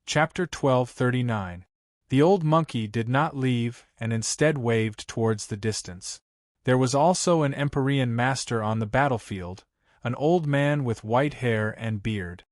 Chapter 1239. The old monkey did not leave and instead waved towards the distance. There was also an Empyrean master on the battlefield, an old man with white hair and beard.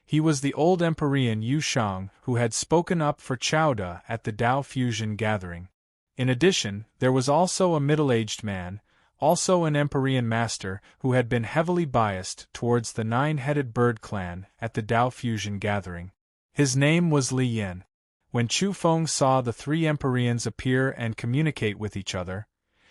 He was the old Empyrean Yu Shang who had spoken up for Chowda at the Tao Fusion gathering. In addition, there was also a middle-aged man, also an Empyrean master who had been heavily biased towards the nine-headed bird clan at the Tao Fusion gathering. His name was Li Yin. When Chu Feng saw the three Empyreans appear and communicate with each other,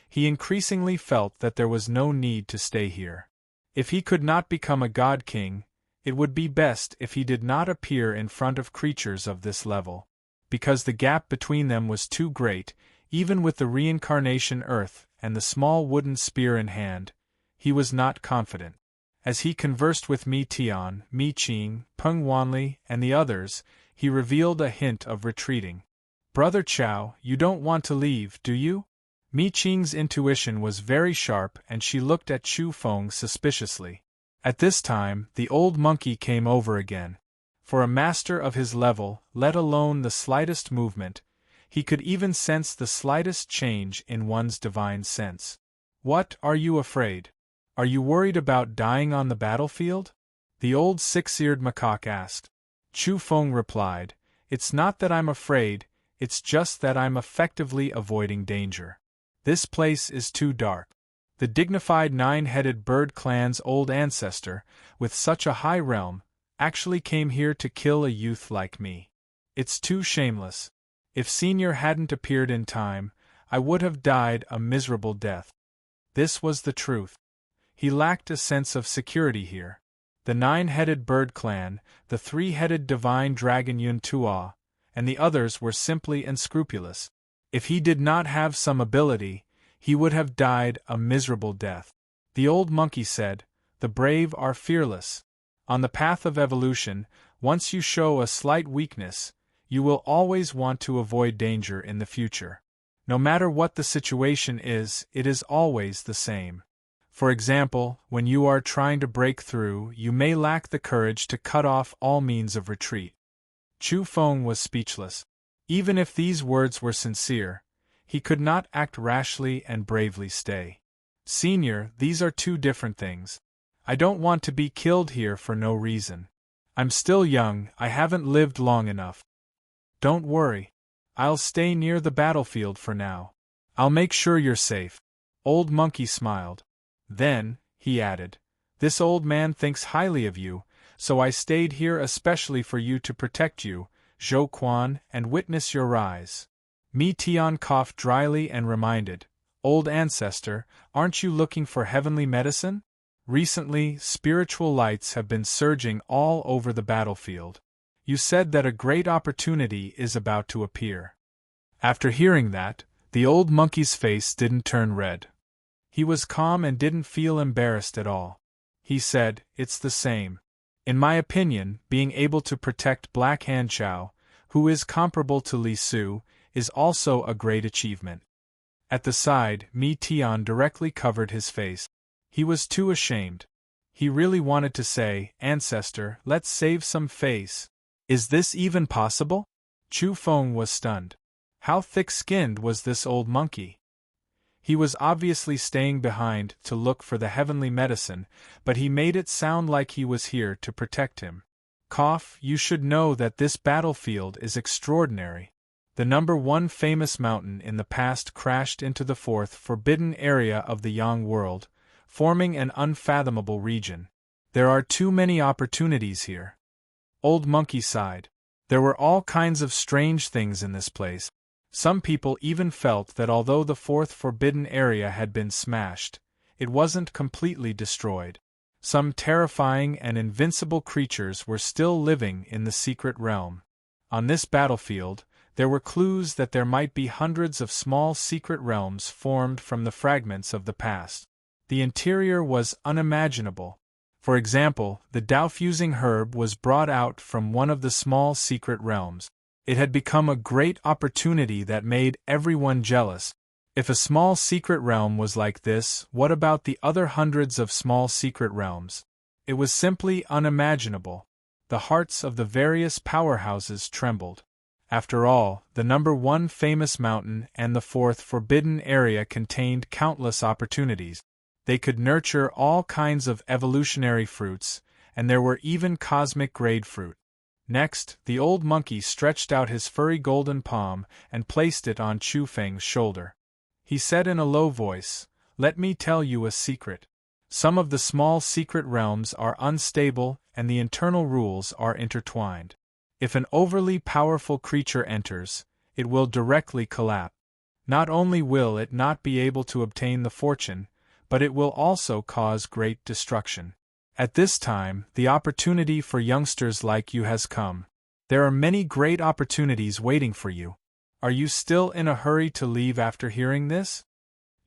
he increasingly felt that there was no need to stay here. If he could not become a god king, it would be best if he did not appear in front of creatures of this level. Because the gap between them was too great, even with the reincarnation earth and the small wooden spear in hand, he was not confident. As he conversed with Mi Tian, Mi Qing, Peng Wanli, and the others, he revealed a hint of retreating. "Brother Chow, you don't want to leave, do you?" Mi Qing's intuition was very sharp and she looked at Chu Feng suspiciously. At this time, the old monkey came over again. For a master of his level, let alone the slightest movement, he could even sense the slightest change in one's divine sense. "What, are you afraid? Are you worried about dying on the battlefield?" the old six-eared macaque asked. Chu Feng replied, "It's not that I'm afraid, it's just that I'm effectively avoiding danger. This place is too dark. The dignified nine-headed bird clan's old ancestor, with such a high realm, actually came here to kill a youth like me. It's too shameless. If Senior hadn't appeared in time, I would have died a miserable death." This was the truth. He lacked a sense of security here. The nine-headed bird clan, the three-headed divine dragon Yun Tua, and the others were simply unscrupulous. If he did not have some ability, he would have died a miserable death. The old monkey said, "The brave are fearless. On the path of evolution, once you show a slight weakness, you will always want to avoid danger in the future. No matter what the situation is, it is always the same. For example, when you are trying to break through, you may lack the courage to cut off all means of retreat." Chu Feng was speechless. Even if these words were sincere, he could not act rashly and bravely stay. "Senior, these are two different things. I don't want to be killed here for no reason. I'm still young, I haven't lived long enough. Don't worry. I'll stay near the battlefield for now. I'll make sure you're safe." Old Monkey smiled. "Then," he added, "this old man thinks highly of you, so I stayed here especially for you to protect you, Zhou Quan, and witness your rise." Mi Tian coughed dryly and reminded, "Old ancestor, aren't you looking for heavenly medicine? Recently, spiritual lights have been surging all over the battlefield. You said that a great opportunity is about to appear." After hearing that, the old monkey's face didn't turn red. He was calm and didn't feel embarrassed at all. He said, "It's the same. In my opinion, being able to protect Black Hand Chow, who is comparable to Li Su, is also a great achievement." At the side, Mi Tian directly covered his face. He was too ashamed. He really wanted to say, "Ancestor, let's save some face. Is this even possible?" Chu Feng was stunned. How thick-skinned was this old monkey? He was obviously staying behind to look for the heavenly medicine, but he made it sound like he was here to protect him. "Cough, you should know that this battlefield is extraordinary. The #1 famous mountain in the past crashed into the fourth forbidden area of the Yang world, forming an unfathomable region. There are too many opportunities here." Old Monkey sighed. There were all kinds of strange things in this place. Some people even felt that although the fourth forbidden area had been smashed, it wasn't completely destroyed. Some terrifying and invincible creatures were still living in the secret realm. On this battlefield, there were clues that there might be hundreds of small secret realms formed from the fragments of the past. The interior was unimaginable. For example, the Tao-fusing herb was brought out from one of the small secret realms. It had become a great opportunity that made everyone jealous. If a small secret realm was like this, what about the other hundreds of small secret realms? It was simply unimaginable. the hearts of the various powerhouses trembled. After all, the number 1 famous mountain and the 4th forbidden area contained countless opportunities. They could nurture all kinds of evolutionary fruits, and there were even cosmic-grade fruit. Next, the old monkey stretched out his furry golden palm and placed it on Chu Feng's shoulder. He said in a low voice, "Let me tell you a secret. Some of the small secret realms are unstable and the internal rules are intertwined. If an overly powerful creature enters, it will directly collapse. Not only will it not be able to obtain the fortune, but it will also cause great destruction. At this time, the opportunity for youngsters like you has come. There are many great opportunities waiting for you. Are you still in a hurry to leave after hearing this?"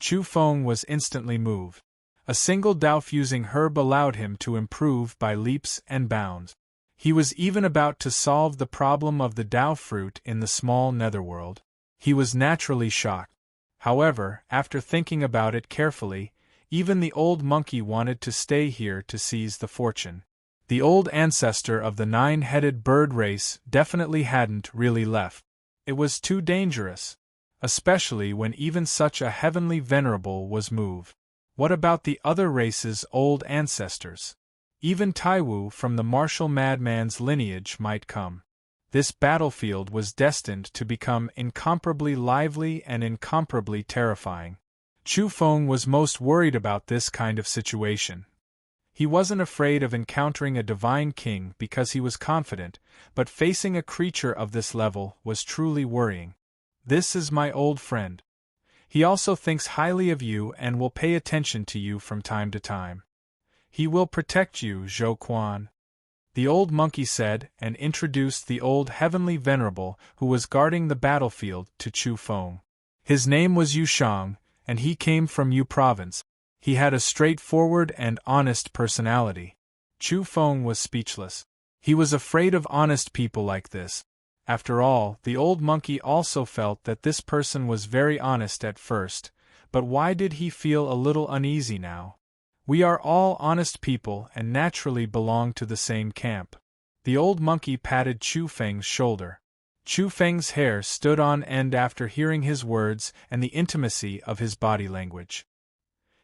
Chu Feng was instantly moved. A single Dao-fusing herb allowed him to improve by leaps and bounds. He was even about to solve the problem of the Dao fruit in the small netherworld. He was naturally shocked. However, after thinking about it carefully, even the old monkey wanted to stay here to seize the fortune. The old ancestor of the 9-headed bird race definitely hadn't really left. It was too dangerous, especially when even such a heavenly venerable was moved. What about the other race's old ancestors? Even Taiwu from the martial madman's lineage might come. This battlefield was destined to become incomparably lively and incomparably terrifying. Chu Feng was most worried about this kind of situation. He wasn't afraid of encountering a divine king because he was confident, but facing a creature of this level was truly worrying. This is my old friend. He also thinks highly of you and will pay attention to you from time to time. He will protect you, Zhou Quan," the old monkey said, and introduced the old heavenly venerable who was guarding the battlefield to Chu Feng. His name was Yu Shang, and he came from Yu Province. He had a straightforward and honest personality. Chu Feng was speechless. He was afraid of honest people like this. After all, the old monkey also felt that this person was very honest at first, but why did he feel a little uneasy now? "We are all honest people and naturally belong to the same camp." The old monkey patted Chu Feng's shoulder. Chu Feng's hair stood on end after hearing his words and the intimacy of his body language.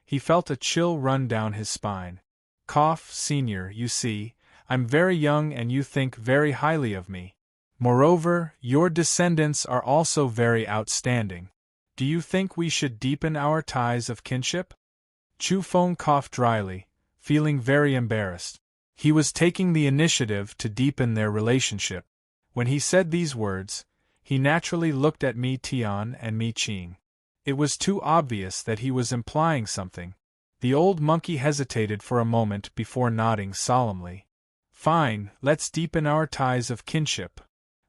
He felt a chill run down his spine. "Cough, senior, you see, I'm very young and you think very highly of me. Moreover, your descendants are also very outstanding. Do you think we should deepen our ties of kinship?" Chu Feng coughed dryly, feeling very embarrassed. He was taking the initiative to deepen their relationship. When he said these words, he naturally looked at Mi Tian and Mi Qing. It was too obvious that he was implying something. The old monkey hesitated for a moment before nodding solemnly. "Fine, let's deepen our ties of kinship."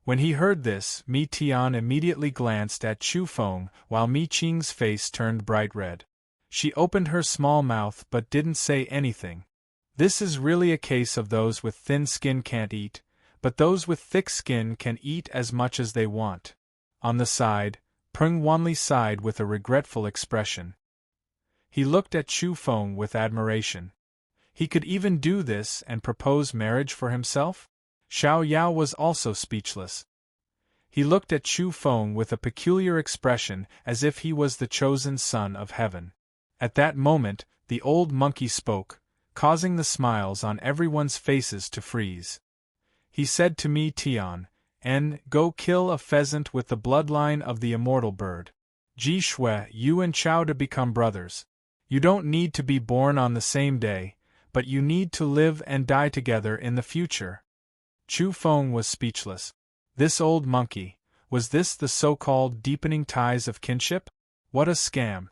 When he heard this, Mi Tian immediately glanced at Chu Feng while Mi Qing's face turned bright red. She opened her small mouth but didn't say anything. This is really a case of those with thin skin can't eat, but those with thick skin can eat as much as they want. On the side, Peng Wanli sighed with a regretful expression. He looked at Chu Feng with admiration. He could even do this and propose marriage for himself? Xiao Yao was also speechless. He looked at Chu Feng with a peculiar expression as if he was the chosen son of heaven. At that moment, the old monkey spoke, causing the smiles on everyone's faces to freeze. He said to Mi Tian, "Go kill a pheasant with the bloodline of the immortal bird. Ji Shui, you and Chao to become brothers. You don't need to be born on the same day, but you need to live and die together in the future." Chu Feng was speechless. This old monkey, was this the so-called deepening ties of kinship? What a scam.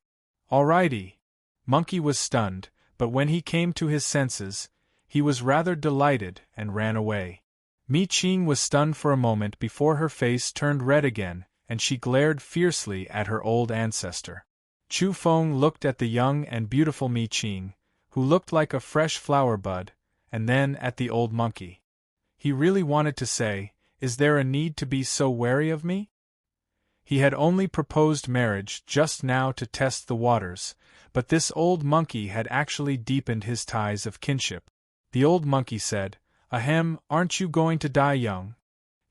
Alrighty. Monkey was stunned, but when he came to his senses, he was rather delighted and ran away. Mi Qing was stunned for a moment before her face turned red again, and she glared fiercely at her old ancestor. Chu Feng looked at the young and beautiful Mi Qing, who looked like a fresh flower bud, and then at the old monkey. He really wanted to say, "Is there a need to be so wary of me?" He had only proposed marriage just now to test the waters, but this old monkey had actually deepened his ties of kinship. The old monkey said, Ahem, aren't you going to die young?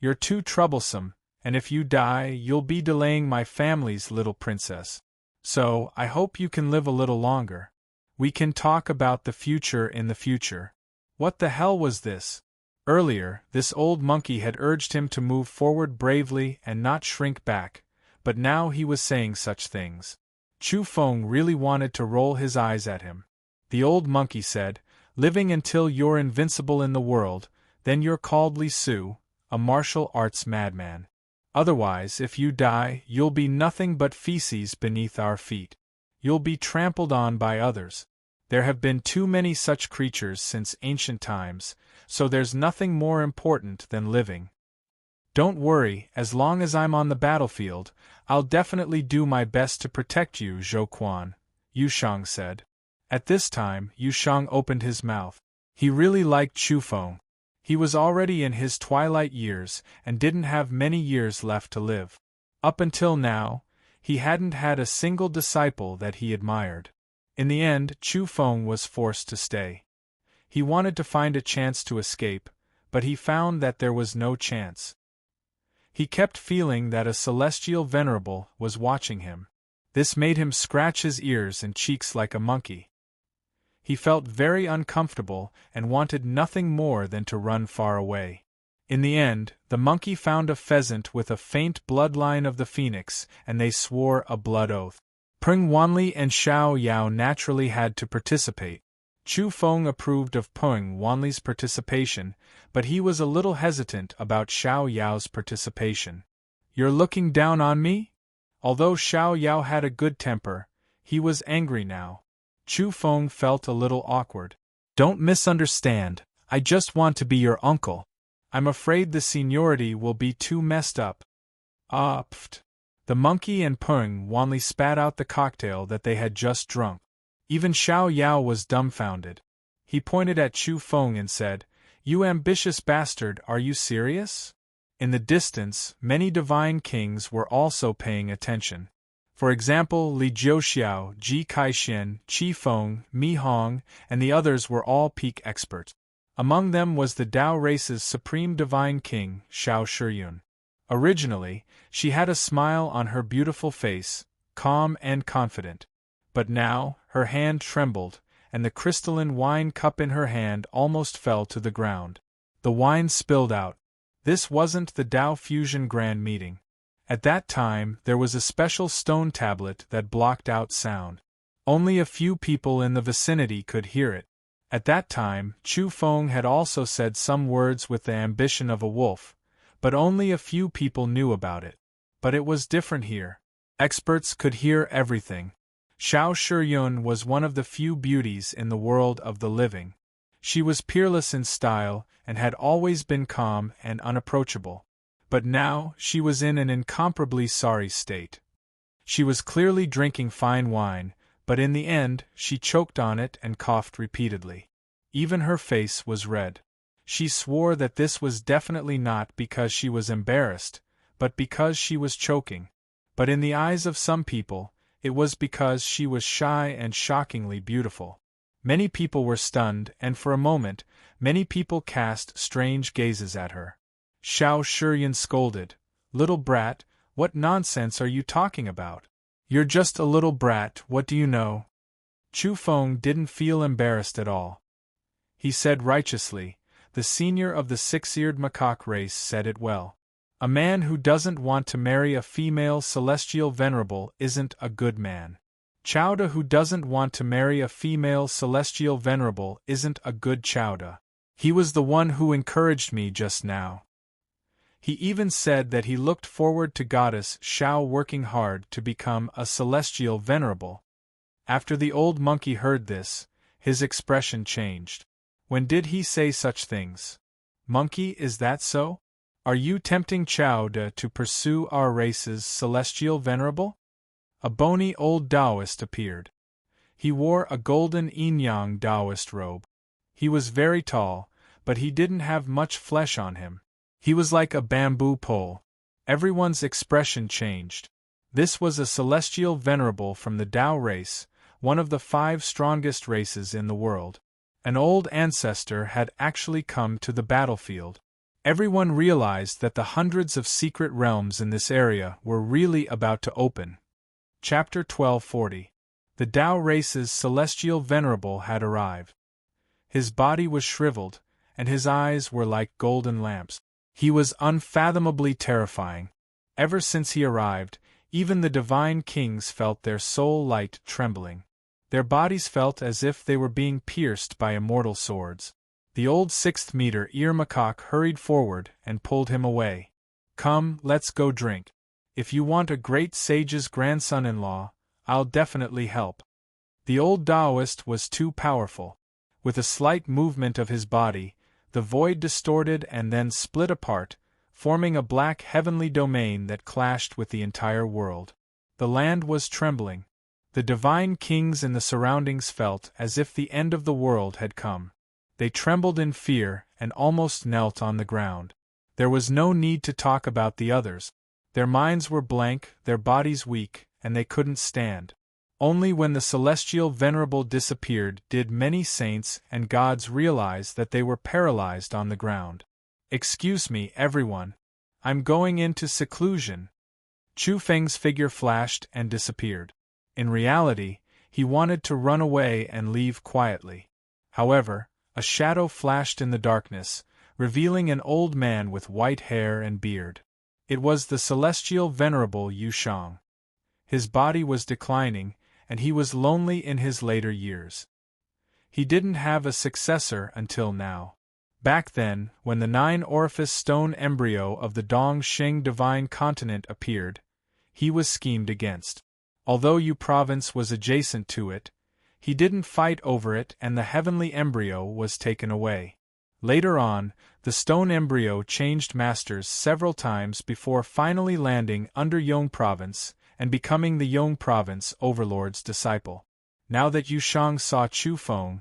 You're too troublesome, and if you die, you'll be delaying my family's little princess. So, I hope you can live a little longer. We can talk about the future in the future. What the hell was this? Earlier, this old monkey had urged him to move forward bravely and not shrink back, but now he was saying such things. Chu Feng really wanted to roll his eyes at him. The old monkey said, "Living until you're invincible in the world, then you're called Li Su, a martial arts madman. Otherwise, if you die, you'll be nothing but feces beneath our feet. You'll be trampled on by others. There have been too many such creatures since ancient times, so there's nothing more important than living. Don't worry, as long as I'm on the battlefield, I'll definitely do my best to protect you, Zhou Quan," Yu Shang said. At this time, Yu Shang opened his mouth. He really liked Chu Feng. He was already in his twilight years and didn't have many years left to live. Up until now, he hadn't had a single disciple that he admired. In the end, Chu Feng was forced to stay. He wanted to find a chance to escape, but he found that there was no chance. He kept feeling that a celestial venerable was watching him. This made him scratch his ears and cheeks like a monkey. He felt very uncomfortable and wanted nothing more than to run far away. In the end, the monkey found a pheasant with a faint bloodline of the phoenix, and they swore a blood oath. Peng Wanli and Xiao Yao naturally had to participate. Chu Feng approved of Peng Wanli's participation, but he was a little hesitant about Xiao Yao's participation. "You're looking down on me?" Although Xiao Yao had a good temper, he was angry now. Chu Feng felt a little awkward. "Don't misunderstand, I just want to be your uncle. I'm afraid the seniority will be too messed up." "Ah, pft." The monkey and Peng Wanli spat out the cocktail that they had just drunk. Even Xiao Yao was dumbfounded. He pointed at Chu Feng and said, "You ambitious bastard, are you serious?" In the distance, many divine kings were also paying attention. For example, Li Jiuxiao, Ji Kaixin, Qi Feng, Mi Hong, and the others were all peak experts. Among them was the Tao race's supreme divine king, Shao Shiyun. Originally, she had a smile on her beautiful face, calm and confident. But now, her hand trembled, and the crystalline wine cup in her hand almost fell to the ground. The wine spilled out. This wasn't the Tao Fusion Grand Meeting. At that time, there was a special stone tablet that blocked out sound. Only a few people in the vicinity could hear it. At that time, Chu Feng had also said some words with the ambition of a wolf, but only a few people knew about it. But it was different here. Experts could hear everything. Shao Shiyun was one of the few beauties in the world of the living. She was peerless in style and had always been calm and unapproachable. But now, she was in an incomparably sorry state. She was clearly drinking fine wine, but in the end, she choked on it and coughed repeatedly. Even her face was red. She swore that this was definitely not because she was embarrassed, but because she was choking. But in the eyes of some people, it was because she was shy and shockingly beautiful. Many people were stunned, and for a moment, many people cast strange gazes at her. Shao Shiyun scolded, "Little brat, what nonsense are you talking about? You're just a little brat, what do you know?" Chu Feng didn't feel embarrassed at all. He said righteously, "The senior of the six-eared macaque race said it well. A man who doesn't want to marry a female celestial venerable isn't a good man. Chowda who doesn't want to marry a female celestial venerable isn't a good Chowda. He was the one who encouraged me just now." He even said that he looked forward to Goddess Shao working hard to become a celestial venerable. After the old monkey heard this, his expression changed. When did he say such things? "Monkey, is that so? Are you tempting Chowda to pursue our race's celestial venerable?" A bony old Taoist appeared. He wore a golden yin-yang Taoist robe. He was very tall, but he didn't have much flesh on him. He was like a bamboo pole. Everyone's expression changed. This was a celestial venerable from the Tao race, one of the 5 strongest races in the world. An old ancestor had actually come to the battlefield. Everyone realized that the hundreds of secret realms in this area were really about to open. Chapter 1240. The Tao Race's celestial venerable had arrived. His body was shriveled, and his eyes were like golden lamps. He was unfathomably terrifying. Ever since he arrived, even the divine kings felt their soul light trembling. Their bodies felt as if they were being pierced by immortal swords. The old sixth meter ear macaque hurried forward and pulled him away. Come, let's go drink. If you want a great sage's grandson-in-law, I'll definitely help. The old Taoist was too powerful. With a slight movement of his body, the void distorted and then split apart, forming a black heavenly domain that clashed with the entire world. The land was trembling. The divine kings in the surroundings felt as if the end of the world had come. They trembled in fear and almost knelt on the ground. There was no need to talk about the others. Their minds were blank, their bodies weak, and they couldn't stand. Only when the celestial venerable disappeared did many saints and gods realize that they were paralyzed on the ground. Excuse me, everyone. I'm going into seclusion. Chu Feng's figure flashed and disappeared. In reality, he wanted to run away and leave quietly. However, a shadow flashed in the darkness, revealing an old man with white hair and beard. It was the celestial venerable Yu Shang. His body was declining, and he was lonely in his later years. He didn't have a successor until now. Back then, when the 9-orifice stone embryo of the Dongxing divine continent appeared, he was schemed against. Although Yu province was adjacent to it, he didn't fight over it and the heavenly embryo was taken away. Later on, the stone embryo changed masters several times before finally landing under Yong province and becoming the Yong province overlord's disciple. Now that Yu Shang saw Chu Feng,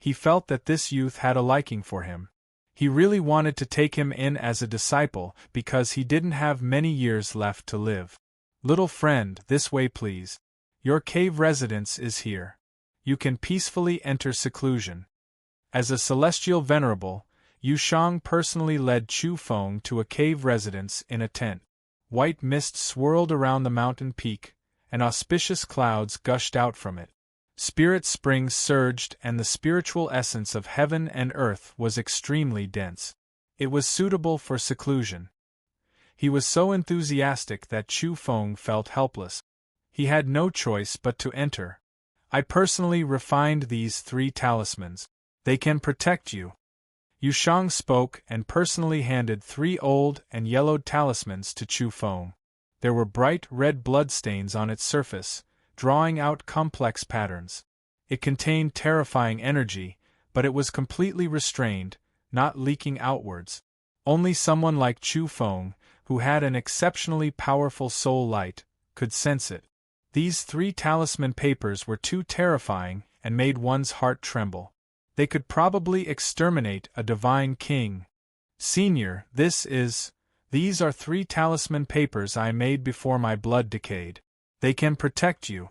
he felt that this youth had a liking for him. He really wanted to take him in as a disciple because he didn't have many years left to live. Little friend, this way please. Your cave residence is here. You can peacefully enter seclusion. As a celestial venerable, Yu Shang personally led Chu Feng to a cave residence in a tent. White mist swirled around the mountain peak, and auspicious clouds gushed out from it. Spirit springs surged and the spiritual essence of heaven and earth was extremely dense. It was suitable for seclusion. He was so enthusiastic that Chu Feng felt helpless. He had no choice but to enter. I personally refined these 3 talismans. They can protect you. Yu Shang spoke and personally handed 3 old and yellowed talismans to Chu Feng. There were bright red bloodstains on its surface, drawing out complex patterns. It contained terrifying energy, but it was completely restrained, not leaking outwards. Only someone like Chu Feng, who had an exceptionally powerful soul light, could sense it. These 3 talisman papers were too terrifying and made one's heart tremble. They could probably exterminate a divine king. Senior, these are 3 talisman papers I made before my blood decayed. They can protect you.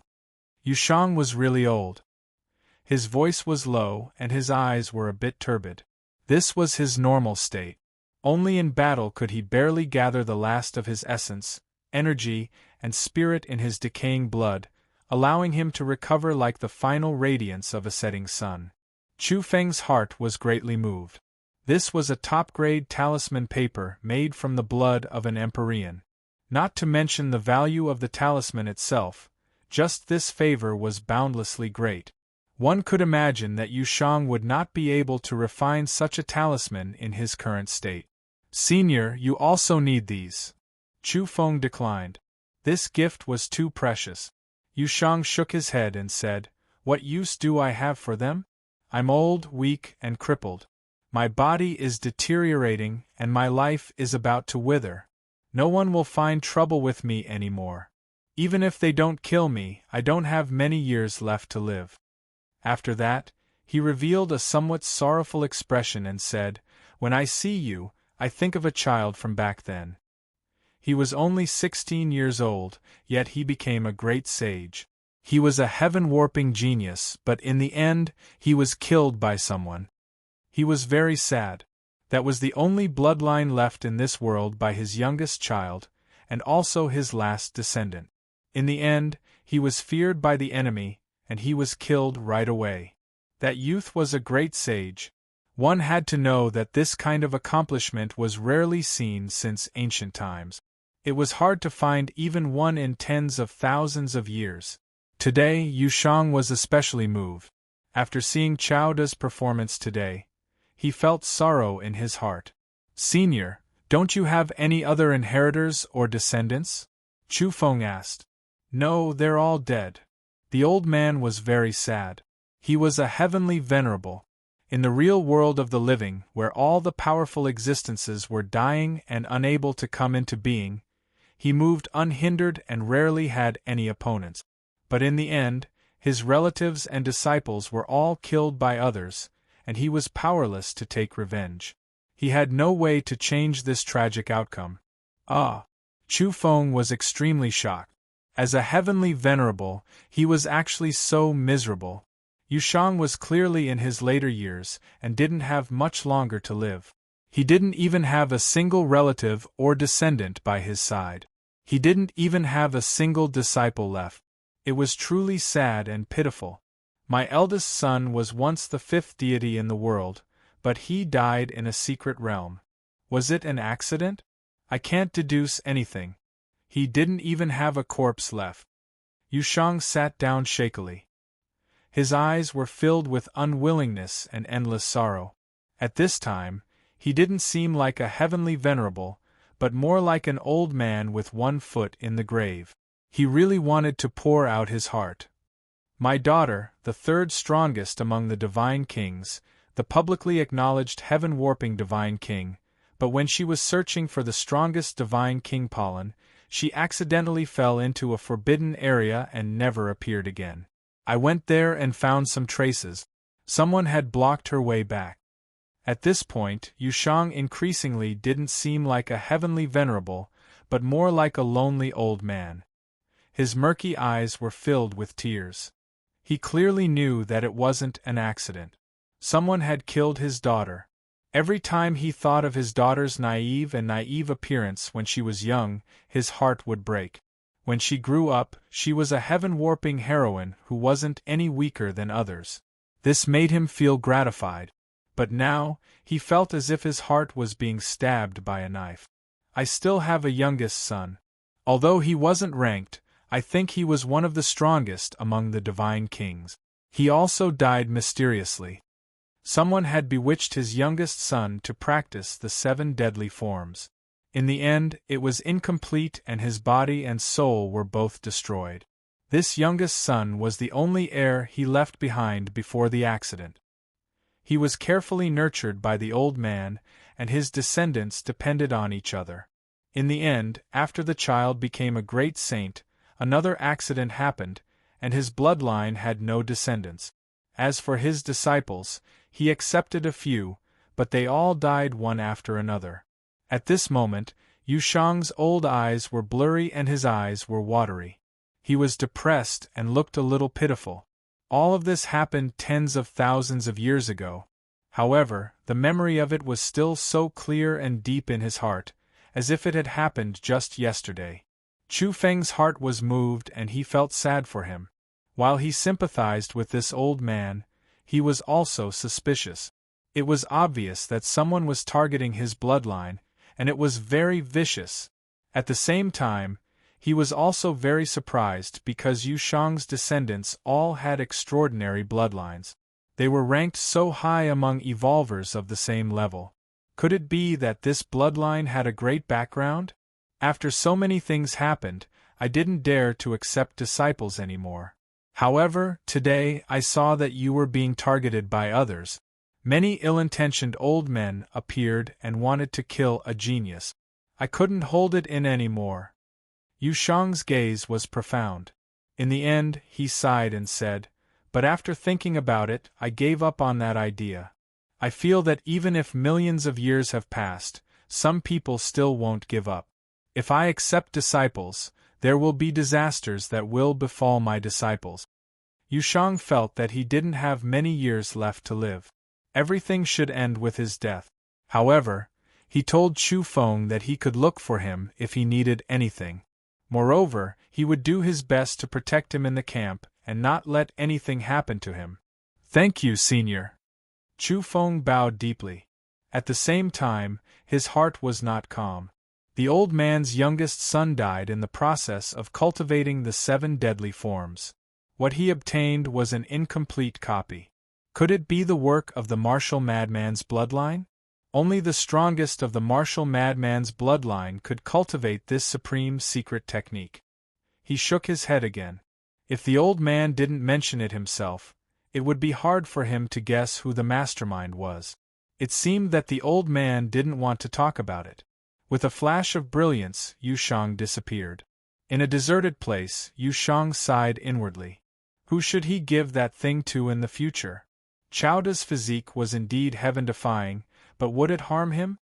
Yu Shang was really old. His voice was low and his eyes were a bit turbid. This was his normal state. Only in battle could he barely gather the last of his essence, energy, and spirit in his decaying blood, allowing him to recover like the final radiance of a setting sun. Chu Feng's heart was greatly moved. This was a top-grade talisman paper made from the blood of an Empyrean. Not to mention the value of the talisman itself, just this favor was boundlessly great. One could imagine that Yu Shang would not be able to refine such a talisman in his current state. Senior, you also need these. Chu Feng declined. This gift was too precious. Yu Shang shook his head and said, "What use do I have for them? I'm old, weak, and crippled. My body is deteriorating and my life is about to wither. No one will find trouble with me anymore. Even if they don't kill me, I don't have many years left to live." After that, he revealed a somewhat sorrowful expression and said, "When I see you, I think of a child from back then. He was only 16 years old, yet he became a great sage. He was a heaven-warping genius, but in the end, he was killed by someone. He was very sad. That was the only bloodline left in this world by his youngest child, and also his last descendant. In the end, he was feared by the enemy, and he was killed right away. That youth was a great sage. One had to know that this kind of accomplishment was rarely seen since ancient times. It was hard to find even one in tens of thousands of years. Today, Yushang was especially moved. After seeing Chowda's performance today, he felt sorrow in his heart. "Senior, don't you have any other inheritors or descendants?" Chu Feng asked. "No, they're all dead." The old man was very sad. He was a heavenly venerable. In the real world of the living, where all the powerful existences were dying and unable to come into being, he moved unhindered and rarely had any opponents. But in the end, his relatives and disciples were all killed by others, and he was powerless to take revenge. He had no way to change this tragic outcome. Ah! Chu Feng was extremely shocked. As a heavenly venerable, he was actually so miserable. Yushang was clearly in his later years and didn't have much longer to live. He didn't even have a single relative or descendant by his side. He didn't even have a single disciple left. It was truly sad and pitiful. My eldest son was once the fifth deity in the world, but he died in a secret realm. Was it an accident? I can't deduce anything. He didn't even have a corpse left. Yushang sat down shakily. His eyes were filled with unwillingness and endless sorrow. At this time, he didn't seem like a heavenly venerable, but more like an old man with one foot in the grave. He really wanted to pour out his heart. My daughter, the third strongest among the divine kings, the publicly acknowledged heaven-warping divine king, but when she was searching for the strongest divine king pollen, she accidentally fell into a forbidden area and never appeared again. I went there and found some traces. Someone had blocked her way back. At this point, Yushang increasingly didn't seem like a heavenly venerable, but more like a lonely old man. His murky eyes were filled with tears. He clearly knew that it wasn't an accident. Someone had killed his daughter. Every time he thought of his daughter's naive appearance when she was young, his heart would break. When she grew up, she was a heaven-warping heroine who wasn't any weaker than others. This made him feel gratified. But now, he felt as if his heart was being stabbed by a knife. I still have a youngest son. Although he wasn't ranked, I think he was one of the strongest among the divine kings. He also died mysteriously. Someone had bewitched his youngest son to practice the 7 deadly forms. In the end, it was incomplete and his body and soul were both destroyed. This youngest son was the only heir he left behind before the accident. He was carefully nurtured by the old man, and his descendants depended on each other. In the end, after the child became a great saint, another accident happened, and his bloodline had no descendants. As for his disciples, he accepted a few, but they all died one after another. At this moment, Yushang's old eyes were blurry and his eyes were watery. He was depressed and looked a little pitiful. All of this happened tens of thousands of years ago. However, the memory of it was still so clear and deep in his heart, as if it had happened just yesterday. Chu Feng's heart was moved and he felt sad for him. While he sympathized with this old man, he was also suspicious. It was obvious that someone was targeting his bloodline, and it was very vicious. At the same time, he was also very surprised because Yushang's descendants all had extraordinary bloodlines. They were ranked so high among evolvers of the same level. Could it be that this bloodline had a great background? After so many things happened, I didn't dare to accept disciples anymore. However, today I saw that you were being targeted by others. Many ill-intentioned old men appeared and wanted to kill a genius. I couldn't hold it in anymore. Yushang's gaze was profound. In the end, he sighed and said, "But after thinking about it, I gave up on that idea. I feel that even if millions of years have passed, some people still won't give up. If I accept disciples, There will be disasters that will befall my disciples. Yushang felt that he didn't have many years left to live. Everything should end with his death. However, he told Chu Feng that he could look for him if he needed anything. Moreover, he would do his best to protect him in the camp and not let anything happen to him. Thank you, Senior. Chu Feng bowed deeply. At the same time, his heart was not calm. The old man's youngest son died in the process of cultivating the 7 deadly forms. What he obtained was an incomplete copy. Could it be the work of the martial madman's bloodline? Only the strongest of the martial madman's bloodline could cultivate this supreme secret technique. He shook his head again. If the old man didn't mention it himself, it would be hard for him to guess who the mastermind was. It seemed that the old man didn't want to talk about it. With a flash of brilliance, Yushang disappeared. In a deserted place, Yushang sighed inwardly. Who should he give that thing to in the future? Chowda's physique was indeed heaven-defying, but would it harm him?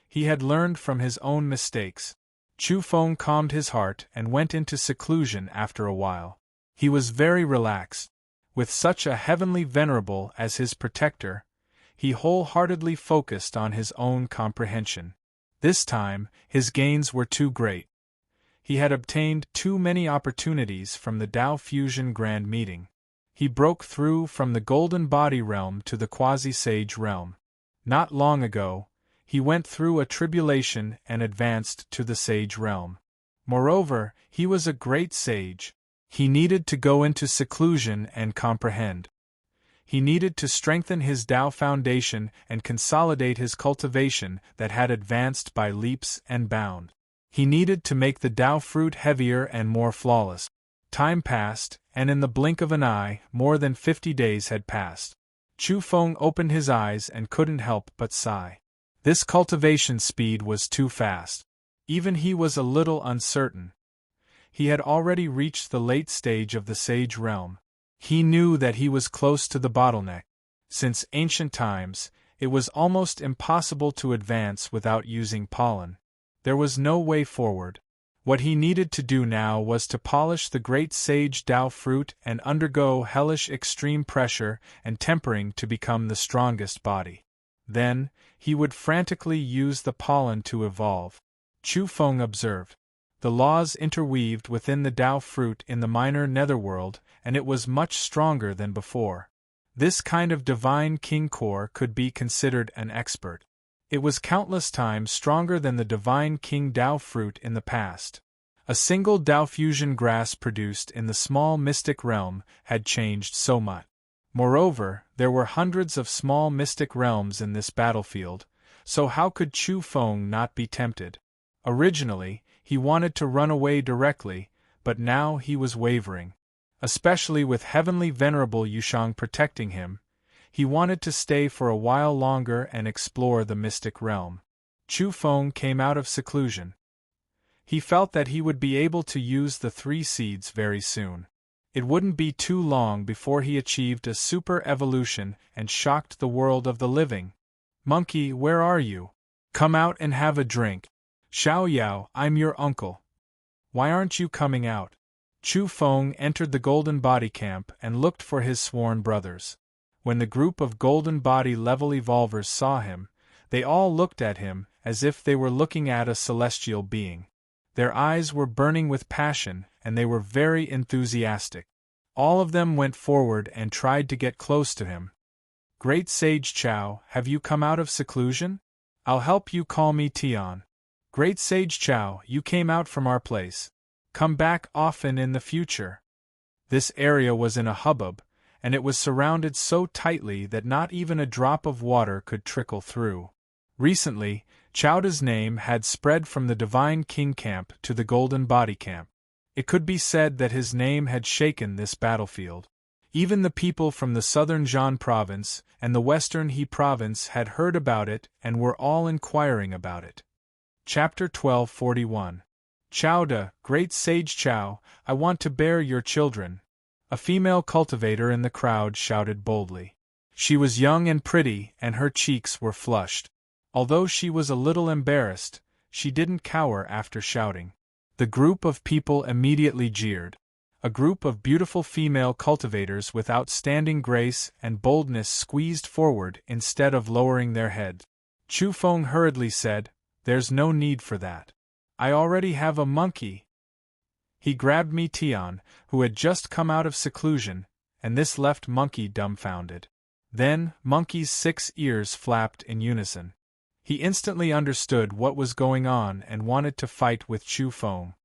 He had learned from his own mistakes. Chu Feng calmed his heart and went into seclusion after a while. He was very relaxed. With such a heavenly venerable as his protector, he wholeheartedly focused on his own comprehension. This time, his gains were too great. He had obtained too many opportunities from the Tao Fusion Grand Meeting. He broke through from the Golden Body realm to the Quasi-Sage realm. Not long ago, he went through a tribulation and advanced to the Sage realm. Moreover, he was a great sage. He needed to go into seclusion and comprehend. He needed to strengthen his Tao foundation and consolidate his cultivation that had advanced by leaps and bounds. He needed to make the Tao fruit heavier and more flawless. Time passed, and in the blink of an eye, more than 50 days had passed. Chu Feng opened his eyes and couldn't help but sigh. This cultivation speed was too fast. Even he was a little uncertain. He had already reached the late stage of the Sage realm. He knew that he was close to the bottleneck. Since ancient times, it was almost impossible to advance without using pollen. There was no way forward. What he needed to do now was to polish the great sage Tao fruit and undergo hellish extreme pressure and tempering to become the strongest body. Then, he would frantically use the pollen to evolve. Chu Feng observed. The laws interweaved within the Tao fruit in the minor netherworld, and it was much stronger than before. This kind of divine king core could be considered an expert. It was countless times stronger than the divine king Tao fruit in the past. A single Tao fusion grass produced in the small mystic realm had changed so much. Moreover, there were hundreds of small mystic realms in this battlefield, so how could Chu Feng not be tempted? Originally, he wanted to run away directly, but now he was wavering. Especially with heavenly venerable Yushang protecting him, he wanted to stay for a while longer and explore the mystic realm. Chu Feng came out of seclusion. He felt that he would be able to use the 3 seeds very soon. It wouldn't be too long before he achieved a super evolution and shocked the world of the living. Monkey, where are you? Come out and have a drink. Xiao Yao, I'm your uncle. Why aren't you coming out? Chu Feng entered the Golden Body camp and looked for his sworn brothers. When the group of Golden Body level evolvers saw him, they all looked at him as if they were looking at a celestial being. Their eyes were burning with passion, and they were very enthusiastic. All of them went forward and tried to get close to him. Great Sage Chao, have you come out of seclusion? I'll help you, call me Tian. Great Sage Chao, you came out from our place. Come back often in the future. This area was in a hubbub, and it was surrounded so tightly that not even a drop of water could trickle through. Recently, Chowda's name had spread from the Divine King camp to the Golden Body camp. It could be said that his name had shaken this battlefield. Even the people from the southern Zhan province and the western He province had heard about it and were all inquiring about it. Chapter 1241. Chowda, Great Sage Chao, I want to bear your children. A female cultivator in the crowd shouted boldly. She was young and pretty, and her cheeks were flushed. Although she was a little embarrassed, she didn't cower after shouting. The group of people immediately jeered. A group of beautiful female cultivators with outstanding grace and boldness squeezed forward instead of lowering their heads. Chu Feng hurriedly said, "There's no need for that. I already have a monkey." He grabbed Mi Tian, who had just come out of seclusion, and this left Monkey dumbfounded. Then, Monkey's 6 ears flapped in unison. He instantly understood what was going on and wanted to fight with Chu Feng.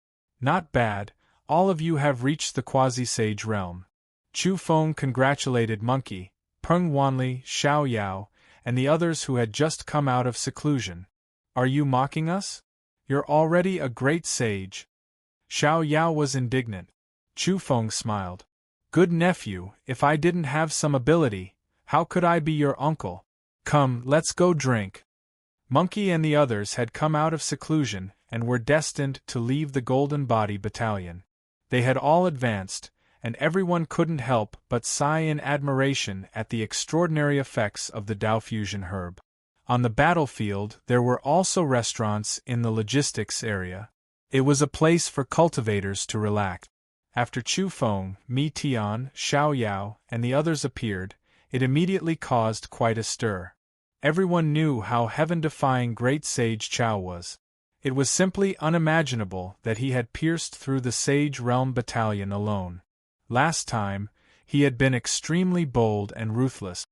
"Not bad, all of you have reached the quasi-sage realm." Chu Feng congratulated Monkey, Peng Wanli, Xiao Yao, and the others who had just come out of seclusion. "Are you mocking us? You're already a great sage." Xiao Yao was indignant. Chu Feng smiled. "Good nephew, if I didn't have some ability, how could I be your uncle? Come, let's go drink." Monkey and the others had come out of seclusion and were destined to leave the Golden Body Battalion. They had all advanced, and everyone couldn't help but sigh in admiration at the extraordinary effects of the Dao Fusion herb. On the battlefield there were also restaurants in the logistics area. It was a place for cultivators to relax. After Chu Feng, Mi Tian, Xiao Yao, and the others appeared, it immediately caused quite a stir. Everyone knew how heaven-defying Great Sage Chao was. It was simply unimaginable that he had pierced through the Sage Realm Battalion alone. Last time, he had been extremely bold and ruthless.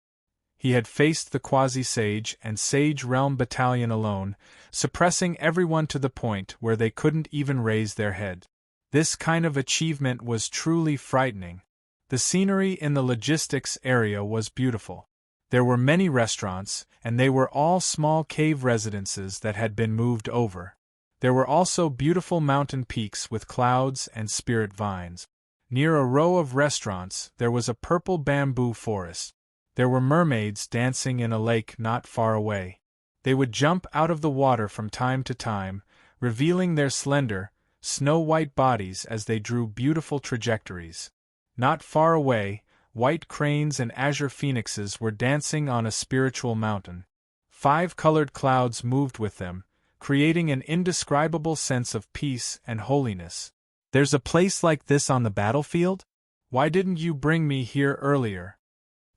He had faced the Quasi-Sage and Sage Realm Battalion alone, suppressing everyone to the point where they couldn't even raise their head. This kind of achievement was truly frightening. The scenery in the logistics area was beautiful. There were many restaurants, and they were all small cave residences that had been moved over. There were also beautiful mountain peaks with clouds and spirit vines. Near a row of restaurants, there was a purple bamboo forest. There were mermaids dancing in a lake not far away. They would jump out of the water from time to time, revealing their slender, snow-white bodies as they drew beautiful trajectories. Not far away, white cranes and azure phoenixes were dancing on a spiritual mountain. 5 colored clouds moved with them, creating an indescribable sense of peace and holiness. "There's a place like this on the battlefield? Why didn't you bring me here earlier?"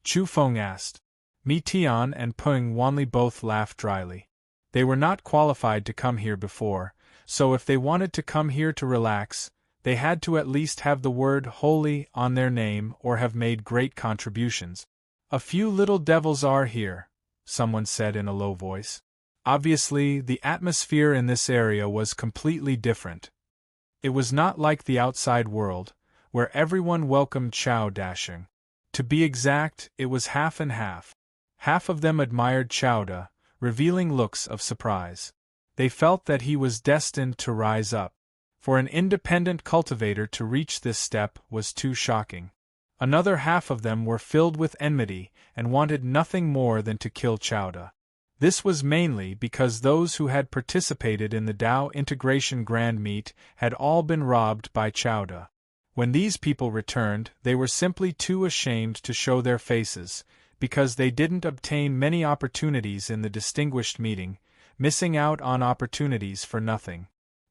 Chu Feng asked. Mi Tian and Peng Wanli both laughed dryly. They were not qualified to come here before, so if they wanted to come here to relax, they had to at least have the word holy on their name or have made great contributions. "A few little devils are here," someone said in a low voice. Obviously, the atmosphere in this area was completely different. It was not like the outside world, where everyone welcomed Chao Dashing. To be exact, it was half and half. Half of them admired Chowda, revealing looks of surprise. They felt that he was destined to rise up. For an independent cultivator to reach this step was too shocking. Another half of them were filled with enmity and wanted nothing more than to kill Chowda. This was mainly because those who had participated in the Dao Integration Grand Meet had all been robbed by Chowda. When these people returned, they were simply too ashamed to show their faces, because they didn't obtain many opportunities in the distinguished meeting, missing out on opportunities for nothing.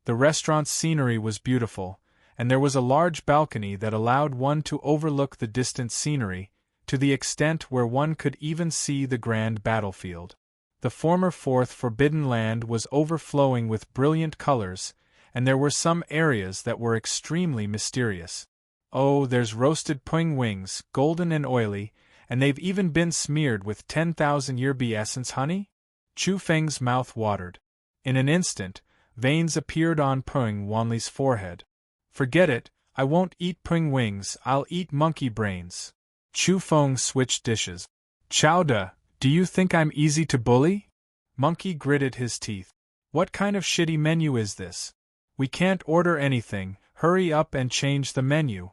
The restaurant's scenery was beautiful, and there was a large balcony that allowed one to overlook the distant scenery, to the extent where one could even see the grand battlefield. The former Fourth Forbidden Land was overflowing with brilliant colors, and there were some areas that were extremely mysterious. Oh, there's roasted pung wings, golden and oily, and they've even been smeared with 10,000-year bee essence honey? Chu Feng's mouth watered. In an instant, veins appeared on Peng Wanli's forehead. "Forget it, I won't eat pung wings, I'll eat monkey brains." Chu Feng switched dishes. "Chowda, do you think I'm easy to bully?" Monkey gritted his teeth. "What kind of shitty menu is this? We can't order anything, hurry up and change the menu."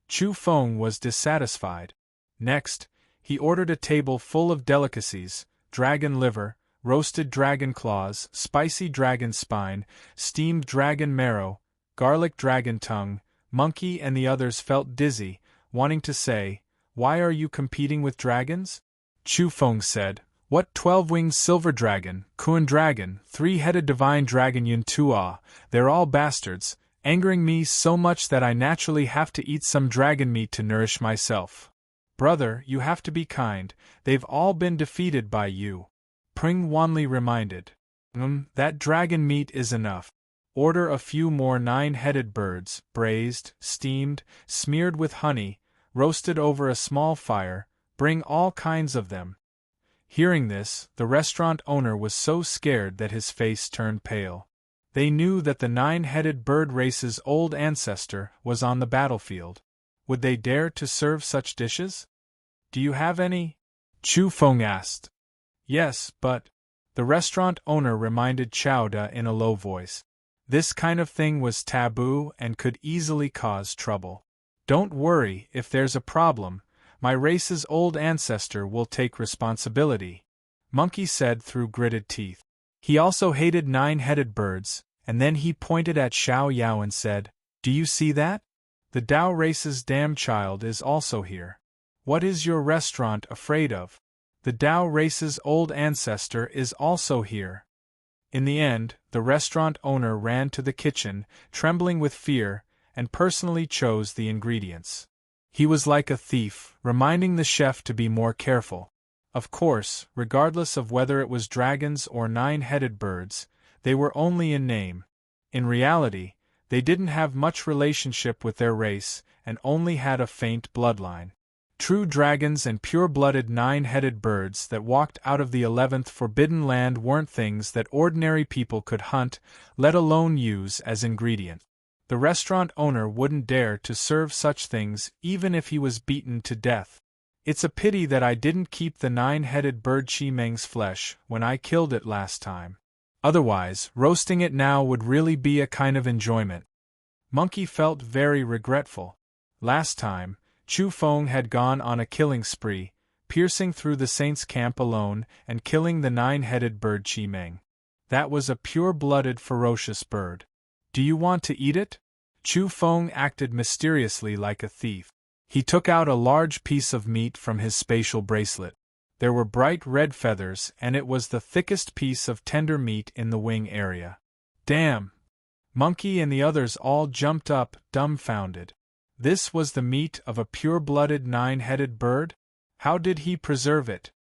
Chu Feng was dissatisfied. Next, he ordered a table full of delicacies: dragon liver, roasted dragon claws, spicy dragon spine, steamed dragon marrow, garlic dragon tongue. Monkey and the others felt dizzy, wanting to say, "Why are you competing with dragons?" Chu Feng said, "What 12-winged silver dragon, Kuan dragon, 3-headed divine dragon Yun Tua, they're all bastards, angering me so much that I naturally have to eat some dragon meat to nourish myself. Brother, you have to be kind, they've all been defeated by you. Pring Wanli reminded. That dragon meat is enough. Order a few more 9-headed birds, braised, steamed, smeared with honey, roasted over a small fire, bring all kinds of them. Hearing this, the restaurant owner was so scared that his face turned pale. They knew that the 9-headed bird race's old ancestor was on the battlefield. Would they dare to serve such dishes? Do you have any? Chu Feng asked. Yes, but... The restaurant owner reminded Chowda in a low voice. This kind of thing was taboo and could easily cause trouble. Don't worry, if there's a problem, my race's old ancestor will take responsibility, Monkey said through gritted teeth. He also hated 9-headed birds, and then he pointed at Xiao Yao and said, Do you see that? The Dao race's damn child is also here. What is your restaurant afraid of? The Dao race's old ancestor is also here. In the end, the restaurant owner ran to the kitchen, trembling with fear, and personally chose the ingredients. He was like a thief, reminding the chef to be more careful. Of course, regardless of whether it was dragons or 9-headed birds, they were only in name. In reality, they didn't have much relationship with their race and only had a faint bloodline. True dragons and pure-blooded 9-headed birds that walked out of the 11th Forbidden Land weren't things that ordinary people could hunt, let alone use as ingredient. The restaurant owner wouldn't dare to serve such things even if he was beaten to death. It's a pity that I didn't keep the 9-headed bird Chi Meng's flesh when I killed it last time. Otherwise, roasting it now would really be a kind of enjoyment. Monkey felt very regretful. Last time, Chu Feng had gone on a killing spree, piercing through the saint's camp alone and killing the 9-headed bird Chi Meng. That was a pure-blooded ferocious bird. Do you want to eat it? Chu Feng acted mysteriously like a thief. He took out a large piece of meat from his spatial bracelet. There were bright red feathers and it was the thickest piece of tender meat in the wing area. Damn! Monkey and the others all jumped up, dumbfounded. This was the meat of a pure-blooded 9-headed bird? How did he preserve it?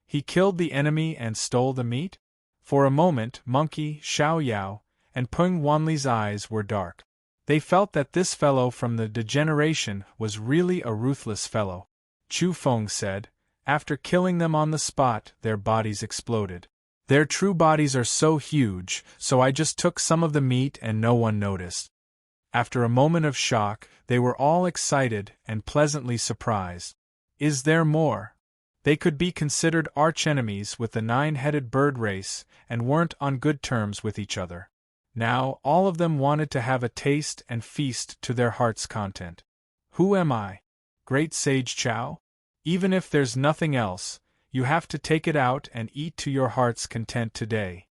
He killed the enemy and stole the meat? For a moment, Monkey, Xiao Yao, and Peng Wanli's eyes were dark. They felt that this fellow from the degeneration was really a ruthless fellow. Chu Feng said, after killing them on the spot, their bodies exploded. Their true bodies are so huge, so I just took some of the meat and no one noticed. After a moment of shock, they were all excited and pleasantly surprised. Is there more? They could be considered archenemies with the 9-headed bird race and weren't on good terms with each other. Now, all of them wanted to have a taste and feast to their heart's content. Who am I? Great Sage Chow? Even if there's nothing else, you have to take it out and eat to your heart's content today,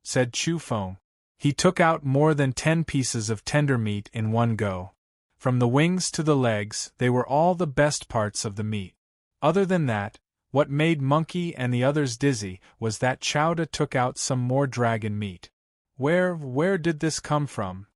said Chu Feng. He took out more than 10 pieces of tender meat in one go. From the wings to the legs, they were all the best parts of the meat. Other than that, what made Monkey and the others dizzy was that Chowda took out some more dragon meat. Where did this come from?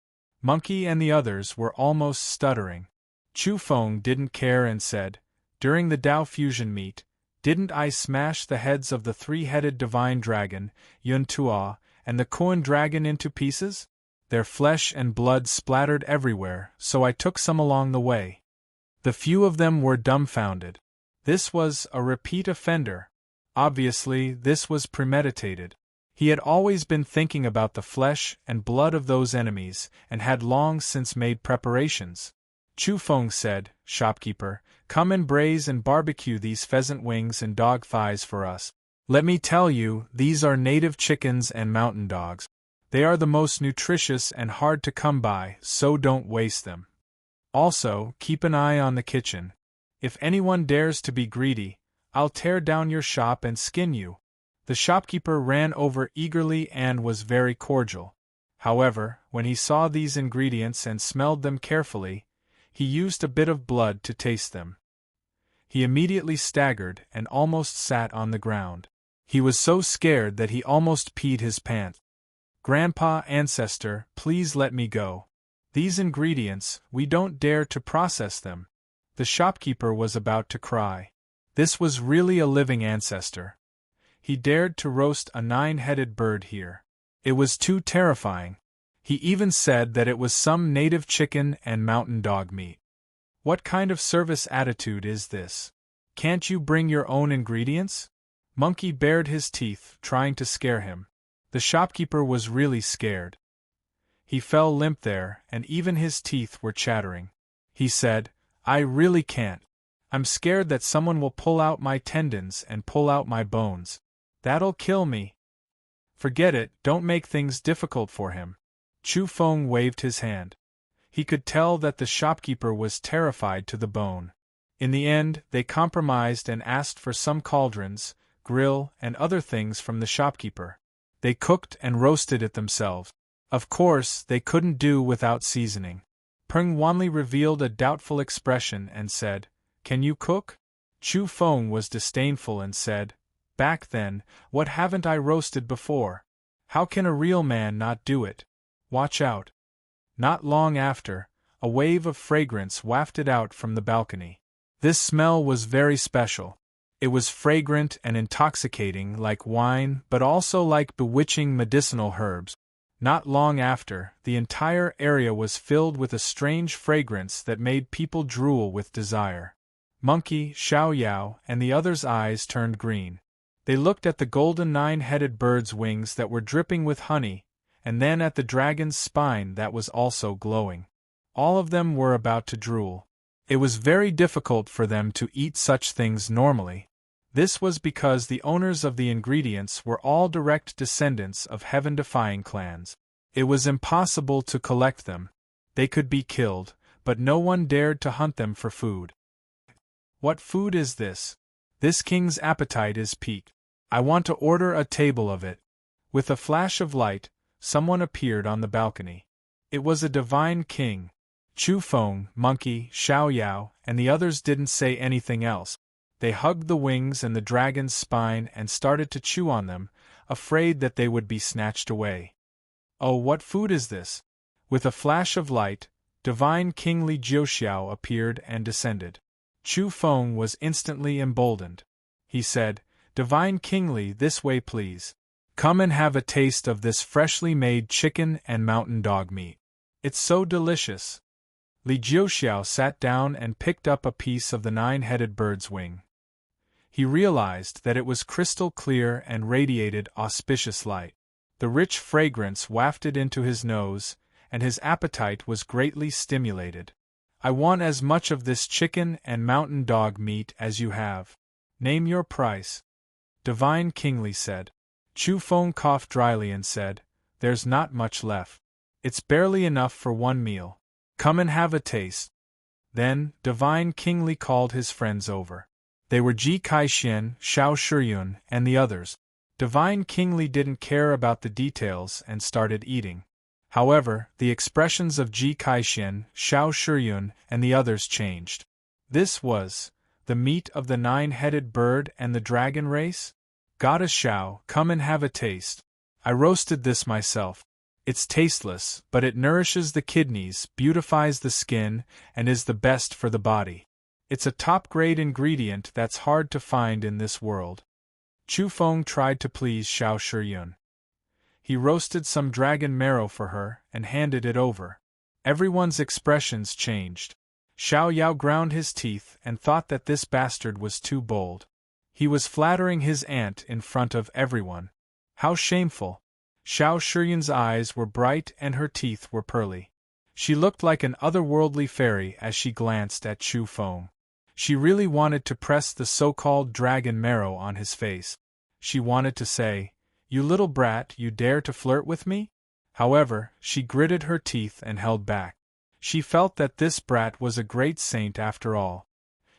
Monkey and the others were almost stuttering. Chu Feng didn't care and said, during the Dao fusion meet, didn't I smash the heads of the 3-headed divine dragon, Yun Tua, and the Kuan dragon into pieces? Their flesh and blood splattered everywhere, so I took some along the way. The few of them were dumbfounded. This was a repeat offender. Obviously, this was premeditated. He had always been thinking about the flesh and blood of those enemies, and had long since made preparations. Chu Feng said, Shopkeeper, come and braise and barbecue these pheasant wings and dog thighs for us. Let me tell you, these are native chickens and mountain dogs. They are the most nutritious and hard to come by, so don't waste them. Also, keep an eye on the kitchen. If anyone dares to be greedy, I'll tear down your shop and skin you. The shopkeeper ran over eagerly and was very cordial. However, when he saw these ingredients and smelled them carefully, he used a bit of blood to taste them. He immediately staggered and almost sat on the ground. He was so scared that he almost peed his pants. Grandpa Ancestor, please let me go. These ingredients, we don't dare to process them." The shopkeeper was about to cry. This was really a living ancestor. He dared to roast a 9-headed bird here. It was too terrifying. He even said that it was some native chicken and mountain dog meat. What kind of service attitude is this? Can't you bring your own ingredients? Monkey bared his teeth, trying to scare him. The shopkeeper was really scared. He fell limp there, and even his teeth were chattering. He said, "I really can't. I'm scared that someone will pull out my tendons and pull out my bones. That'll kill me." "Forget it, don't make things difficult for him." Chu Feng waved his hand. He could tell that the shopkeeper was terrified to the bone. In the end, they compromised and asked for some cauldrons, grill, and other things from the shopkeeper. They cooked and roasted it themselves. Of course, they couldn't do without seasoning. Peng Wanli revealed a doubtful expression and said, "Can you cook?" Chu Feng was disdainful and said, "Back then, what haven't I roasted before? How can a real man not do it? Watch out." Not long after, a wave of fragrance wafted out from the balcony. This smell was very special. It was fragrant and intoxicating like wine, but also like bewitching medicinal herbs. Not long after, the entire area was filled with a strange fragrance that made people drool with desire. Monkey, Xiao Yao, and the others' eyes turned green. They looked at the golden 9-headed bird's wings that were dripping with honey, and then at the dragon's spine that was also glowing. All of them were about to drool. It was very difficult for them to eat such things normally. This was because the owners of the ingredients were all direct descendants of heaven-defying clans. It was impossible to collect them. They could be killed, but no one dared to hunt them for food. "What food is this? This king's appetite is piqued. I want to order a table of it." With a flash of light, someone appeared on the balcony. It was a divine king. Chu Feng, Monkey, Xiao Yao, and the others didn't say anything else. They hugged the wings and the dragon's spine and started to chew on them, afraid that they would be snatched away. "Oh, what food is this?" With a flash of light, divine King Li Jiuxiao appeared and descended. Chu Feng was instantly emboldened. He said, "Divine King Li, this way please. Come and have a taste of this freshly made chicken and mountain dog meat. It's so delicious." Li Jiuxiao sat down and picked up a piece of the 9-headed bird's wing. He realized that it was crystal clear and radiated auspicious light. The rich fragrance wafted into his nose, and his appetite was greatly stimulated. "I want as much of this chicken and mountain dog meat as you have. Name your price." Divine King Li said. Chu Feng coughed dryly and said, "There's not much left. It's barely enough for one meal. Come and have a taste." Then, Divine King Li called his friends over. They were Ji Kaixin, Xiao Shiyun, and the others. Divine King Li didn't care about the details and started eating. However, the expressions of Ji Kaixin, Xiao Shiyun, and the others changed. This was the meat of the 9-headed bird and the dragon race? "Goddess Xiao, come and have a taste. I roasted this myself. It's tasteless, but it nourishes the kidneys, beautifies the skin, and is the best for the body. It's a top-grade ingredient that's hard to find in this world." Chu Feng tried to please Xiao Shiyun. He roasted some dragon marrow for her and handed it over. Everyone's expressions changed. Xiao Yao ground his teeth and thought that this bastard was too bold. He was flattering his aunt in front of everyone. How shameful! Xiao Shiyun's eyes were bright and her teeth were pearly. She looked like an otherworldly fairy as she glanced at Chu Feng. She really wanted to press the so-called dragon marrow on his face. She wanted to say, "You little brat, you dare to flirt with me?" However, she gritted her teeth and held back. She felt that this brat was a great saint after all.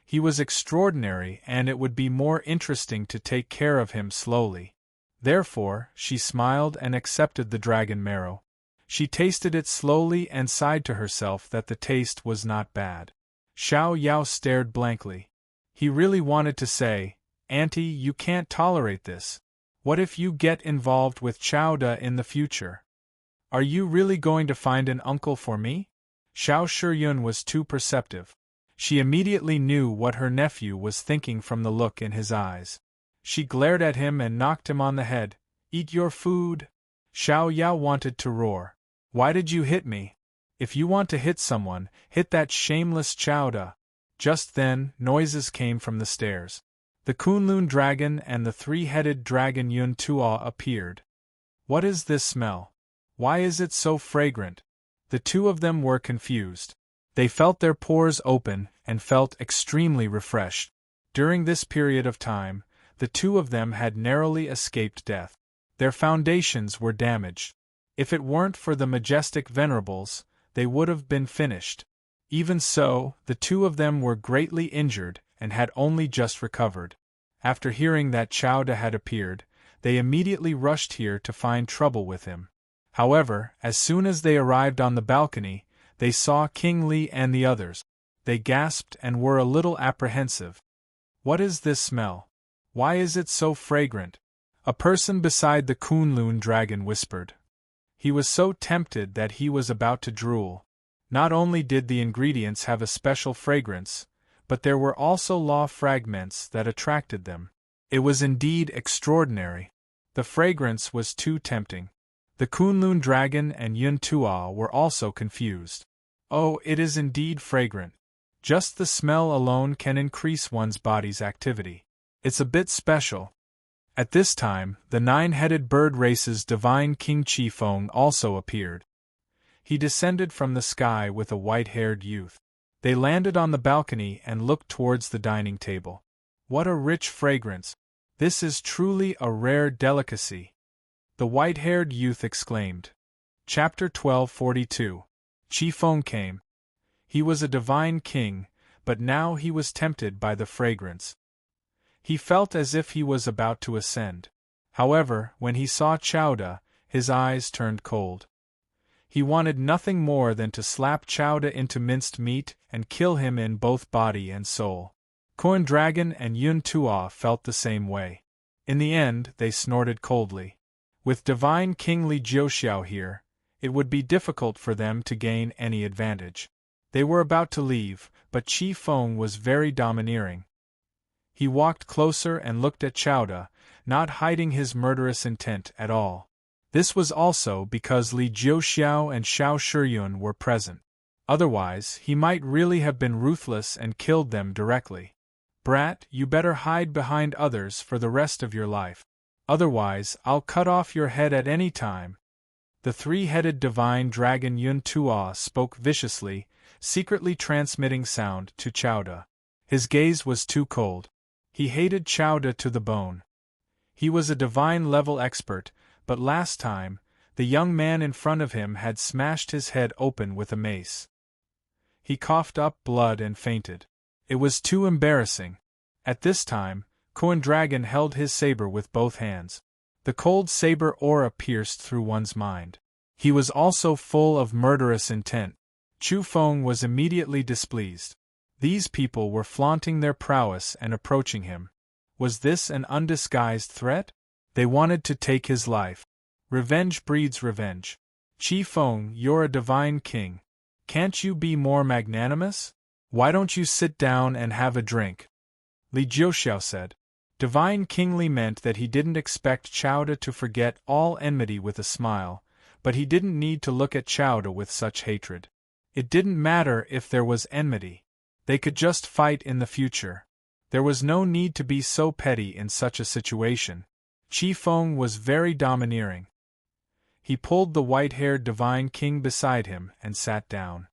He was extraordinary and it would be more interesting to take care of him slowly. Therefore, she smiled and accepted the dragon marrow. She tasted it slowly and sighed to herself that the taste was not bad. Xiao Yao stared blankly. He really wanted to say, "Auntie, you can't tolerate this. What if you get involved with Chowda in the future? Are you really going to find an uncle for me?" Xiao Shiyun was too perceptive. She immediately knew what her nephew was thinking from the look in his eyes. She glared at him and knocked him on the head. "Eat your food!" Xiao Yao wanted to roar. "Why did you hit me? If you want to hit someone, hit that shameless Chowda." Just then, noises came from the stairs. The Kunlun dragon and the three-headed dragon Yun Tuo appeared. "What is this smell? Why is it so fragrant?" The two of them were confused. They felt their pores open and felt extremely refreshed. During this period of time, the two of them had narrowly escaped death. Their foundations were damaged. If it weren't for the majestic venerables, they would have been finished. Even so, the two of them were greatly injured and had only just recovered. After hearing that Chowda had appeared, they immediately rushed here to find trouble with him. However, as soon as they arrived on the balcony, they saw King Li and the others. They gasped and were a little apprehensive. "What is this smell? Why is it so fragrant?" A person beside the Kunlun dragon whispered. He was so tempted that he was about to drool. Not only did the ingredients have a special fragrance, but there were also law fragments that attracted them. It was indeed extraordinary. The fragrance was too tempting. The Kunlun dragon and Yun Tuo were also confused. "Oh, it is indeed fragrant. Just the smell alone can increase one's body's activity. It's a bit special." At this time, the nine-headed bird race's divine King Qifeng also appeared. He descended from the sky with a white-haired youth. They landed on the balcony and looked towards the dining table. "What a rich fragrance! This is truly a rare delicacy," the white-haired youth exclaimed. Chapter 1242. Qifeng came. He was a divine king, but now he was tempted by the fragrance. He felt as if he was about to ascend. However, when he saw Chowda, his eyes turned cold. He wanted nothing more than to slap Chowda into minced meat and kill him in both body and soul. Corn Dragon and Yun Tuo felt the same way. In the end, they snorted coldly. With divine King Li Jiuxiao here, it would be difficult for them to gain any advantage. They were about to leave, but Qifeng was very domineering. He walked closer and looked at Chowda, not hiding his murderous intent at all. This was also because Li Jiuxiao and Xiao Shiyun were present. Otherwise, he might really have been ruthless and killed them directly. "Brat, you better hide behind others for the rest of your life. Otherwise, I'll cut off your head at any time." The three-headed divine dragon Yun Tuo spoke viciously, secretly transmitting sound to Chowda. His gaze was too cold. He hated Chowda to the bone. He was a divine-level expert, but last time, the young man in front of him had smashed his head open with a mace. He coughed up blood and fainted. It was too embarrassing. At this time, Corn Dragon held his saber with both hands. The cold saber aura pierced through one's mind. He was also full of murderous intent. Qifeng was immediately displeased. These people were flaunting their prowess and approaching him. Was this an undisguised threat? They wanted to take his life. Revenge breeds revenge. Qifeng, you're a divine king. Can't you be more magnanimous? Why don't you sit down and have a drink? Li Jiuxiao said. Divine King Li meant that he didn't expect Chowda to forget all enmity with a smile, but he didn't need to look at Chowda with such hatred. It didn't matter if there was enmity. They could just fight in the future. There was no need to be so petty in such a situation. Qifeng was very domineering. He pulled the white-haired divine king beside him and sat down.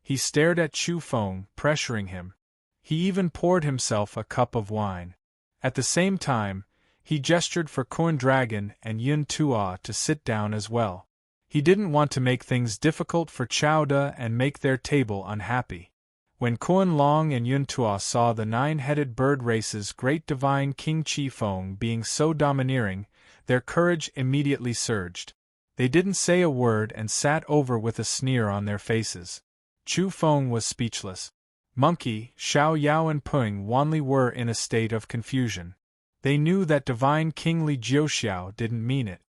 He stared at Qifeng, pressuring him. He even poured himself a cup of wine. At the same time, he gestured for Corn Dragon and Yun Tuo to sit down as well. He didn't want to make things difficult for Chowda and make their table unhappy. When Corn Long and Yun Tuo saw the nine-headed bird race's great divine King Qifeng being so domineering, their courage immediately surged. They didn't say a word and sat over with a sneer on their faces. Qifeng was speechless. Monkey, Xiao Yao and Peng Wanli were in a state of confusion. They knew that divine King Li Jiuxiao didn't mean it.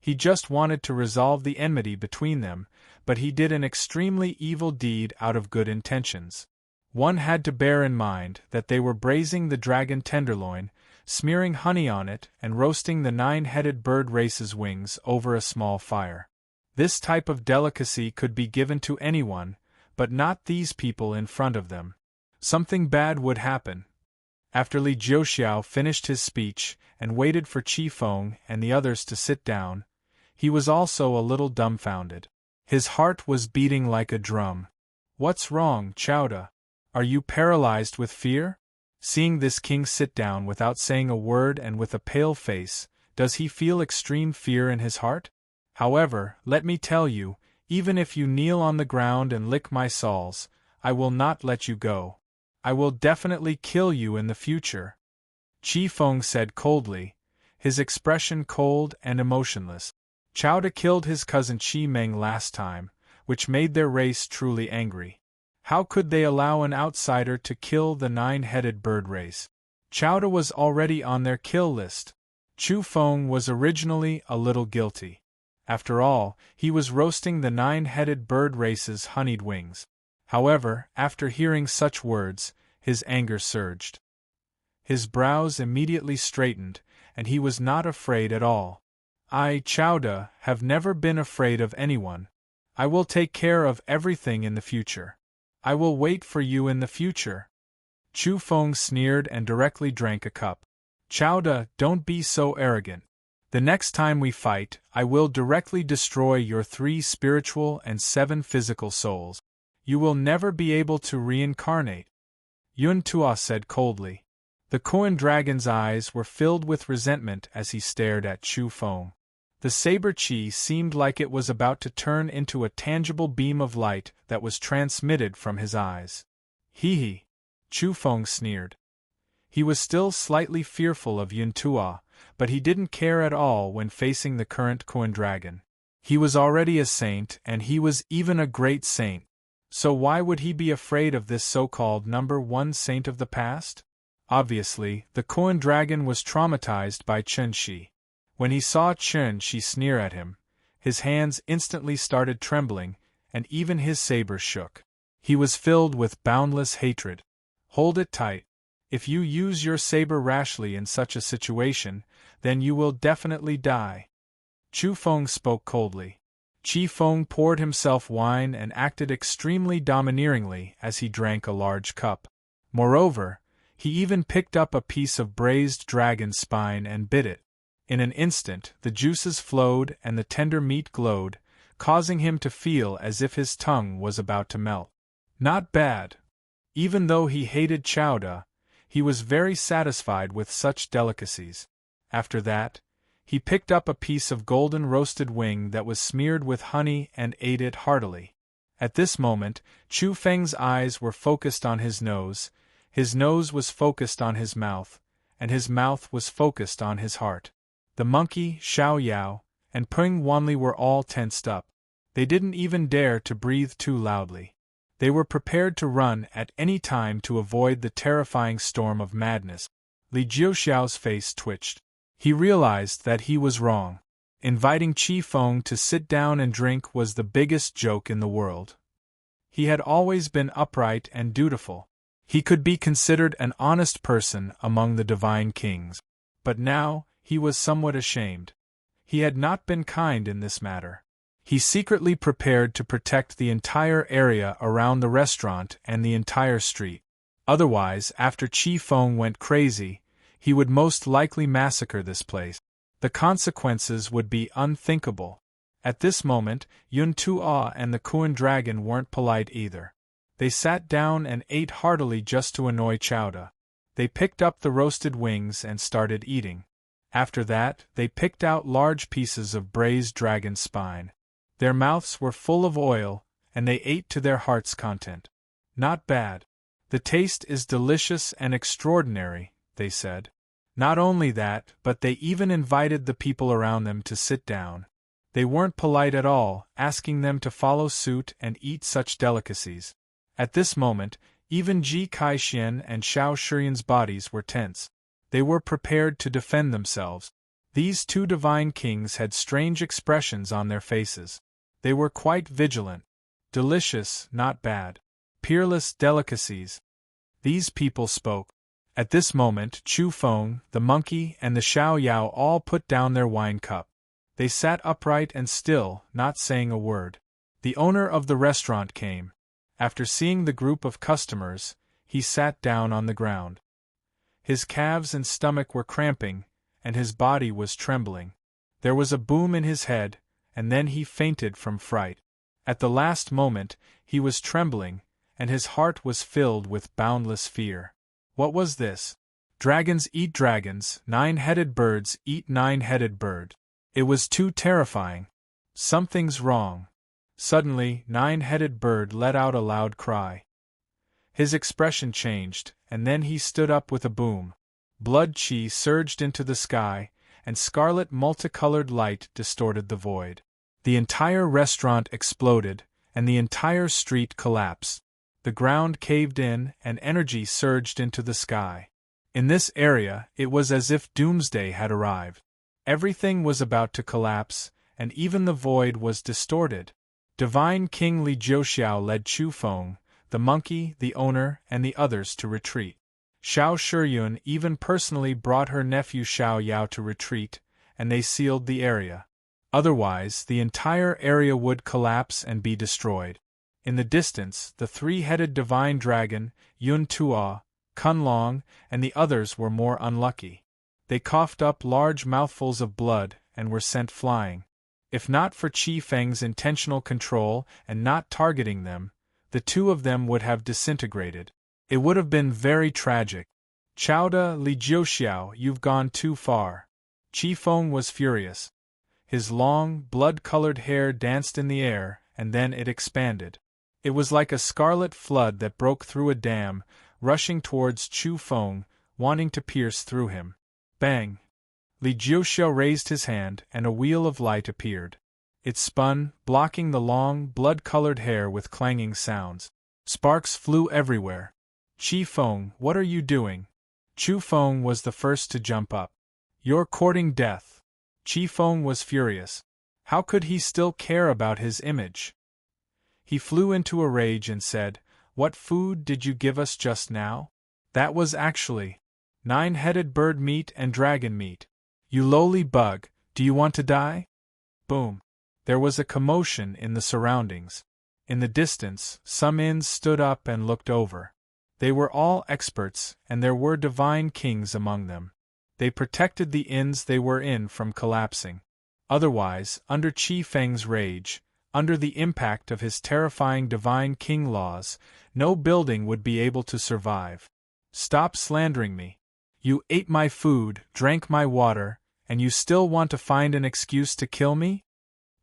He just wanted to resolve the enmity between them, but he did an extremely evil deed out of good intentions. One had to bear in mind that they were braising the dragon tenderloin, smearing honey on it, and roasting the 9-headed bird race's wings over a small fire. This type of delicacy could be given to anyone, but not these people in front of them. Something bad would happen. After Li Jiuxiao finished his speech and waited for Qi Feng and the others to sit down, he was also a little dumbfounded. His heart was beating like a drum. "What's wrong, Chowda? Are you paralyzed with fear?" Seeing this king sit down without saying a word and with a pale face, does he feel extreme fear in his heart? However, let me tell you, even if you kneel on the ground and lick my soles, I will not let you go. I will definitely kill you in the future. Qi Feng said coldly, his expression cold and emotionless. Chowda killed his cousin Qi Meng last time, which made their race truly angry. How could they allow an outsider to kill the 9-headed bird race? Chowda was already on their kill list. Qi Feng was originally a little guilty. After all, he was roasting the 9-headed bird race's honeyed wings. However, after hearing such words, his anger surged. His brows immediately straightened, and he was not afraid at all. "I, Chowda, have never been afraid of anyone. I will take care of everything in the future. I will wait for you in the future." Qi Feng sneered and directly drank a cup. "Chowda, don't be so arrogant. The next time we fight, I will directly destroy your 3 spiritual and 7 physical souls. You will never be able to reincarnate." Yun Tuo said coldly. The Koan dragon's eyes were filled with resentment as he stared at Qi Feng. The saber chi seemed like it was about to turn into a tangible beam of light that was transmitted from his eyes. "Hee." Qi Feng sneered. He was still slightly fearful of Yun Tuo, but he didn't care at all when facing the current Koan dragon. He was already a saint, and he was even a great saint. So why would he be afraid of this so-called number 1 saint of the past? Obviously, the Koan dragon was traumatized by Chen Shi. When he saw Chen Shi sneer at him, his hands instantly started trembling, and even his saber shook. He was filled with boundless hatred. "Hold it tight. If you use your saber rashly in such a situation, then you will definitely die." Qi Feng spoke coldly. Qi Feng poured himself wine and acted extremely domineeringly as he drank a large cup. Moreover, he even picked up a piece of braised dragon spine and bit it. In an instant, the juices flowed and the tender meat glowed, causing him to feel as if his tongue was about to melt. Not bad. Even though he hated Chowda, he was very satisfied with such delicacies. After that, he picked up a piece of golden roasted wing that was smeared with honey and ate it heartily. At this moment, Qi Feng's eyes were focused on his nose was focused on his mouth, and his mouth was focused on his heart. The monkey, Xiao Yao, and Peng Wanli were all tensed up. They didn't even dare to breathe too loudly. They were prepared to run at any time to avoid the terrifying storm of madness. Li Jiuxiao's face twitched. He realized that he was wrong. Inviting Qi Feng to sit down and drink was the biggest joke in the world. He had always been upright and dutiful. He could be considered an honest person among the divine kings. But now, he was somewhat ashamed. He had not been kind in this matter. He secretly prepared to protect the entire area around the restaurant and the entire street. Otherwise, after Qi Feng went crazy, he would most likely massacre this place. The consequences would be unthinkable. At this moment, Yun Tuo and the Koan dragon weren't polite either. They sat down and ate heartily just to annoy Chowda. They picked up the roasted wings and started eating. After that, they picked out large pieces of braised dragon spine. Their mouths were full of oil, and they ate to their heart's content. "Not bad. The taste is delicious and extraordinary," they said. Not only that, but they even invited the people around them to sit down. They weren't polite at all, asking them to follow suit and eat such delicacies. At this moment, even Ji Kaixian and Xiao Shiyan's bodies were tense. They were prepared to defend themselves. These 2 divine kings had strange expressions on their faces. They were quite vigilant. Delicious, not bad. Peerless delicacies. These people spoke. At this moment, Chu Feng, the monkey, and the Xiao Yao all put down their wine cup. They sat upright and still, not saying a word. The owner of the restaurant came. After seeing the group of customers, he sat down on the ground. His calves and stomach were cramping, and his body was trembling. There was a boom in his head, and then he fainted from fright. At the last moment, he was trembling, and his heart was filled with boundless fear. What was this? Dragons eat dragons, nine-headed birds eat nine-headed bird. It was too terrifying. Something's wrong. Suddenly, Nine-Headed Bird let out a loud cry. His expression changed, and then he stood up with a boom. Blood chi surged into the sky, and scarlet multicolored light distorted the void. The entire restaurant exploded, and the entire street collapsed. The ground caved in, and energy surged into the sky. In this area, it was as if doomsday had arrived. Everything was about to collapse, and even the void was distorted. Divine King Li Jiuxiao led Chu Feng, the monkey, the owner, and the others to retreat. Xiao Shiyun even personally brought her nephew Xiao Yao to retreat, and they sealed the area. Otherwise, the entire area would collapse and be destroyed. In the distance, the three-headed divine dragon, Yun Tuo, Kunlong, and the others were more unlucky. They coughed up large mouthfuls of blood and were sent flying. If not for Qi Feng's intentional control and not targeting them, the two of them would have disintegrated. It would have been very tragic. Chowda Li Jiuxiao, you've gone too far. Qi Feng was furious. His long, blood-colored hair danced in the air, and then it expanded. It was like a scarlet flood that broke through a dam, rushing towards Chu Feng, wanting to pierce through him. Bang! Li Jiuxiao raised his hand, and a wheel of light appeared. It spun, blocking the long, blood-colored hair with clanging sounds. Sparks flew everywhere. Qi Feng, what are you doing? Chu Feng was the first to jump up. You're courting death. Qi Feng was furious. How could he still care about his image? He flew into a rage and said, What food did you give us just now? That was actually nine-headed bird meat and dragon meat. You lowly bug, do you want to die? Boom. There was a commotion in the surroundings. In the distance, some inns stood up and looked over. They were all experts, and there were divine kings among them. They protected the inns they were in from collapsing. Otherwise, under Qi Feng's rage, under the impact of his terrifying divine king laws, no building would be able to survive. Stop slandering me. You ate my food, drank my water, and you still want to find an excuse to kill me?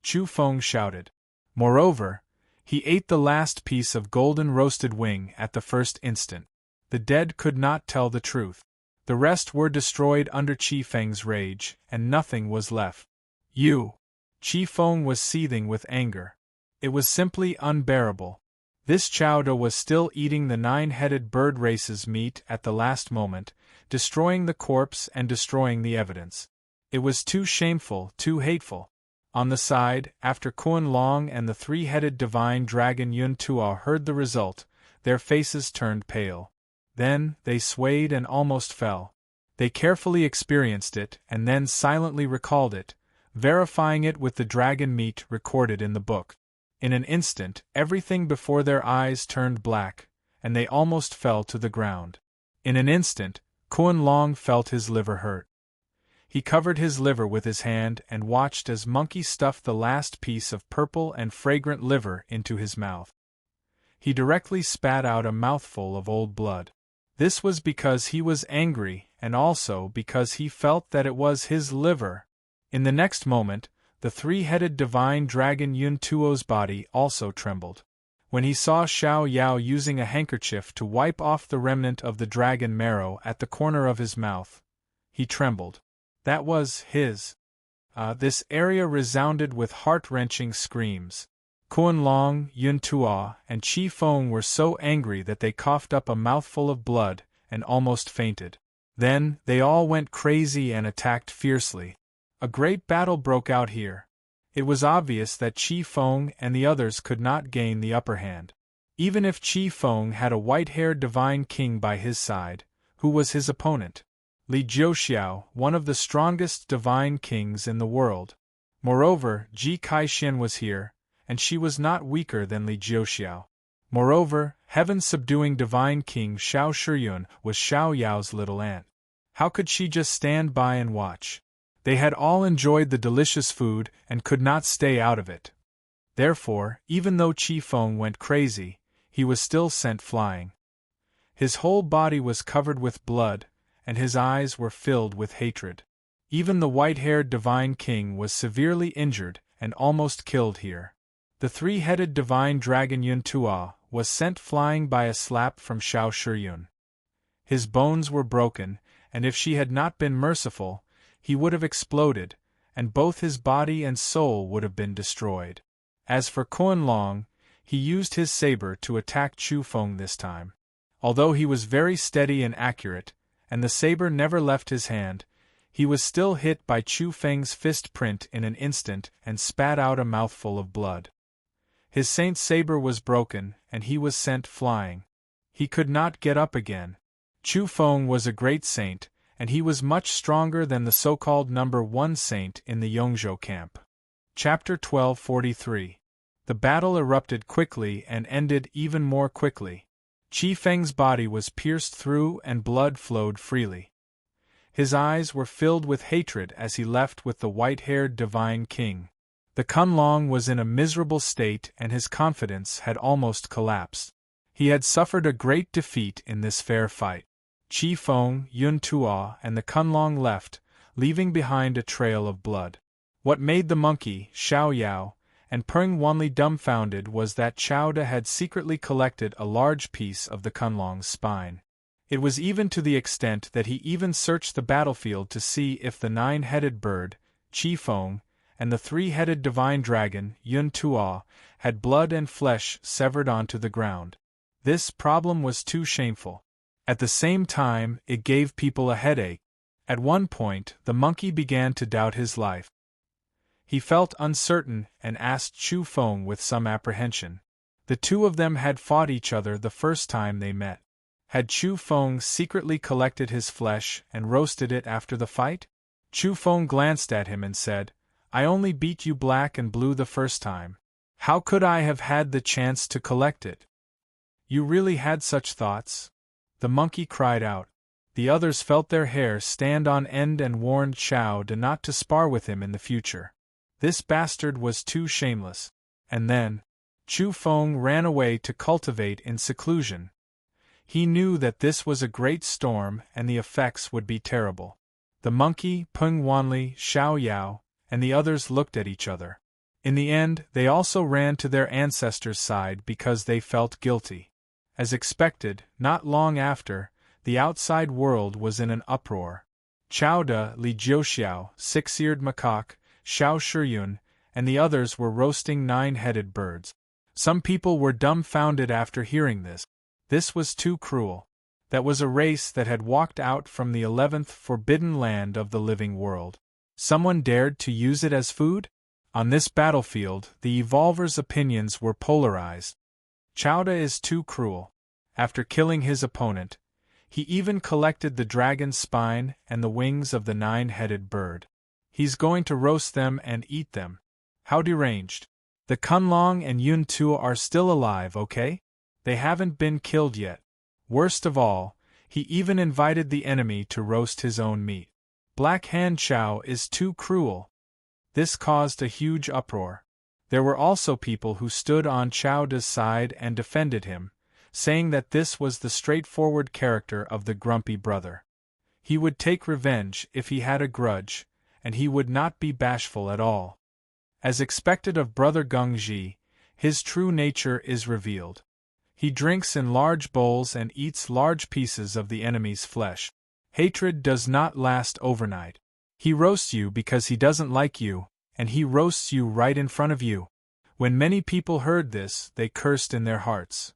Chu Feng shouted. Moreover, he ate the last piece of golden roasted wing at the first instant. The dead could not tell the truth. The rest were destroyed under Qi Feng's rage, and nothing was left. You! Qi Feng was seething with anger. It was simply unbearable. This Chowda was still eating the nine-headed bird race's meat at the last moment, destroying the corpse and destroying the evidence. It was too shameful, too hateful. On the side, after Kun Long and the three-headed divine dragon Yun Tuo heard the result, their faces turned pale. Then, they swayed and almost fell. They carefully experienced it and then silently recalled it, verifying it with the dragon meat recorded in the book. In an instant, everything before their eyes turned black, and they almost fell to the ground. In an instant, Kun Long felt his liver hurt. He covered his liver with his hand and watched as Monkey stuffed the last piece of purple and fragrant liver into his mouth. He directly spat out a mouthful of old blood. This was because he was angry, and also because he felt that it was his liver. In the next moment, the three-headed divine dragon Yun Tuo's body also trembled. When he saw Xiao Yao using a handkerchief to wipe off the remnant of the dragon marrow at the corner of his mouth, he trembled. That was his. This area resounded with heart-wrenching screams. Kun Long, Yun Tuo, and Qi Feng were so angry that they coughed up a mouthful of blood and almost fainted. Then, they all went crazy and attacked fiercely. A great battle broke out here. It was obvious that Chi Feng and the others could not gain the upper hand. Even if Chi Feng had a white-haired divine king by his side, who was his opponent? Li Jiuxiao, one of the strongest divine kings in the world. Moreover, Ji Kai-Xian was here, and she was not weaker than Li Jiuxiao. Moreover, heaven-subduing divine king Xiao Shiyun was Xiao Yao's little aunt. How could she just stand by and watch? They had all enjoyed the delicious food and could not stay out of it. Therefore, even though Chi Feng went crazy, he was still sent flying. His whole body was covered with blood, and his eyes were filled with hatred. Even the white-haired divine king was severely injured and almost killed here. The three-headed divine dragon Yun Tua was sent flying by a slap from Xiao Shiyun. His bones were broken, and if she had not been merciful, he would have exploded, and both his body and soul would have been destroyed. As for Kun Long, he used his saber to attack Chu Feng this time. Although he was very steady and accurate, and the saber never left his hand, he was still hit by Chu Feng's fist print in an instant and spat out a mouthful of blood. His saint's saber was broken, and he was sent flying. He could not get up again. Chu Feng was a great saint, and he was much stronger than the so-called number 1 saint in the Yongzhou camp. Chapter 1243. The battle erupted quickly and ended even more quickly. Qi Feng's body was pierced through and blood flowed freely. His eyes were filled with hatred as he left with the white-haired divine king. The Kunlong was in a miserable state and his confidence had almost collapsed. He had suffered a great defeat in this fair fight. Chi Feng, Yun Tua, and the Kunlong left, leaving behind a trail of blood. What made the monkey, Xiao Yao, and Peng Wanli dumbfounded was that Chao Da had secretly collected a large piece of the Kunlong's spine. It was even to the extent that he even searched the battlefield to see if the 9-headed bird, Chi Feng, and the 3-headed divine dragon, Yun Tua, had blood and flesh severed onto the ground. This problem was too shameful. At the same time, it gave people a headache. At one point, the monkey began to doubt his life. He felt uncertain and asked Chu Feng with some apprehension. The two of them had fought each other the first time they met. Had Chu Feng secretly collected his flesh and roasted it after the fight? Chu Feng glanced at him and said, "I only beat you black and blue the first time. How could I have had the chance to collect it?" "You really had such thoughts?" the monkey cried out. The others felt their hair stand on end and warned Chao Da not to spar with him in the future. This bastard was too shameless. And then, Chu Feng ran away to cultivate in seclusion. He knew that this was a great storm and the effects would be terrible. The monkey, Peng Wanli, Xiao Yao, and the others looked at each other. In the end, they also ran to their ancestors' side because they felt guilty. As expected, not long after, the outside world was in an uproar. Chao Da, Li Jiuxiao, Six-Eared Macaque, Xiao Shiyun, and the others were roasting 9-headed birds. Some people were dumbfounded after hearing this. This was too cruel. That was a race that had walked out from the 11th forbidden land of the living world. Someone dared to use it as food? On this battlefield, the evolvers' opinions were polarized. Chao Da is too cruel. After killing his opponent, he even collected the dragon's spine and the wings of the 9-headed bird. He's going to roast them and eat them. How deranged. The Kunlong and Yun Tu are still alive, okay? They haven't been killed yet. Worst of all, he even invited the enemy to roast his own meat. Black Hand Chao is too cruel. This caused a huge uproar. There were also people who stood on Chao Da's side and defended him, saying that this was the straightforward character of the grumpy brother. He would take revenge if he had a grudge, and he would not be bashful at all. As expected of Brother Gengji, his true nature is revealed. He drinks in large bowls and eats large pieces of the enemy's flesh. Hatred does not last overnight. He roasts you because he doesn't like you, and he roasts you right in front of you. When many people heard this, they cursed in their hearts.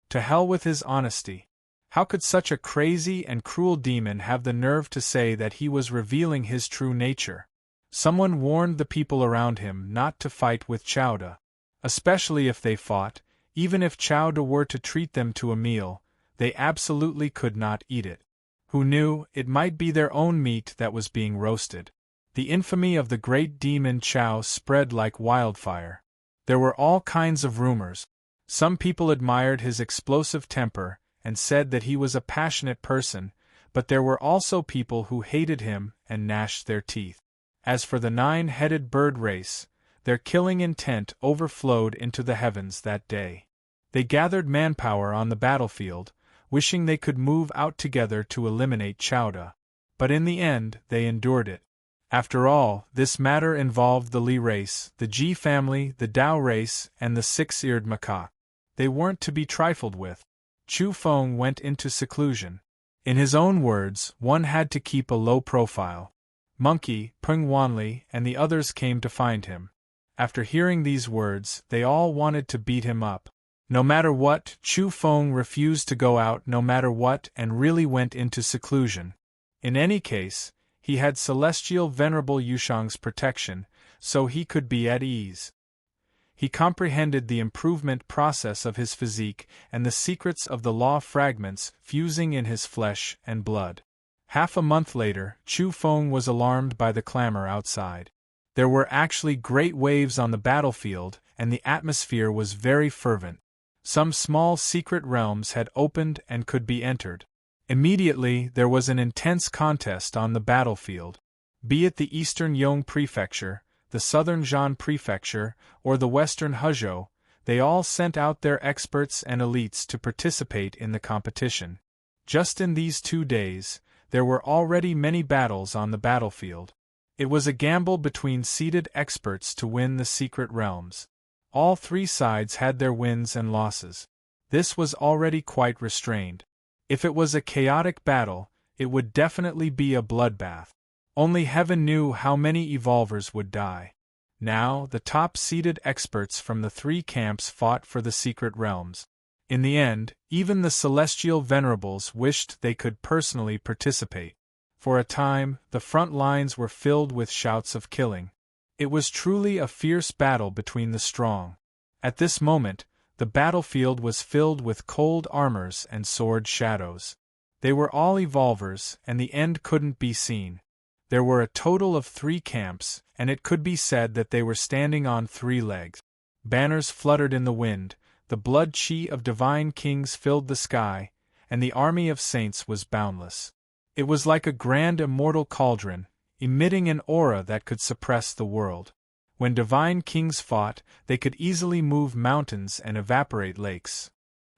To hell with his honesty. How could such a crazy and cruel demon have the nerve to say that he was revealing his true nature? Someone warned the people around him not to fight with Chowda. Especially if they fought, even if Chowda were to treat them to a meal, they absolutely could not eat it. Who knew, it might be their own meat that was being roasted. The infamy of the great demon Chow spread like wildfire. There were all kinds of rumors. Some people admired his explosive temper and said that he was a passionate person, but there were also people who hated him and gnashed their teeth. As for the 9-headed bird race, their killing intent overflowed into the heavens that day. They gathered manpower on the battlefield, wishing they could move out together to eliminate Chowda. But in the end, they endured it. After all, this matter involved the Li race, the Ji family, the Dao race, and the 6-eared macaque. They weren't to be trifled with. Chu Feng went into seclusion. In his own words, one had to keep a low profile. Monkey, Peng Wanli, and the others came to find him. After hearing these words, they all wanted to beat him up. No matter what, Chu Feng refused to go out no matter what and really went into seclusion. In any case, he had celestial venerable Yushang's protection, so he could be at ease. He comprehended the improvement process of his physique and the secrets of the law fragments fusing in his flesh and blood. Half a month later, Chu Feng was alarmed by the clamor outside. There were actually great waves on the battlefield, and the atmosphere was very fervent. Some small secret realms had opened and could be entered. Immediately, there was an intense contest on the battlefield. Be it the Eastern Yong Prefecture, the Southern Zhan Prefecture, or the Western Huzhou, they all sent out their experts and elites to participate in the competition. Just in these 2 days, there were already many battles on the battlefield. It was a gamble between seeded experts to win the secret realms. All 3 sides had their wins and losses. This was already quite restrained. If it was a chaotic battle, it would definitely be a bloodbath. Only heaven knew how many evolvers would die. Now, the top-seeded experts from the 3 camps fought for the secret realms. In the end, even the celestial venerables wished they could personally participate. For a time, the front lines were filled with shouts of killing. It was truly a fierce battle between the strong. At this moment, the battlefield was filled with cold armors and sword shadows. They were all evolvers, and the end couldn't be seen. There were a total of 3 camps, and it could be said that they were standing on 3 legs. Banners fluttered in the wind, the blood chi of divine kings filled the sky, and the army of saints was boundless. It was like a grand immortal cauldron, emitting an aura that could suppress the world. When divine kings fought, they could easily move mountains and evaporate lakes.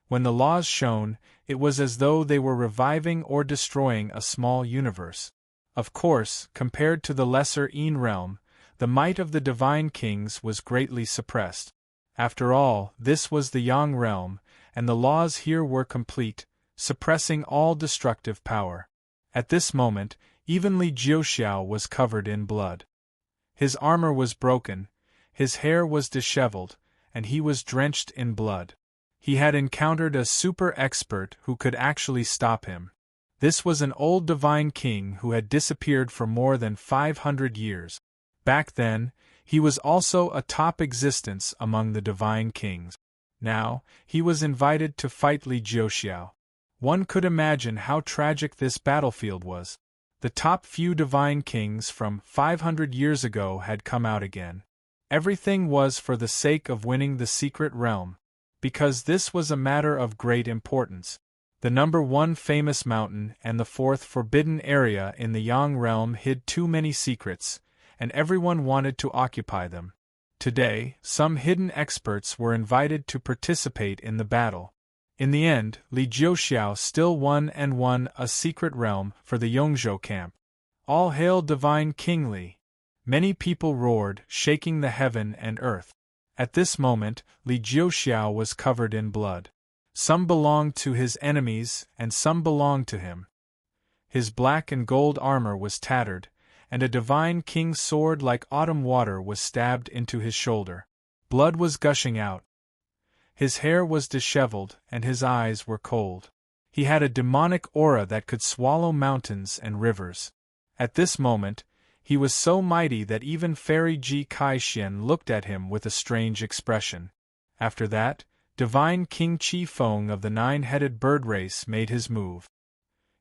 When the laws shone, it was as though they were reviving or destroying a small universe. Of course, compared to the lesser Yin realm, the might of the divine kings was greatly suppressed. After all, this was the Yang realm, and the laws here were complete, suppressing all destructive power. At this moment, even Li Jiuxiao was covered in blood. His armor was broken, his hair was disheveled, and he was drenched in blood. He had encountered a super expert who could actually stop him. This was an old divine king who had disappeared for more than 500 years. Back then, he was also a top existence among the divine kings. Now, he was invited to fight Li Jiuxiao. One could imagine how tragic this battlefield was. The top few divine kings from 500 years ago had come out again. Everything was for the sake of winning the secret realm. Because this was a matter of great importance. The number 1 famous mountain and the 4th forbidden area in the Yang realm hid too many secrets, and everyone wanted to occupy them. Today, some hidden experts were invited to participate in the battle. In the end, Li Jiuxiao still won a secret realm for the Yongzhou camp. All hail divine King Li! Many people roared, shaking the heaven and earth. At this moment, Li Jiuxiao was covered in blood. Some belonged to his enemies, and some belonged to him. His black and gold armor was tattered, and a divine king's sword like autumn water was stabbed into his shoulder. Blood was gushing out. His hair was disheveled, and his eyes were cold. He had a demonic aura that could swallow mountains and rivers. At this moment, He was so mighty that even Fairy Ji Kai Xian looked at him with a strange expression. After that, Divine King Chi Feng of the nine-headed bird race made his move.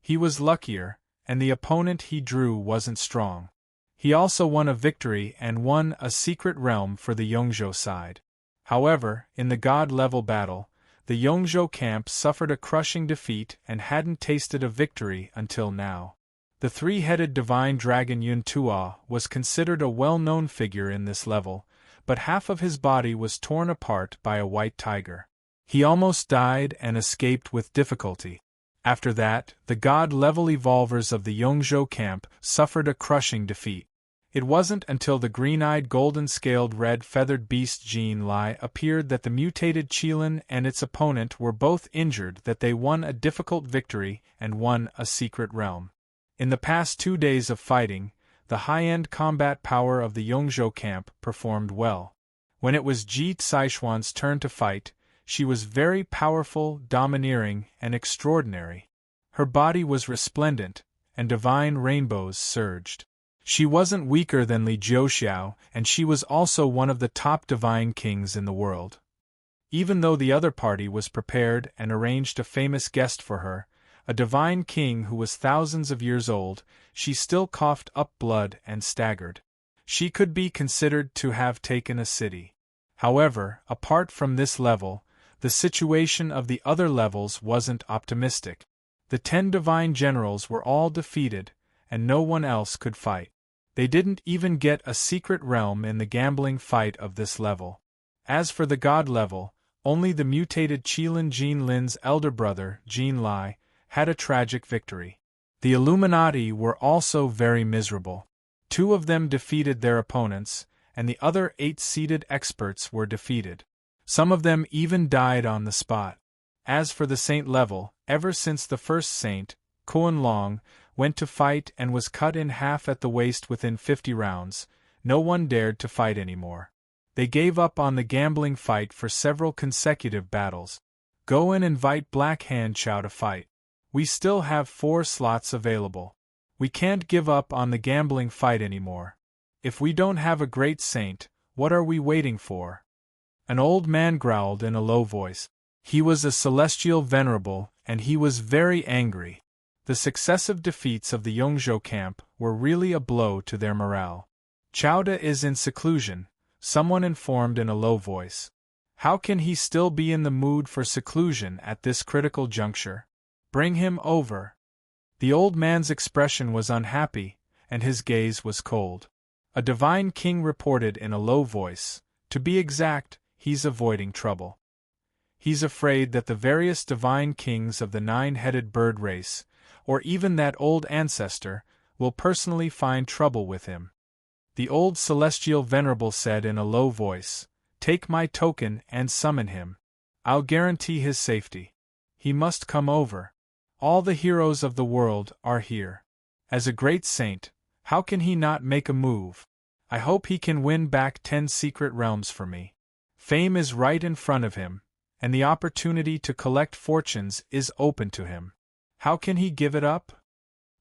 He was luckier, and the opponent he drew wasn't strong. He also won a victory and won a secret realm for the Yongzhou side. However, in the god-level battle, the Yongzhou camp suffered a crushing defeat and hadn't tasted a victory until now. The three-headed divine dragon Yun Tuo was considered a well-known figure in this level, but half of his body was torn apart by a white tiger. He almost died and escaped with difficulty. After that, the god-level evolvers of the Yongzhou camp suffered a crushing defeat. It wasn't until the green-eyed golden-scaled red-feathered beast Jin Lai appeared that the mutated Qilin and its opponent were both injured that they won a difficult victory and won a secret realm. In the past 2 days of fighting, the high-end combat power of the Yongzhou camp performed well. When it was Ji Saishuan's turn to fight, she was very powerful, domineering, and extraordinary. Her body was resplendent, and divine rainbows surged. She wasn't weaker than Li Jiuxiao, and she was also one of the top divine kings in the world. Even though the other party was prepared and arranged a famous guest for her, a divine king who was thousands of years old, she still coughed up blood and staggered. She could be considered to have taken a city. However, apart from this level, the situation of the other levels wasn't optimistic. The 10 divine generals were all defeated, and no one else could fight. They didn't even get a secret realm in the gambling fight of this level. As for the god level, only the mutated Qilin Jin Lin's elder brother, Jin Lai, had a tragic victory. The Illuminati were also very miserable. 2 of them defeated their opponents, and the other 8 seated experts were defeated. Some of them even died on the spot. As for the saint level, ever since the first saint, Kuan Long, went to fight and was cut in half at the waist within 50 rounds, no one dared to fight anymore. They gave up on the gambling fight for several consecutive battles. Go and invite Black Hand Chow to fight. We still have 4 slots available. We can't give up on the gambling fight anymore. If we don't have a great saint, what are we waiting for? An old man growled in a low voice. He was a celestial venerable, and he was very angry. The successive defeats of the Yongzhou camp were really a blow to their morale. Chowda is in seclusion, someone informed in a low voice. How can he still be in the mood for seclusion at this critical juncture? Bring him over. The old man's expression was unhappy, and his gaze was cold. A divine king reported in a low voice, to be exact, he's avoiding trouble. He's afraid that the various divine kings of the 9-headed bird race, or even that old ancestor, will personally find trouble with him. The old celestial venerable said in a low voice, "Take my token and summon him. I'll guarantee his safety. He must come over. All the heroes of the world are here. As a great saint, how can he not make a move? I hope he can win back 10 secret realms for me. Fame is right in front of him, and the opportunity to collect fortunes is open to him. How can he give it up?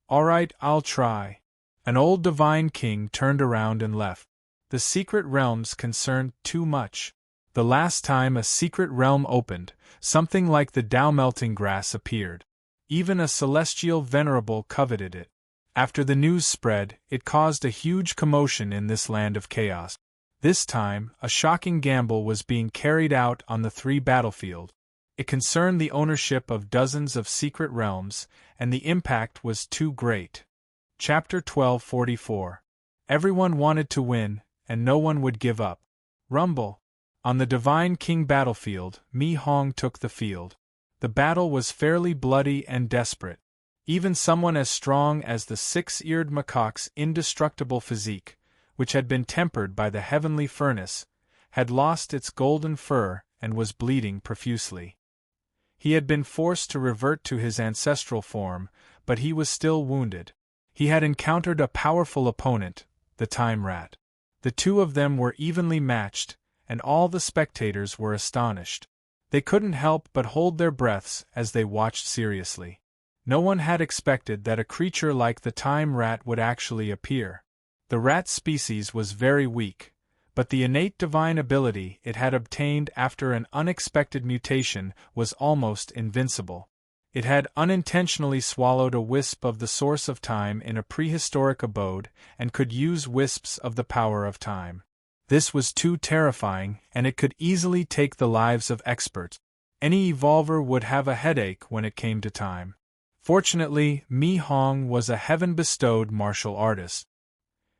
All right, I'll try." An old divine king turned around and left. The secret realms concerned too much. The last time a secret realm opened, something like the Tao melting grass appeared. Even a celestial venerable coveted it. After the news spread, it caused a huge commotion in this land of chaos. This time, a shocking gamble was being carried out on the 3 battlefield. It concerned the ownership of dozens of secret realms, and the impact was too great. Chapter 1244. Everyone wanted to win, and no one would give up. Rumble. On the Divine King battlefield, Mi Hong took the field. The battle was fairly bloody and desperate. Even someone as strong as the 6-eared macaque's indestructible physique, which had been tempered by the heavenly furnace, had lost its golden fur and was bleeding profusely. He had been forced to revert to his ancestral form, but he was still wounded. He had encountered a powerful opponent, the Time Rat. The 2 of them were evenly matched, and all the spectators were astonished. They couldn't help but hold their breaths as they watched seriously. No one had expected that a creature like the Time Rat would actually appear. The rat species was very weak, but the innate divine ability it had obtained after an unexpected mutation was almost invincible. It had unintentionally swallowed a wisp of the source of time in a prehistoric abode and could use wisps of the power of time. This was too terrifying, and it could easily take the lives of experts. Any evolver would have a headache when it came to time. Fortunately, Mi Hong was a heaven-bestowed martial artist.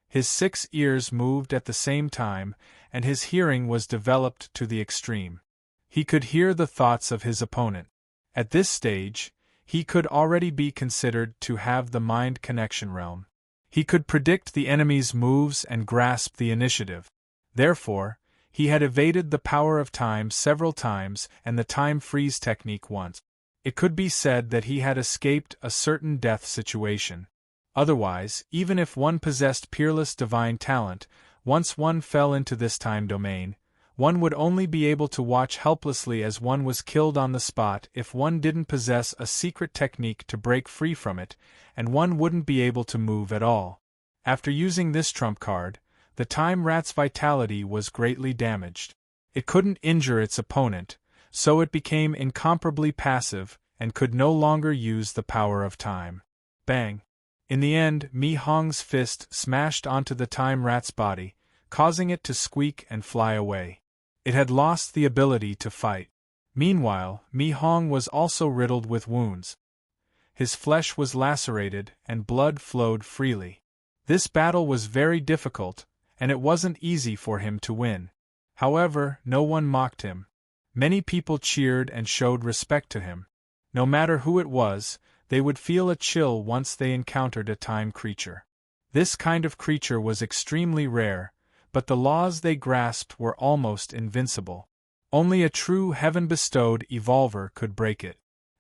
His 6 ears moved at the same time, and his hearing was developed to the extreme. He could hear the thoughts of his opponent. At this stage, he could already be considered to have the mind connection realm. He could predict the enemy's moves and grasp the initiative. Therefore, he had evaded the power of time several times and the time freeze technique once. It could be said that he had escaped a certain death situation. Otherwise, even if one possessed peerless divine talent, once one fell into this time domain, one would only be able to watch helplessly as one was killed on the spot if one didn't possess a secret technique to break free from it, and one wouldn't be able to move at all. After using this trump card, the time rat's vitality was greatly damaged. It couldn't injure its opponent, so it became incomparably passive and could no longer use the power of time. Bang! In the end, Mi Hong's fist smashed onto the time rat's body, causing it to squeak and fly away. It had lost the ability to fight. Meanwhile, Mi Hong was also riddled with wounds. His flesh was lacerated and blood flowed freely. This battle was very difficult, and it wasn't easy for him to win. However, no one mocked him. Many people cheered and showed respect to him. No matter who it was, they would feel a chill once they encountered a time creature. This kind of creature was extremely rare, but the laws they grasped were almost invincible. Only a true heaven-bestowed evolver could break it.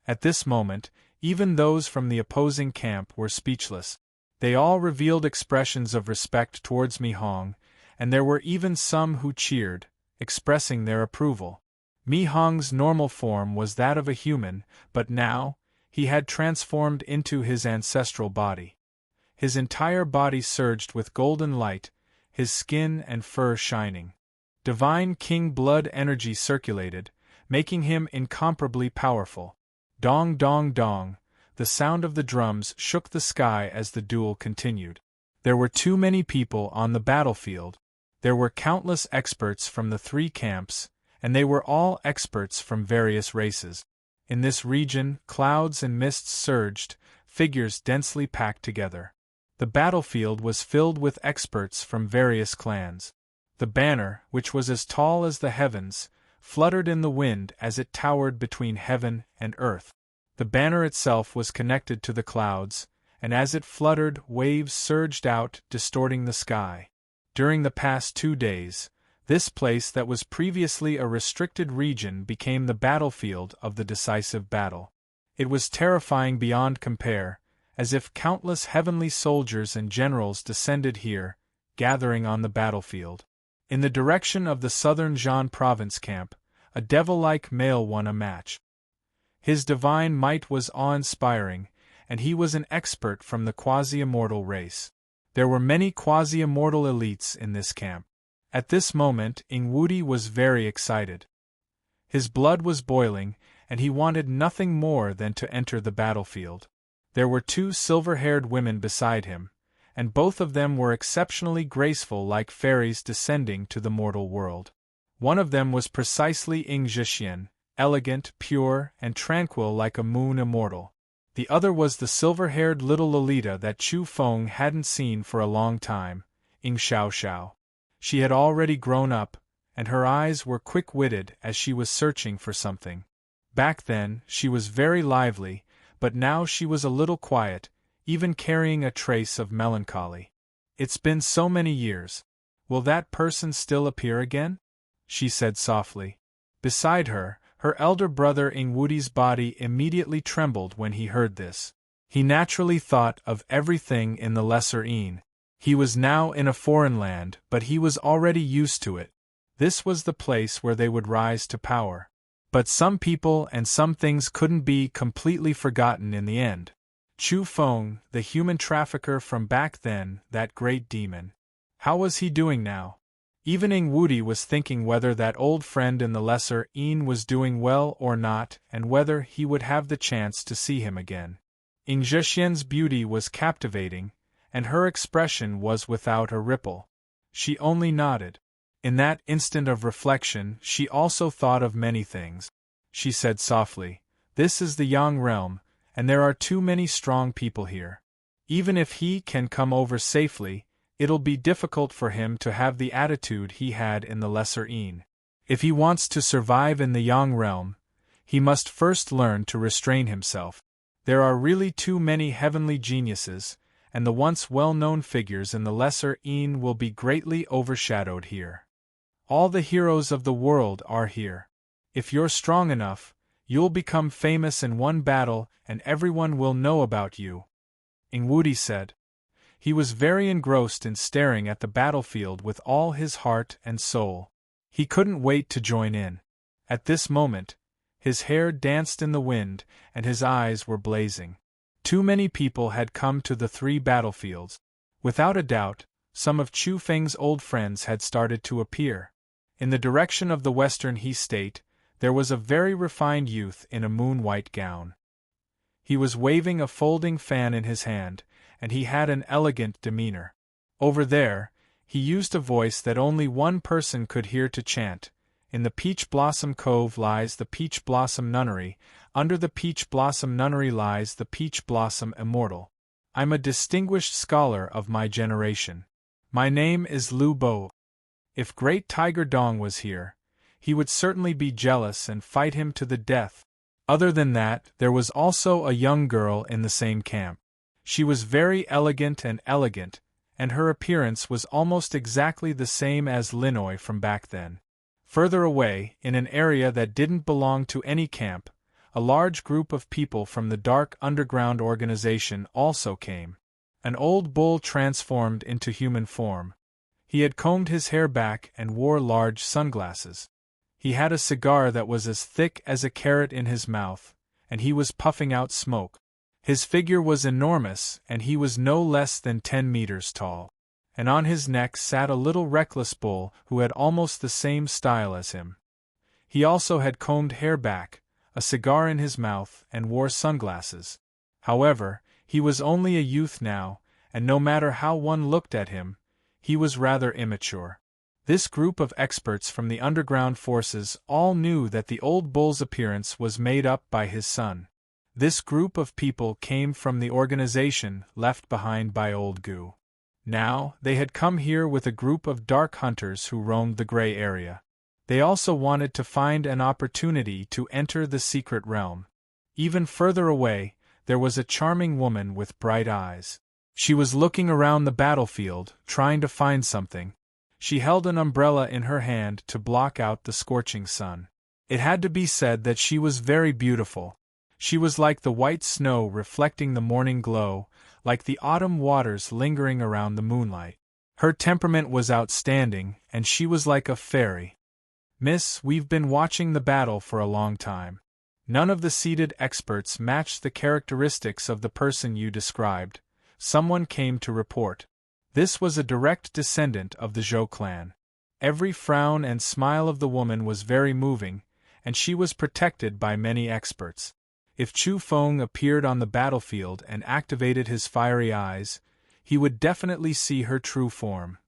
At this moment, even those from the opposing camp were speechless. They all revealed expressions of respect towards Mi Hong, and there were even some who cheered, expressing their approval. Mi Hong's normal form was that of a human, but now, he had transformed into his ancestral body. His entire body surged with golden light, his skin and fur shining. Divine king blood energy circulated, making him incomparably powerful. Dong dong dong, the sound of the drums shook the sky as the duel continued. There were too many people on the battlefield. There were countless experts from the 3 camps, and they were all experts from various races. In this region, clouds and mists surged, figures densely packed together. The battlefield was filled with experts from various clans. The banner, which was as tall as the heavens, fluttered in the wind as it towered between heaven and earth. The banner itself was connected to the clouds, and as it fluttered, waves surged out, distorting the sky. During the past 2 days, this place that was previously a restricted region became the battlefield of the decisive battle. It was terrifying beyond compare, as if countless heavenly soldiers and generals descended here, gathering on the battlefield. In the direction of the southern Zhan province camp, a devil-like male won a match. His divine might was awe-inspiring, and he was an expert from the quasi-immortal race. There were many quasi-immortal elites in this camp. At this moment, Ing Wudi was very excited. His blood was boiling, and he wanted nothing more than to enter the battlefield. There were 2 silver-haired women beside him, and both of them were exceptionally graceful like fairies descending to the mortal world. One of them was precisely Ing Zhixian, elegant, pure, and tranquil like a moon immortal. The other was the silver-haired little Lolita that Chu Feng hadn't seen for a long time, Ing Xiaoxiao. She had already grown up, and her eyes were quick-witted as she was searching for something. Back then, she was very lively, but now she was a little quiet, even carrying a trace of melancholy. "It's been so many years. Will that person still appear again?" she said softly. Beside her, her elder brother Ing Wudi's body immediately trembled when he heard this. He naturally thought of everything in the Lesser Een. He was now in a foreign land, but he was already used to it. This was the place where they would rise to power. But some people and some things couldn't be completely forgotten in the end. Chu Feng, the human trafficker from back then, that great demon. How was he doing now? Even Ingwudi was thinking whether that old friend in the lesser Een was doing well or not, and whether he would have the chance to see him again. Ing Zhexian's beauty was captivating, and her expression was without a ripple. She only nodded. In that instant of reflection, she also thought of many things. She said softly, "This is the Yang realm, and there are too many strong people here. Even if he can come over safely, it'll be difficult for him to have the attitude he had in the lesser Een. If he wants to survive in the Yang realm, he must first learn to restrain himself. There are really too many heavenly geniuses, and the once well-known figures in the lesser Een will be greatly overshadowed here. All the heroes of the world are here. If you're strong enough, you'll become famous in one battle and everyone will know about you," Ingwudi said. He was very engrossed in staring at the battlefield with all his heart and soul. He couldn't wait to join in. At this moment, his hair danced in the wind and his eyes were blazing. Too many people had come to the 3 battlefields. Without a doubt, some of Chu Feng's old friends had started to appear. In the direction of the western He State, there was a very refined youth in a moon-white gown. He was waving a folding fan in his hand, and he had an elegant demeanor. Over there, he used a voice that only one person could hear to chant, "In the Peach Blossom Cove lies the Peach Blossom Nunnery, under the Peach Blossom Nunnery lies the Peach Blossom Immortal. I'm a distinguished scholar of my generation. My name is Lu Bo. If Great Tiger Dong was here, he would certainly be jealous and fight him to the death." Other than that, there was also a young girl in the same camp. She was very elegant, and her appearance was almost exactly the same as Linoy from back then. Further away, in an area that didn't belong to any camp, a large group of people from the Dark Underground organization also came. An old bull transformed into human form. He had combed his hair back and wore large sunglasses. He had a cigar that was as thick as a carrot in his mouth, and he was puffing out smoke. His figure was enormous, and he was no less than 10 meters tall. And on his neck sat a little reckless bull who had almost the same style as him. He also had combed hair back, a cigar in his mouth, and wore sunglasses. However, he was only a youth now, and no matter how one looked at him, he was rather immature. This group of experts from the underground forces all knew that the old bull's appearance was made up by his son. This group of people came from the organization left behind by Old Gu. Now, they had come here with a group of dark hunters who roamed the gray area. They also wanted to find an opportunity to enter the secret realm. Even further away, there was a charming woman with bright eyes. She was looking around the battlefield, trying to find something. She held an umbrella in her hand to block out the scorching sun. It had to be said that she was very beautiful. She was like the white snow reflecting the morning glow, like the autumn waters lingering around the moonlight. Her temperament was outstanding, and she was like a fairy. "Miss, we've been watching the battle for a long time. None of the seated experts matched the characteristics of the person you described," someone came to report. This was a direct descendant of the Zhou clan. Every frown and smile of the woman was very moving, and she was protected by many experts. If Chu Feng appeared on the battlefield and activated his fiery eyes, he would definitely see her true form.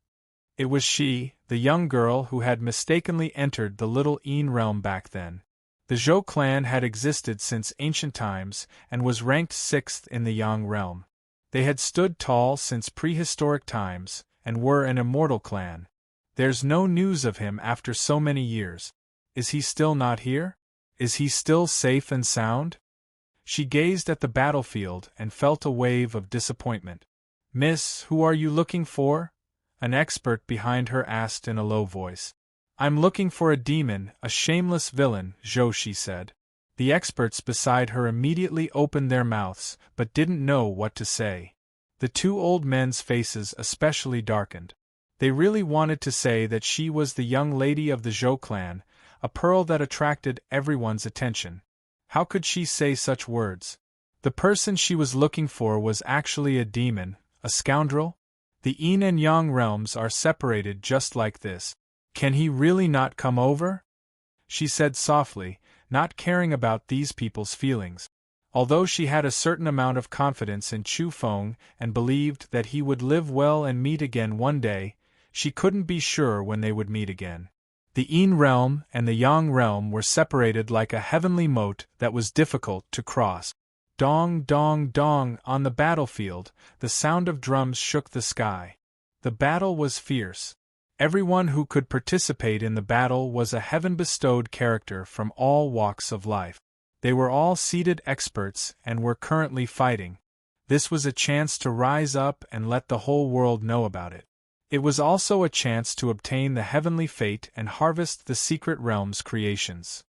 It was she, the young girl who had mistakenly entered the little Een realm back then. The Zhou clan had existed since ancient times and was ranked 6th in the Yang realm. They had stood tall since prehistoric times and were an immortal clan. There's no news of him after so many years. Is he still not here? Is he still safe and sound? She gazed at the battlefield and felt a wave of disappointment. "Miss, who are you looking for?" an expert behind her asked in a low voice. "I'm looking for a demon, a shameless villain," Zhou she said. The experts beside her immediately opened their mouths, but didn't know what to say. The 2 old men's faces especially darkened. They really wanted to say that she was the young lady of the Zhou clan, a pearl that attracted everyone's attention. How could she say such words? The person she was looking for was actually a demon, a scoundrel? The yin and yang realms are separated just like this. Can he really not come over? She said softly, not caring about these people's feelings. Although she had a certain amount of confidence in Chu Feng and believed that he would live well and meet again one day, she couldn't be sure when they would meet again. The yin realm and the yang realm were separated like a heavenly moat that was difficult to cross. Dong, dong, dong, on the battlefield, the sound of drums shook the sky. The battle was fierce. Everyone who could participate in the battle was a heaven-bestowed character from all walks of life. They were all seated experts and were currently fighting. This was a chance to rise up and let the whole world know about it. It was also a chance to obtain the heavenly fate and harvest the secret realm's creations.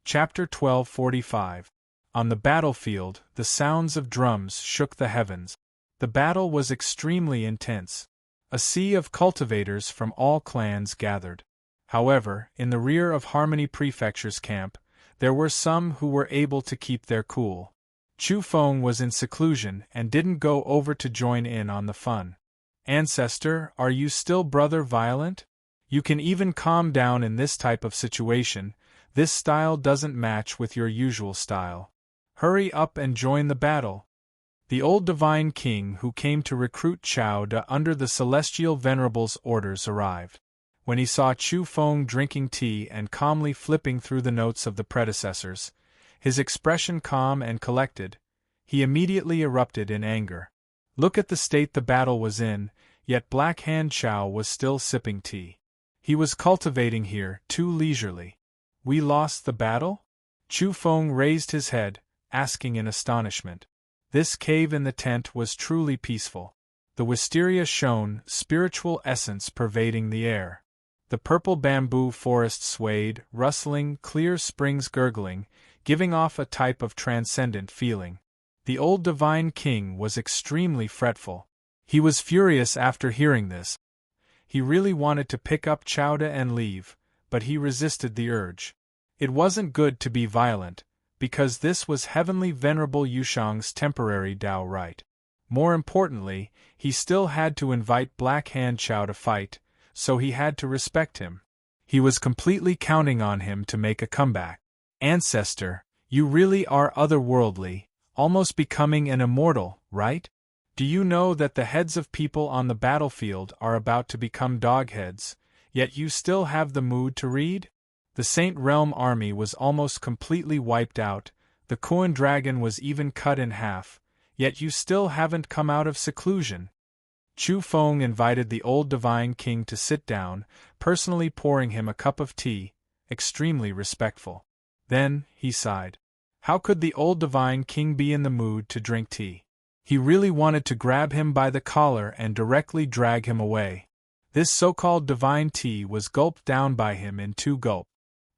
Chapter 1245. On the battlefield, the sounds of drums shook the heavens. The battle was extremely intense. A sea of cultivators from all clans gathered. However, in the rear of Harmony Prefecture's camp, there were some who were able to keep their cool. Chu Feng was in seclusion and didn't go over to join in on the fun. Ancestor, are you still brother violent? You can even calm down in this type of situation. This style doesn't match with your usual style. Hurry up and join the battle. The old divine king who came to recruit Chao Da under the celestial venerable's orders arrived. When he saw Chu Feng drinking tea and calmly flipping through the notes of the predecessors, his expression calm and collected, he immediately erupted in anger. Look at the state the battle was in, yet Black Hand Chao was still sipping tea. He was cultivating here, too leisurely. We lost the battle? Chu Feng raised his head, asking in astonishment. This cave in the tent was truly peaceful. The wisteria shone, spiritual essence pervading the air. The purple bamboo forest swayed, rustling, clear springs gurgling, giving off a type of transcendent feeling. The old divine king was extremely fretful. He was furious after hearing this. He really wanted to pick up Chao Da and leave, but he resisted the urge. It wasn't good to be violent, because this was Heavenly Venerable Yushang's temporary Tao right. More importantly, he still had to invite Black Hand Chao to fight, so he had to respect him. He was completely counting on him to make a comeback. Ancestor, you really are otherworldly, almost becoming an immortal, right? Do you know that the heads of people on the battlefield are about to become dogheads, yet you still have the mood to read? The Saint Realm army was almost completely wiped out, the Kuan dragon was even cut in half, yet you still haven't come out of seclusion. Chu Feng invited the old divine king to sit down, personally pouring him a cup of tea, extremely respectful. Then, he sighed. How could the old divine king be in the mood to drink tea? He really wanted to grab him by the collar and directly drag him away. This so-called divine tea was gulped down by him in 2 gulps.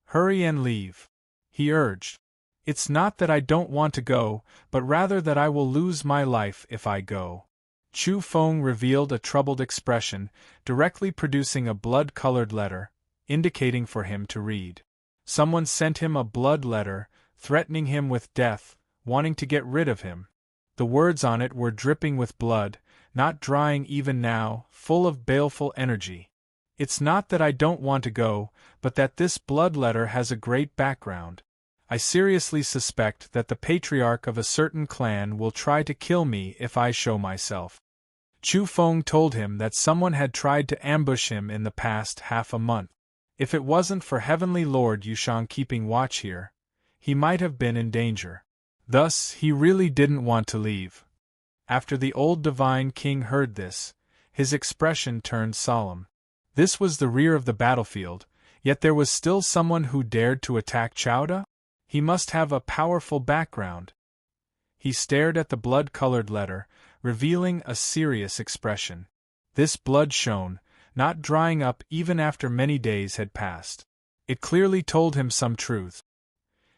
Hurry and leave, he urged. It's not that I don't want to go, but rather that I will lose my life if I go. Chu Feng revealed a troubled expression, directly producing a blood-colored letter, indicating for him to read. Someone sent him a blood letter, threatening him with death, wanting to get rid of him. The words on it were dripping with blood, not drying even now, full of baleful energy. It's not that I don't want to go, but that this blood letter has a great background. I seriously suspect that the patriarch of a certain clan will try to kill me if I show myself. Chu Feng told him that someone had tried to ambush him in the past half a month. If it wasn't for Heavenly Lord Yushang keeping watch here, he might have been in danger. Thus, he really didn't want to leave. After the old divine king heard this, his expression turned solemn. This was the rear of the battlefield, yet there was still someone who dared to attack Chao Da? He must have a powerful background. He stared at the blood-colored letter, revealing a serious expression. This blood shone, not drying up even after many days had passed. It clearly told him some truth.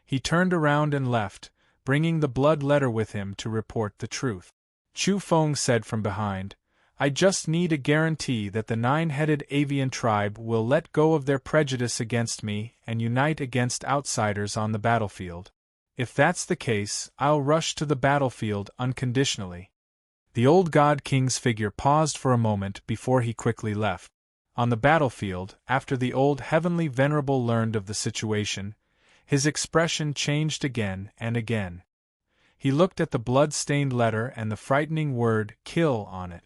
He turned around and left, bringing the blood letter with him to report the truth. Chu Feng said from behind, I just need a guarantee that the 9-headed avian tribe will let go of their prejudice against me and unite against outsiders on the battlefield. If that's the case, I'll rush to the battlefield unconditionally. The old god king's figure paused for a moment before he quickly left. On the battlefield, after the old heavenly venerable learned of the situation, his expression changed again and again. He looked at the blood-stained letter and the frightening word "kill" on it.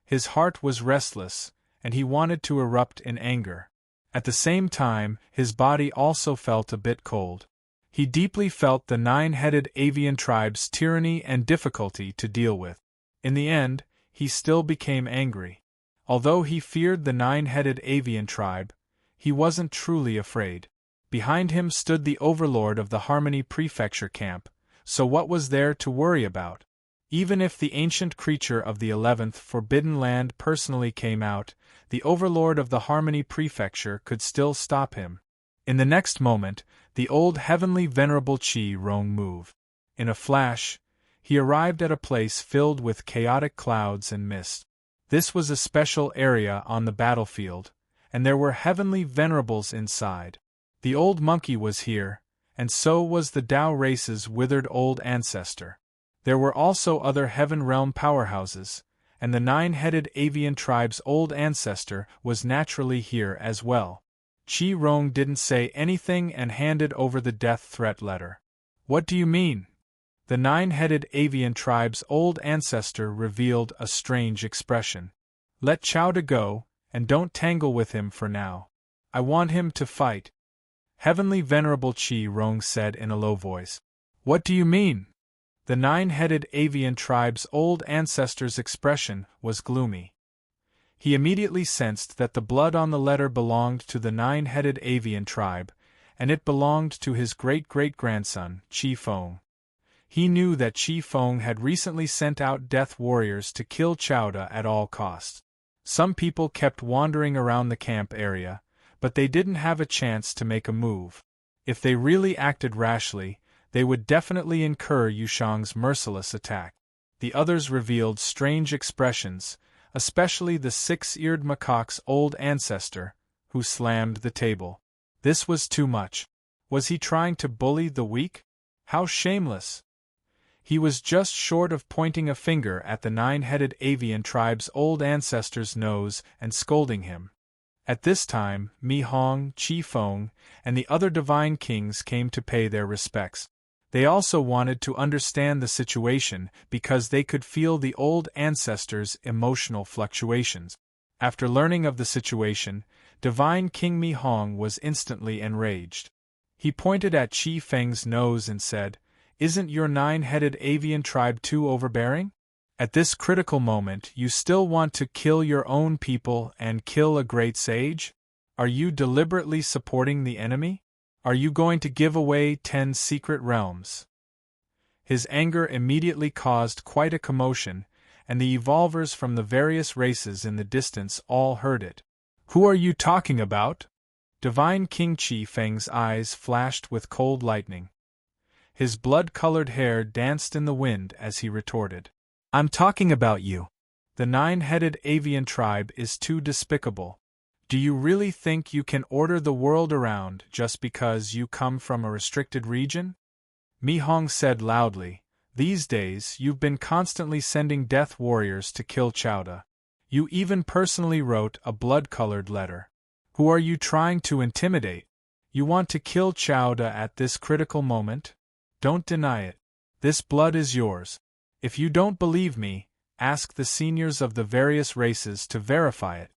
His heart was restless, and he wanted to erupt in anger. At the same time, his body also felt a bit cold. He deeply felt the nine-headed avian tribe's tyranny and difficulty to deal with. In the end, he still became angry. Although he feared the nine-headed avian tribe, he wasn't truly afraid. Behind him stood the overlord of the Harmony Prefecture camp, so what was there to worry about? Even if the ancient creature of the 11th Forbidden Land personally came out, the overlord of the Harmony Prefecture could still stop him. In the next moment, the old heavenly venerable Qi Rong moved. In a flash, he arrived at a place filled with chaotic clouds and mist. This was a special area on the battlefield, and there were heavenly venerables inside. The old monkey was here, and so was the Tao race's withered old ancestor. There were also other heaven realm powerhouses, and the nine-headed avian tribe's old ancestor was naturally here as well. Qi Rong didn't say anything and handed over the death threat letter. "What do you mean?" The nine-headed avian tribe's old ancestor revealed a strange expression. "Let Chowda go, and don't tangle with him for now. I want him to fight." Heavenly Venerable Qi Rong said in a low voice. "What do you mean?" The nine-headed avian tribe's old ancestor's expression was gloomy. He immediately sensed that the blood on the letter belonged to the nine-headed avian tribe, and it belonged to his great-great-grandson, Qi Feng. He knew that Qi Feng had recently sent out death warriors to kill Chowda at all costs. Some people kept wandering around the camp area, but they didn't have a chance to make a move. If they really acted rashly, they would definitely incur Yushang's merciless attack. The others revealed strange expressions, especially the six-eared macaque's old ancestor, who slammed the table. This was too much. Was he trying to bully the weak? How shameless! He was just short of pointing a finger at the nine-headed avian tribe's old ancestor's nose and scolding him. At this time, Mi Hong, Qi Feng, and the other divine kings came to pay their respects. They also wanted to understand the situation because they could feel the old ancestors' emotional fluctuations. After learning of the situation, Divine King Mi Hong was instantly enraged. He pointed at Qi Feng's nose and said, "Isn't your nine-headed avian tribe too overbearing? At this critical moment you still want to kill your own people and kill a great sage? Are you deliberately supporting the enemy? Are you going to give away 10 secret realms?" His anger immediately caused quite a commotion, and the evolvers from the various races in the distance all heard it. "Who are you talking about?" Divine King Qi Feng's eyes flashed with cold lightning. His blood-colored hair danced in the wind as he retorted, "I'm talking about you. The nine-headed avian tribe is too despicable. Do you really think you can order the world around just because you come from a restricted region?" Mi Hong said loudly, "These days you've been constantly sending death warriors to kill Chowda. You even personally wrote a blood-colored letter. Who are you trying to intimidate? You want to kill Chowda at this critical moment? Don't deny it. This blood is yours. If you don't believe me, ask the seniors of the various races to verify it."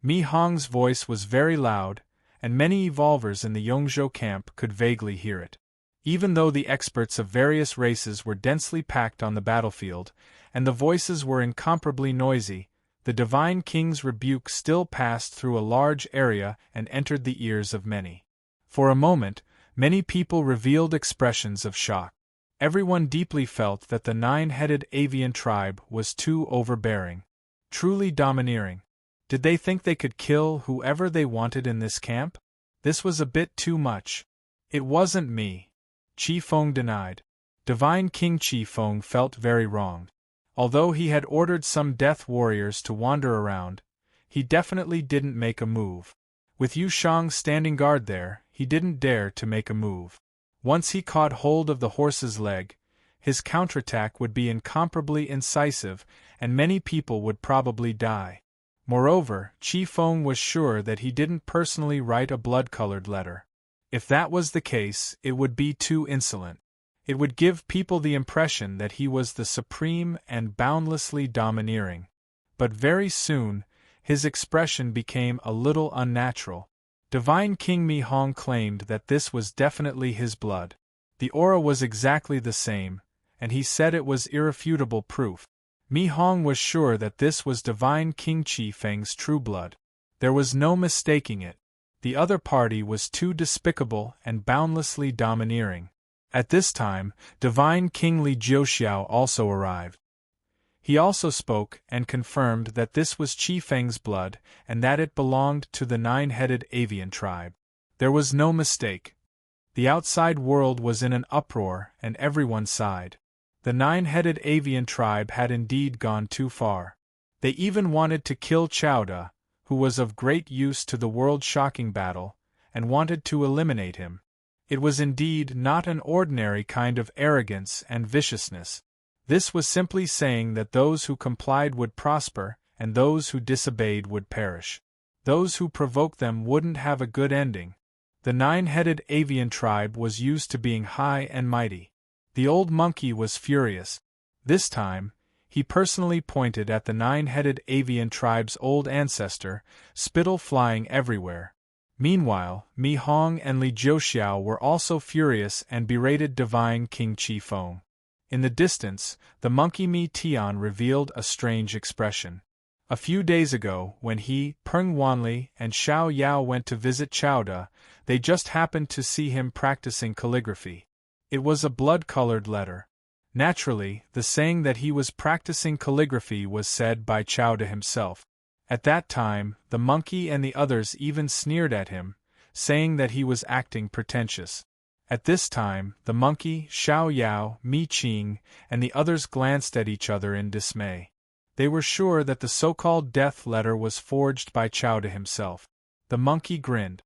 Mi Hong's voice was very loud, and many evolvers in the Yongzhou camp could vaguely hear it. Even though the experts of various races were densely packed on the battlefield, and the voices were incomparably noisy, the Divine King's rebuke still passed through a large area and entered the ears of many. For a moment, many people revealed expressions of shock. Everyone deeply felt that the nine-headed avian tribe was too overbearing, truly domineering. Did they think they could kill whoever they wanted in this camp? This was a bit too much. "It wasn't me," Qi Feng denied. Divine King Qi Feng felt very wronged. Although he had ordered some death warriors to wander around, he definitely didn't make a move. With Yu Shang standing guard there, he didn't dare to make a move. Once he caught hold of the horse's leg, his counterattack would be incomparably incisive, and many people would probably die. Moreover, Qi Feng was sure that he didn't personally write a blood-colored letter. If that was the case, it would be too insolent. It would give people the impression that he was the supreme and boundlessly domineering. But very soon, his expression became a little unnatural. Divine King Mi Hong claimed that this was definitely his blood. The aura was exactly the same, and he said it was irrefutable proof. Mi Hong was sure that this was Divine King Qi Feng's true blood. There was no mistaking it. The other party was too despicable and boundlessly domineering. At this time, Divine King Li Jiuxiao also arrived. He also spoke and confirmed that this was Qi Feng's blood and that it belonged to the nine-headed avian tribe. There was no mistake. The outside world was in an uproar and everyone sighed. The nine-headed avian tribe had indeed gone too far. They even wanted to kill Chowda, who was of great use to the world-shocking battle, and wanted to eliminate him. It was indeed not an ordinary kind of arrogance and viciousness. This was simply saying that those who complied would prosper, and those who disobeyed would perish. Those who provoked them wouldn't have a good ending. The nine-headed avian tribe was used to being high and mighty. The old monkey was furious. This time, he personally pointed at the nine-headed avian tribe's old ancestor, spittle flying everywhere. Meanwhile, Mi Hong and Li Jiuxiao were also furious and berated Divine King Qi Feng. In the distance, the monkey Mi Tian revealed a strange expression. A few days ago, when he, Peng Wanli, and Xiao Yao went to visit Chowda, they just happened to see him practicing calligraphy. It was a blood-colored letter. Naturally, the saying that he was practicing calligraphy was said by Chowda himself. At that time, the monkey and the others even sneered at him, saying that he was acting pretentious. At this time, the monkey, Xiao Yao, Mi Qing, and the others glanced at each other in dismay. They were sure that the so-called death letter was forged by Chowda himself. The monkey grinned.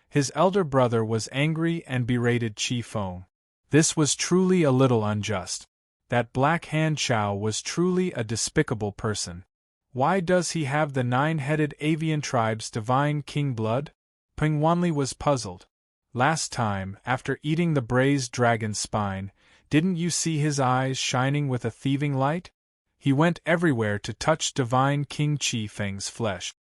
His elder brother was angry and berated Qi Feng. This was truly a little unjust. That Black Hand Chow was truly a despicable person. Why does he have the nine-headed avian tribe's divine king blood? Peng Wanli was puzzled. Last time, after eating the braised dragon's spine, didn't you see his eyes shining with a thieving light? He went everywhere to touch Divine King Qi Feng's flesh.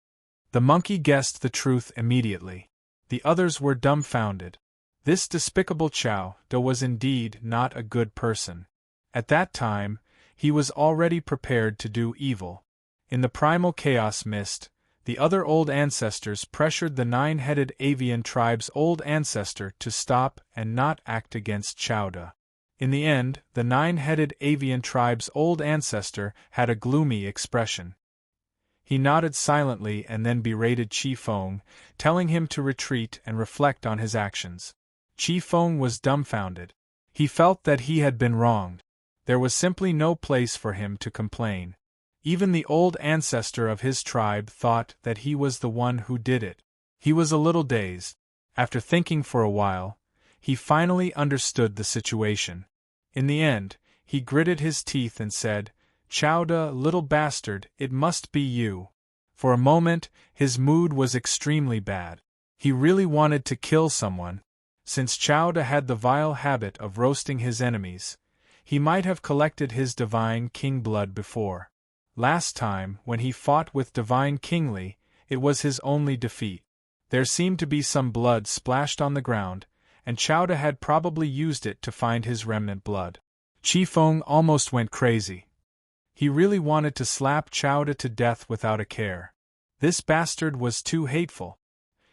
The monkey guessed the truth immediately. The others were dumbfounded. This despicable Chow Da was indeed not a good person. At that time, he was already prepared to do evil. In the primal chaos mist, the other old ancestors pressured the nine-headed avian tribe's old ancestor to stop and not act against Chowda. In the end, the nine-headed avian tribe's old ancestor had a gloomy expression. He nodded silently and then berated Qi Feng, telling him to retreat and reflect on his actions. Qi Feng was dumbfounded. He felt that he had been wronged. There was simply no place for him to complain. Even the old ancestor of his tribe thought that he was the one who did it. He was a little dazed. After thinking for a while, he finally understood the situation. In the end, he gritted his teeth and said, "Chowda, little bastard, it must be you." For a moment, his mood was extremely bad. He really wanted to kill someone. Since Chowda had the vile habit of roasting his enemies, he might have collected his divine king blood before. Last time, when he fought with Divine King Li, it was his only defeat. There seemed to be some blood splashed on the ground, and Chowda had probably used it to find his remnant blood. Qi Feng almost went crazy. He really wanted to slap Chowda to death without a care. This bastard was too hateful.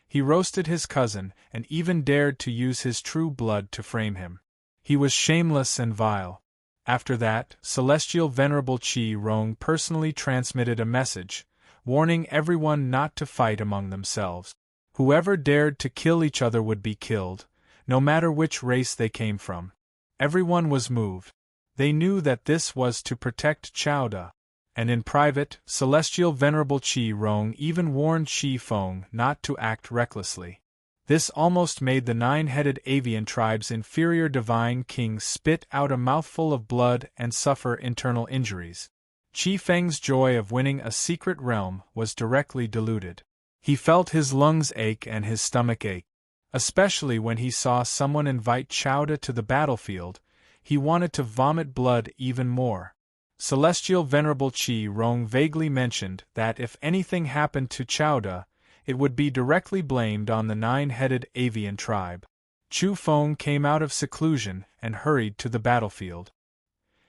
He roasted his cousin and even dared to use his true blood to frame him. He was shameless and vile. After that, Celestial Venerable Qi Rong personally transmitted a message, warning everyone not to fight among themselves. Whoever dared to kill each other would be killed, no matter which race they came from. Everyone was moved. They knew that this was to protect Chowda. And in private, Celestial Venerable Qi Rong even warned Qi Feng not to act recklessly. This almost made the nine-headed avian tribe's inferior divine king spit out a mouthful of blood and suffer internal injuries. Qi Feng's joy of winning a secret realm was directly diluted. He felt his lungs ache and his stomach ache. Especially when he saw someone invite Chowda to the battlefield, he wanted to vomit blood even more. Celestial Venerable Qi Rong vaguely mentioned that if anything happened to Chowda, it would be directly blamed on the nine-headed avian tribe. Chu Feng came out of seclusion and hurried to the battlefield.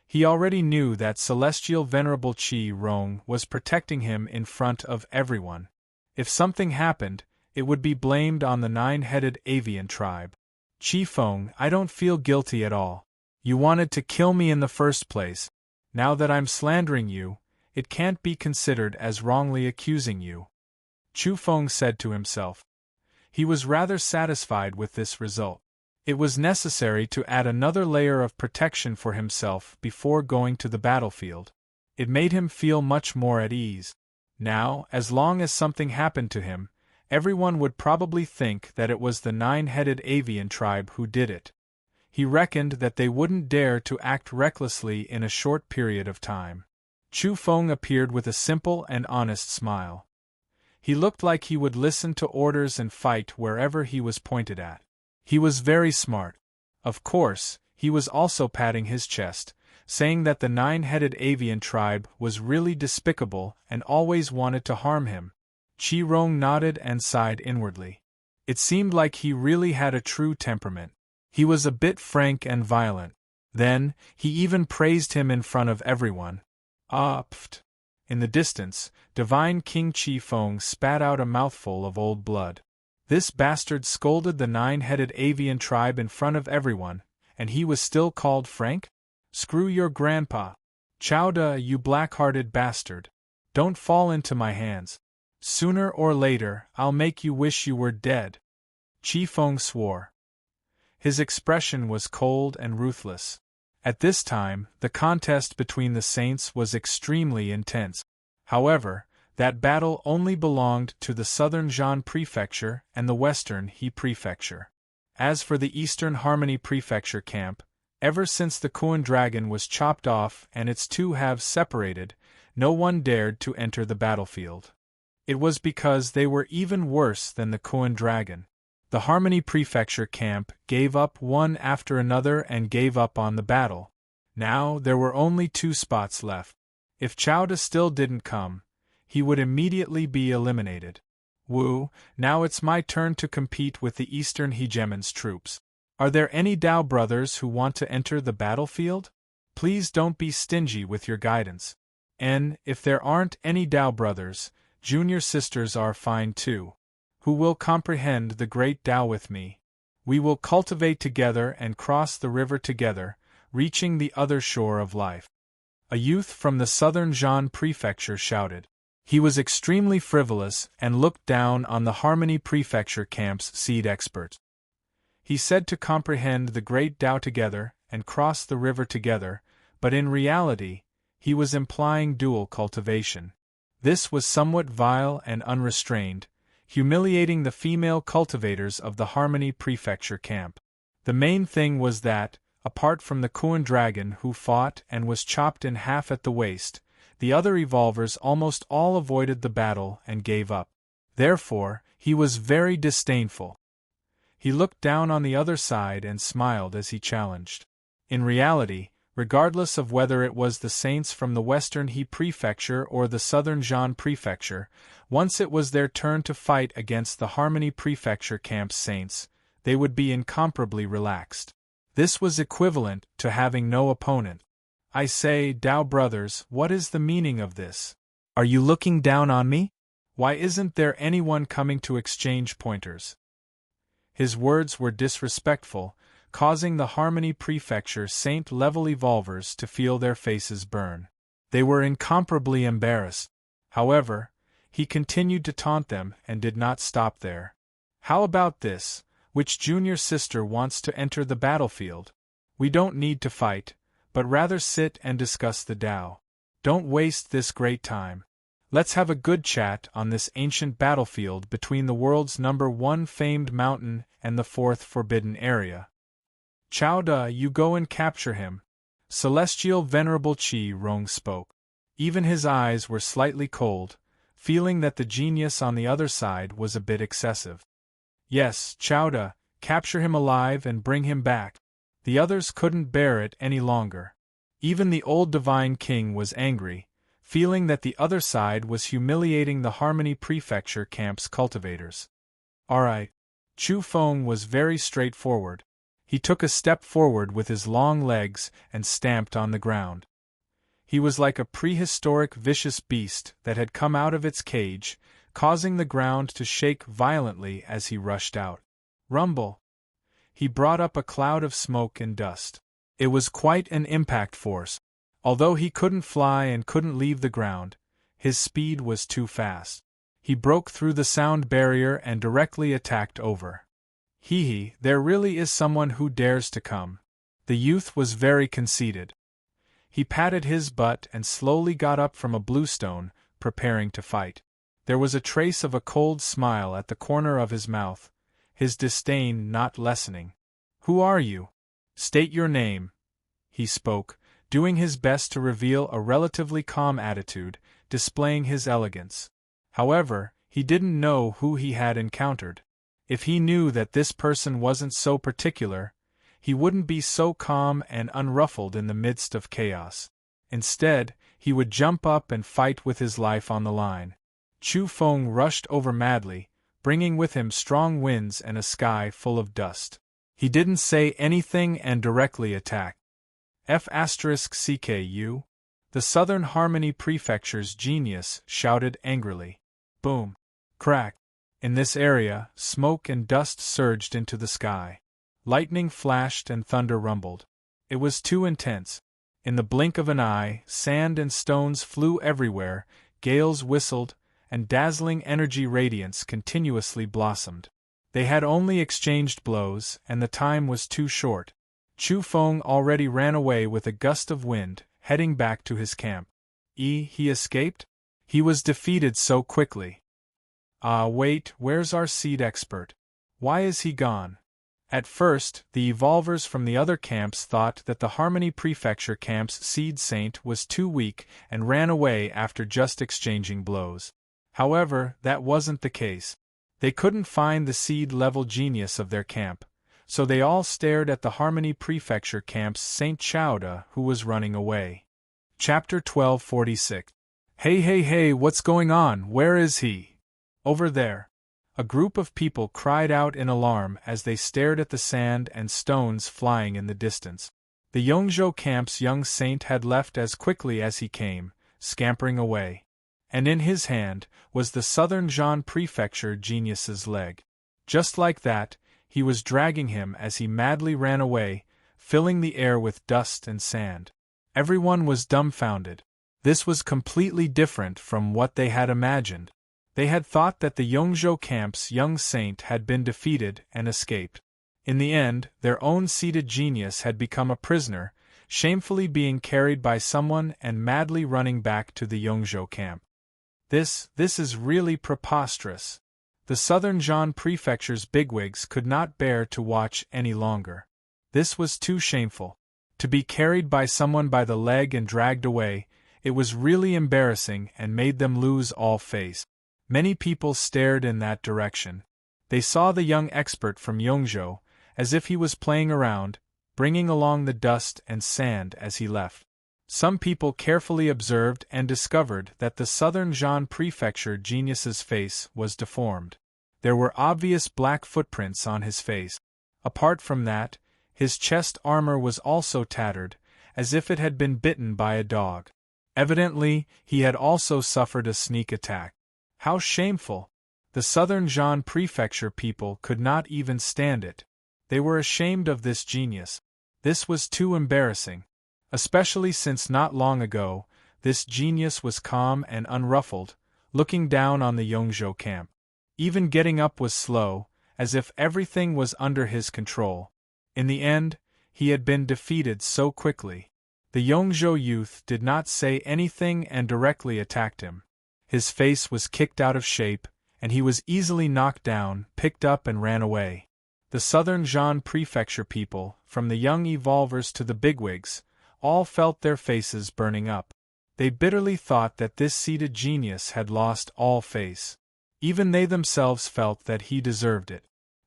He already knew that Celestial Venerable Qi Rong was protecting him in front of everyone. If something happened, it would be blamed on the nine-headed avian tribe. Qi Feng, I don't feel guilty at all. You wanted to kill me in the first place. Now that I'm slandering you, it can't be considered as wrongly accusing you. Chu Feng said to himself. He was rather satisfied with this result. It was necessary to add another layer of protection for himself before going to the battlefield. It made him feel much more at ease. Now, as long as something happened to him, everyone would probably think that it was the nine-headed avian tribe who did it. He reckoned that they wouldn't dare to act recklessly in a short period of time. Chu Feng appeared with a simple and honest smile. He looked like he would listen to orders and fight wherever he was pointed at. He was very smart. Of course, he was also patting his chest, saying that the nine-headed avian tribe was really despicable and always wanted to harm him. Qi Rong nodded and sighed inwardly. It seemed like he really had a true temperament. He was a bit frank and violent. Then, he even praised him in front of everyone. Pft! In the distance, Divine King Qi Feng spat out a mouthful of old blood. This bastard scolded the nine-headed avian tribe in front of everyone, and he was still called frank? Screw your grandpa. Chowda, you black-hearted bastard. Don't fall into my hands. Sooner or later, I'll make you wish you were dead. Qi Feng swore. His expression was cold and ruthless. At this time, the contest between the saints was extremely intense. However, that battle only belonged to the southern Zhan Prefecture and the western He Prefecture. As for the eastern Harmony Prefecture camp, ever since the Kuan dragon was chopped off and its two halves separated, no one dared to enter the battlefield. It was because they were even worse than the Kuan dragon. The Harmony Prefecture camp gave up one after another and gave up on the battle. Now there were only 2 spots left. If Chowda still didn't come, he would immediately be eliminated. Wu, now it's my turn to compete with the Eastern Hegemon's troops. Are there any Dao brothers who want to enter the battlefield? Please don't be stingy with your guidance. And, if there aren't any Dao brothers, junior sisters are fine too. Who will comprehend the great Tao with me? We will cultivate together and cross the river together, reaching the other shore of life. A youth from the southern Zhan Prefecture shouted. He was extremely frivolous and looked down on the Harmony Prefecture camp's seed expert. He said to comprehend the great Tao together and cross the river together, but in reality, he was implying dual cultivation. This was somewhat vile and unrestrained, humiliating the female cultivators of the Harmony Prefecture camp. The main thing was that, apart from the Kuan dragon who fought and was chopped in half at the waist, the other evolvers almost all avoided the battle and gave up. Therefore, he was very disdainful. He looked down on the other side and smiled as he challenged. In reality, regardless of whether it was the saints from the western He Prefecture or the southern Zhan Prefecture, once it was their turn to fight against the Harmony Prefecture camp's saints, they would be incomparably relaxed. This was equivalent to having no opponent. I say, Dao brothers, what is the meaning of this? Are you looking down on me? Why isn't there anyone coming to exchange pointers? His words were disrespectful, causing the Harmony Prefecture saint-level evolvers to feel their faces burn. They were incomparably embarrassed. However, he continued to taunt them and did not stop there. How about this? Which junior sister wants to enter the battlefield? We don't need to fight, but rather sit and discuss the Tao. Don't waste this great time. Let's have a good chat on this ancient battlefield between the world's #1 famed mountain and the 4th forbidden area. Chowda, you go and capture him. Celestial Venerable Chi Rong spoke. Even his eyes were slightly cold, feeling that the genius on the other side was a bit excessive. Yes, Chowda, capture him alive and bring him back. The others couldn't bear it any longer. Even the old divine king was angry, feeling that the other side was humiliating the Harmony Prefecture camp's cultivators. Alright. Chu Feng was very straightforward. He took a step forward with his long legs and stamped on the ground. He was like a prehistoric vicious beast that had come out of its cage, causing the ground to shake violently as he rushed out. Rumble! He brought up a cloud of smoke and dust. It was quite an impact force. Although he couldn't fly and couldn't leave the ground, his speed was too fast. He broke through the sound barrier and directly attacked over. Hee, there really is someone who dares to come. The youth was very conceited. He patted his butt and slowly got up from a bluestone, preparing to fight. There was a trace of a cold smile at the corner of his mouth, his disdain not lessening. Who are you? State your name. He spoke, doing his best to reveal a relatively calm attitude, displaying his elegance. However, he didn't know who he had encountered. If he knew that this person wasn't so particular, he wouldn't be so calm and unruffled in the midst of chaos. Instead, he would jump up and fight with his life on the line. Chu Feng rushed over madly, bringing with him strong winds and a sky full of dust. He didn't say anything and directly attacked. F*CKU? The Southern Harmony Prefecture's genius shouted angrily. Boom! Crack! In this area, smoke and dust surged into the sky. Lightning flashed and thunder rumbled. It was too intense. In the blink of an eye, sand and stones flew everywhere, gales whistled, and dazzling energy radiance continuously blossomed. They had only exchanged blows, and the time was too short. Chu Feng already ran away with a gust of wind, heading back to his camp. He escaped? He was defeated so quickly. Ah, wait, where's our seed expert? Why is he gone? At first, the evolvers from the other camps thought that the Harmony Prefecture camp's seed saint was too weak and ran away after just exchanging blows. However, that wasn't the case. They couldn't find the seed-level genius of their camp, so they all stared at the Harmony Prefecture camp's Saint Chowda, who was running away. Chapter 1246. Hey, what's going on? Where is he? Over there. A group of people cried out in alarm as they stared at the sand and stones flying in the distance. The Yongzhou camp's young saint had left as quickly as he came, scampering away. And in his hand was the Southern Zhan Prefecture genius's leg. Just like that, he was dragging him as he madly ran away, filling the air with dust and sand. Everyone was dumbfounded. This was completely different from what they had imagined. They had thought that the Yongzhou camp's young saint had been defeated and escaped. In the end, their own seated genius had become a prisoner, shamefully being carried by someone and madly running back to the Yongzhou camp. This is really preposterous. The Southern Zhan Prefecture's bigwigs could not bear to watch any longer. This was too shameful. To be carried by someone by the leg and dragged away, it was really embarrassing and made them lose all face. Many people stared in that direction. They saw the young expert from Yongzhou, as if he was playing around, bringing along the dust and sand as he left. Some people carefully observed and discovered that the Southern Zhan Prefecture genius's face was deformed. There were obvious black footprints on his face. Apart from that, his chest armor was also tattered, as if it had been bitten by a dog. Evidently, he had also suffered a sneak attack. How shameful! The Southern Zhan Prefecture people could not even stand it. They were ashamed of this genius. This was too embarrassing. Especially since not long ago, this genius was calm and unruffled, looking down on the Yongzhou camp. Even getting up was slow, as if everything was under his control. In the end, he had been defeated so quickly. The Yongzhou youth did not say anything and directly attacked him. His face was kicked out of shape, and he was easily knocked down, picked up and ran away. The Southern Jean Prefecture people, from the young evolvers to the bigwigs, all felt their faces burning up. They bitterly thought that this seated genius had lost all face. Even they themselves felt that he deserved it.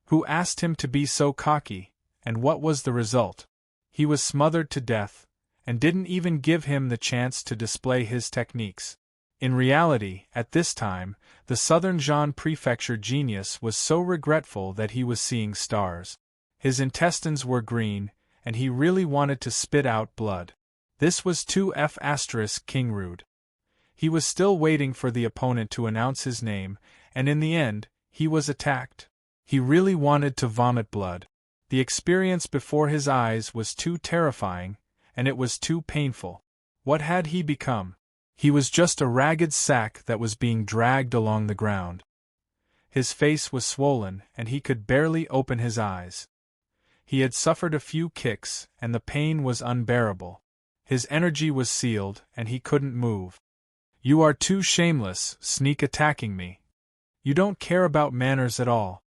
Who asked him to be so cocky, and what was the result? He was smothered to death, and didn't even give him the chance to display his techniques. In reality, at this time, the Southern Jean Prefecture genius was so regretful that he was seeing stars. His intestines were green, and he really wanted to spit out blood. This was 2F** King Rude. He was still waiting for the opponent to announce his name, and in the end, he was attacked. He really wanted to vomit blood. The experience before his eyes was too terrifying, and it was too painful. What had he become? He was just a ragged sack that was being dragged along the ground. His face was swollen, and he could barely open his eyes. He had suffered a few kicks, and the pain was unbearable. His energy was sealed, and he couldn't move. "You are too shameless, sneak attacking me. You don't care about manners at all."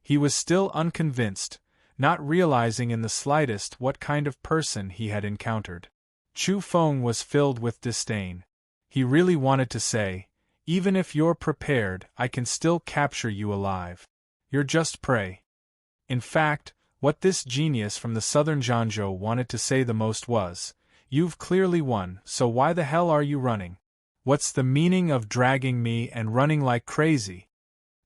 He was still unconvinced, not realizing in the slightest what kind of person he had encountered. Chu Feng was filled with disdain. He really wanted to say, "Even if you're prepared, I can still capture you alive. You're just prey." In fact, what this genius from the Southern Zhangzhou wanted to say the most was, "You've clearly won, so why the hell are you running? What's the meaning of dragging me and running like crazy?"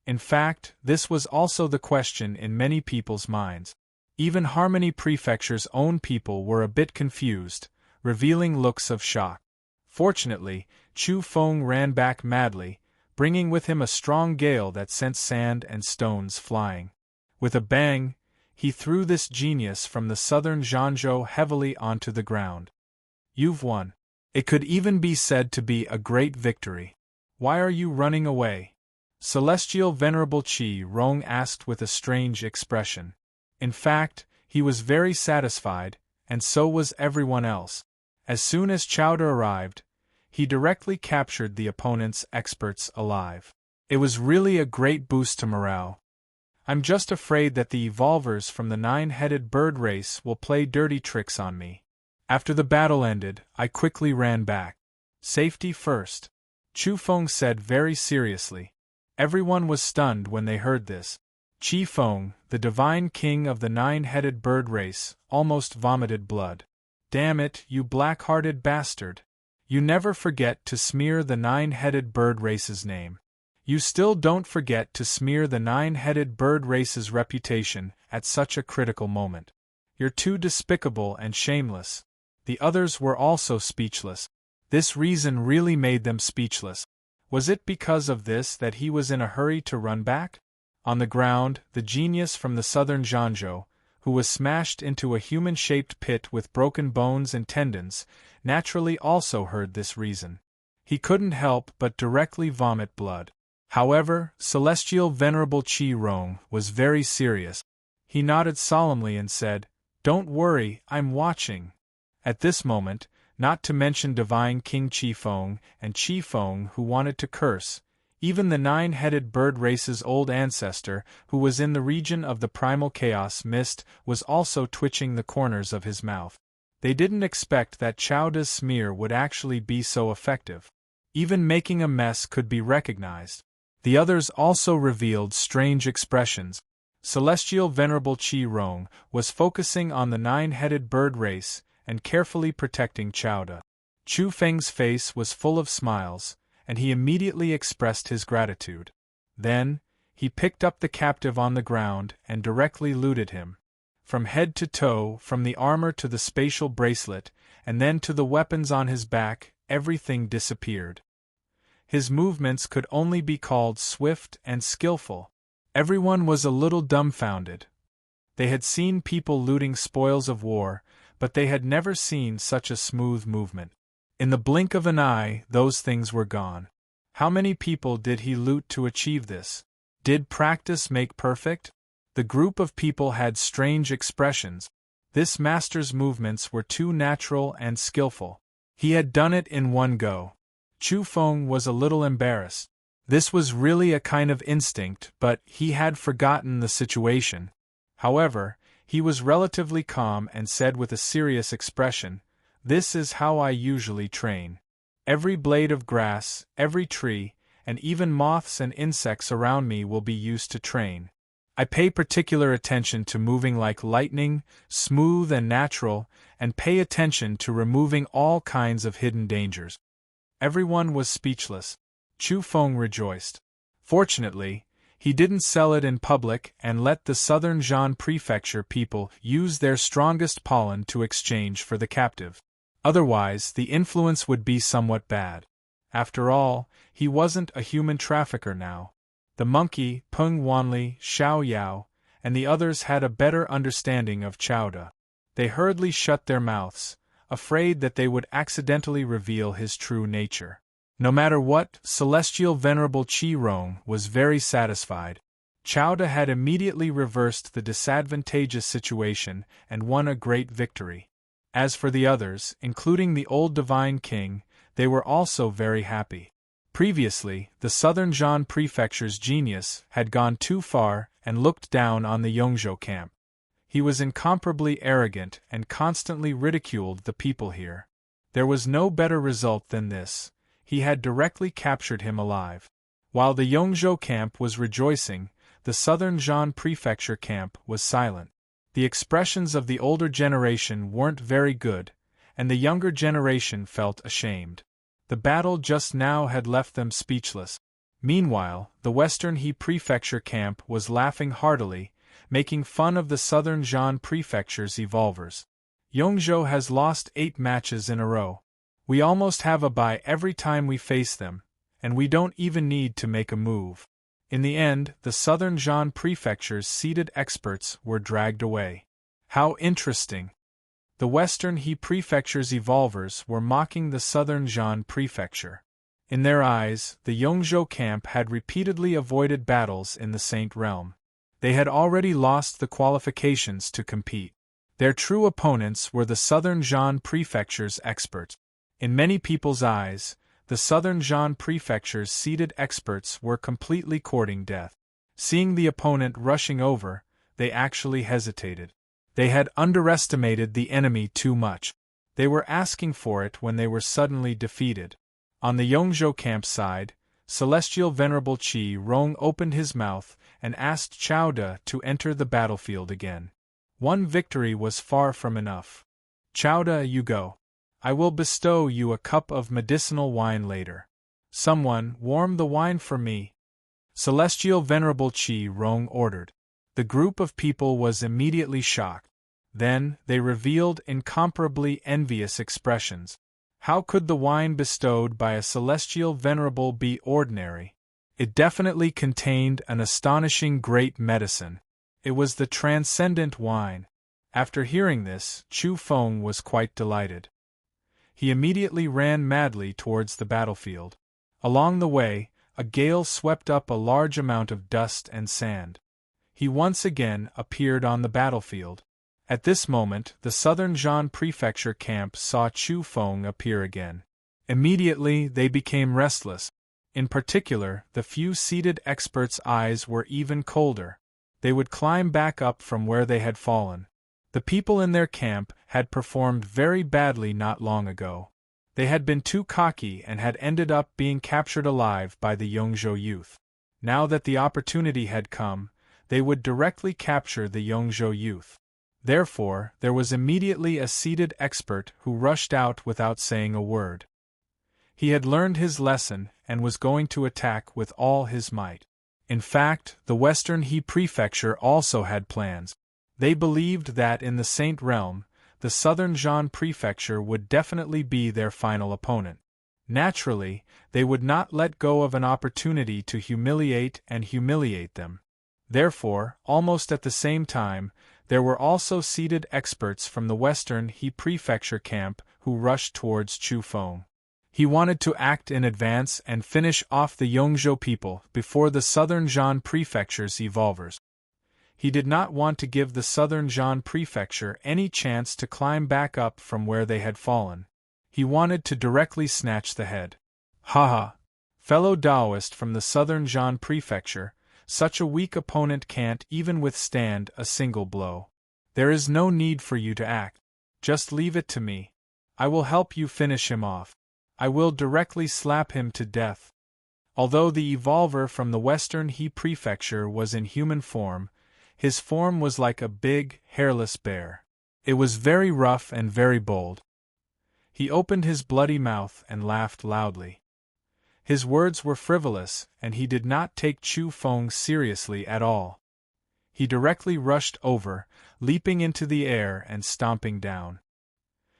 In fact, this was also the question in many people's minds. Even Harmony Prefecture's own people were a bit confused, revealing looks of shock. Fortunately, Chu Feng ran back madly, bringing with him a strong gale that sent sand and stones flying. With a bang, he threw this genius from the Southern Zhangzhou heavily onto the ground. "You've won." It could even be said to be a great victory. "Why are you running away?" Celestial Venerable Qi Rong asked with a strange expression. In fact, he was very satisfied, and so was everyone else. As soon as Chowder arrived, he directly captured the opponent's experts alive. It was really a great boost to morale. "I'm just afraid that the evolvers from the nine-headed bird race will play dirty tricks on me." After the battle ended, I quickly ran back. "Safety first," Chu Feng said very seriously. Everyone was stunned when they heard this. Qi Feng, the divine king of the nine-headed bird race, almost vomited blood. "Damn it, you black-hearted bastard. You never forget to smear the nine-headed bird race's name. You still don't forget to smear the nine-headed bird race's reputation at such a critical moment. You're too despicable and shameless." The others were also speechless. This reason really made them speechless. Was it because of this that he was in a hurry to run back? On the ground, the genius from the Southern Zhangzhou, who was smashed into a human-shaped pit with broken bones and tendons, naturally also heard this reason. He couldn't help but directly vomit blood. However, Celestial Venerable Qi Rong was very serious. He nodded solemnly and said, "Don't worry, I'm watching." At this moment, not to mention Divine King Qi Feng and Qi Feng who wanted to curse, even the nine-headed bird race's old ancestor, who was in the region of the primal chaos mist, was also twitching the corners of his mouth. They didn't expect that Chowda's smear would actually be so effective. Even making a mess could be recognized. The others also revealed strange expressions. Celestial Venerable Qi Rong was focusing on the nine-headed bird race and carefully protecting Chowda. Chu Feng's face was full of smiles, and he immediately expressed his gratitude. Then, he picked up the captive on the ground and directly looted him. From head to toe, from the armor to the spatial bracelet, and then to the weapons on his back, everything disappeared. His movements could only be called swift and skillful. Everyone was a little dumbfounded. They had seen people looting spoils of war, but they had never seen such a smooth movement. In the blink of an eye, those things were gone. How many people did he loot to achieve this? Did practice make perfect? The group of people had strange expressions. This master's movements were too natural and skillful. He had done it in one go. Chu Feng was a little embarrassed. This was really a kind of instinct, but he had forgotten the situation. However, he was relatively calm and said with a serious expression, "This is how I usually train. Every blade of grass, every tree, and even moths and insects around me will be used to train. I pay particular attention to moving like lightning, smooth and natural, and pay attention to removing all kinds of hidden dangers." Everyone was speechless. Chu Feng rejoiced. Fortunately, he didn't sell it in public and let the southern Zhan prefecture people use their strongest pollen to exchange for the captive. Otherwise, the influence would be somewhat bad. After all, he wasn't a human trafficker now. The monkey, Peng Wanli, Xiao Yao, and the others had a better understanding of Chowda. They hurriedly shut their mouths, afraid that they would accidentally reveal his true nature. No matter what, Celestial Venerable Qi Rong was very satisfied. Chowda had immediately reversed the disadvantageous situation and won a great victory. As for the others, including the old Divine King, they were also very happy. Previously, the southern Zhan prefecture's genius had gone too far and looked down on the Yongzhou camp. He was incomparably arrogant and constantly ridiculed the people here. There was no better result than this. He had directly captured him alive. While the Yongzhou camp was rejoicing, the southern Zhan prefecture camp was silent. The expressions of the older generation weren't very good, and the younger generation felt ashamed. The battle just now had left them speechless. Meanwhile, the western He prefecture camp was laughing heartily, making fun of the southern Zhan prefecture's evolvers. Yongzhou has lost 8 matches in a row. We almost have a bye every time we face them, and we don't even need to make a move. In the end, the southern Zhan prefecture's seated experts were dragged away. How interesting! The western He prefecture's evolvers were mocking the southern Zhan prefecture. In their eyes, the Yongzhou camp had repeatedly avoided battles in the Saint Realm. They had already lost the qualifications to compete. Their true opponents were the southern Zhan prefecture's experts. In many people's eyes, the southern Zhan prefecture's seated experts were completely courting death. Seeing the opponent rushing over, they actually hesitated. They had underestimated the enemy too much. They were asking for it when they were suddenly defeated. On the Yongzhou camp side, Celestial Venerable Qi Rong opened his mouth and asked Chowda to enter the battlefield again. One victory was far from enough. "Chowda, you go. I will bestow you a cup of medicinal wine later. Someone warm the wine for me," Celestial Venerable Qi Rong ordered. The group of people was immediately shocked. Then, they revealed incomparably envious expressions. How could the wine bestowed by a Celestial Venerable be ordinary? It definitely contained an astonishing great medicine. It was the transcendent wine. After hearing this, Chu Feng was quite delighted. He immediately ran madly towards the battlefield. Along the way, a gale swept up a large amount of dust and sand. He once again appeared on the battlefield. At this moment, the southern Zhan prefecture camp saw Chu Feng appear again. Immediately, they became restless. In particular, the few seated experts' eyes were even colder. They would climb back up from where they had fallen. The people in their camp had performed very badly not long ago. They had been too cocky and had ended up being captured alive by the Yongzhou youth. Now that the opportunity had come, they would directly capture the Yongzhou youth. Therefore, there was immediately a seated expert who rushed out without saying a word. He had learned his lesson and was going to attack with all his might. In fact, the Western He prefecture also had plans. They believed that in the Saint Realm, the southern Zhan prefecture would definitely be their final opponent. Naturally, they would not let go of an opportunity to humiliate them. Therefore, almost at the same time, there were also seated experts from the Western He prefecture camp who rushed towards Chu Feng. He wanted to act in advance and finish off the Yongzhou people before the southern Zhan prefecture's evolvers. He did not want to give the southern Zhan prefecture any chance to climb back up from where they had fallen. He wanted to directly snatch the head. Haha! Fellow Taoist from the southern Zhan prefecture, such a weak opponent can't even withstand a single blow. There is no need for you to act. Just leave it to me. I will help you finish him off. I will directly slap him to death. Although the evolver from the western He prefecture was in human form, his form was like a big, hairless bear. It was very rough and very bold. He opened his bloody mouth and laughed loudly. His words were frivolous, and he did not take Chu Feng seriously at all. He directly rushed over, leaping into the air and stomping down.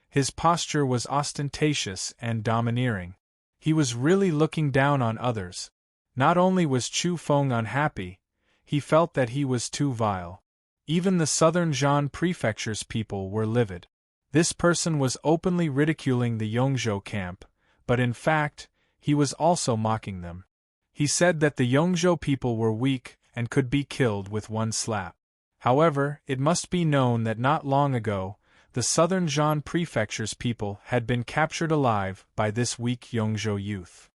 His posture was ostentatious and domineering. He was really looking down on others. Not only was Chu Feng unhappy, he felt that he was too vile. Even the southern Zhan prefecture's people were livid. This person was openly ridiculing the Yongzhou camp, but in fact, he was also mocking them. He said that the Yongzhou people were weak and could be killed with one slap. However, it must be known that not long ago, the southern Zhan prefecture's people had been captured alive by this weak Yongzhou youth.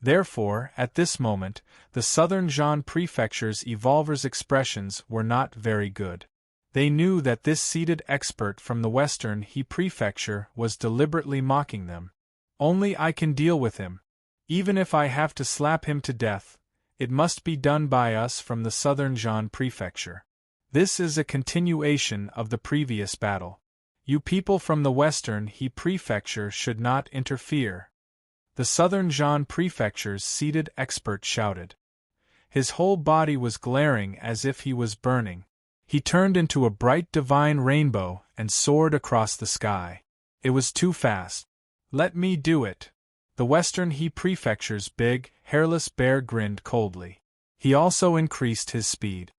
Therefore, at this moment, the southern Zhan prefecture's evolver's expressions were not very good. They knew that this seated expert from the western He prefecture was deliberately mocking them. Only I can deal with him. Even if I have to slap him to death, it must be done by us from the southern Zhan prefecture. This is a continuation of the previous battle. You people from the western He prefecture should not interfere. The southern Zhan prefecture's seated expert shouted. His whole body was glaring as if he was burning. He turned into a bright divine rainbow and soared across the sky. It was too fast. Let me do it. The western He prefecture's big, hairless bear grinned coldly. He also increased his speed.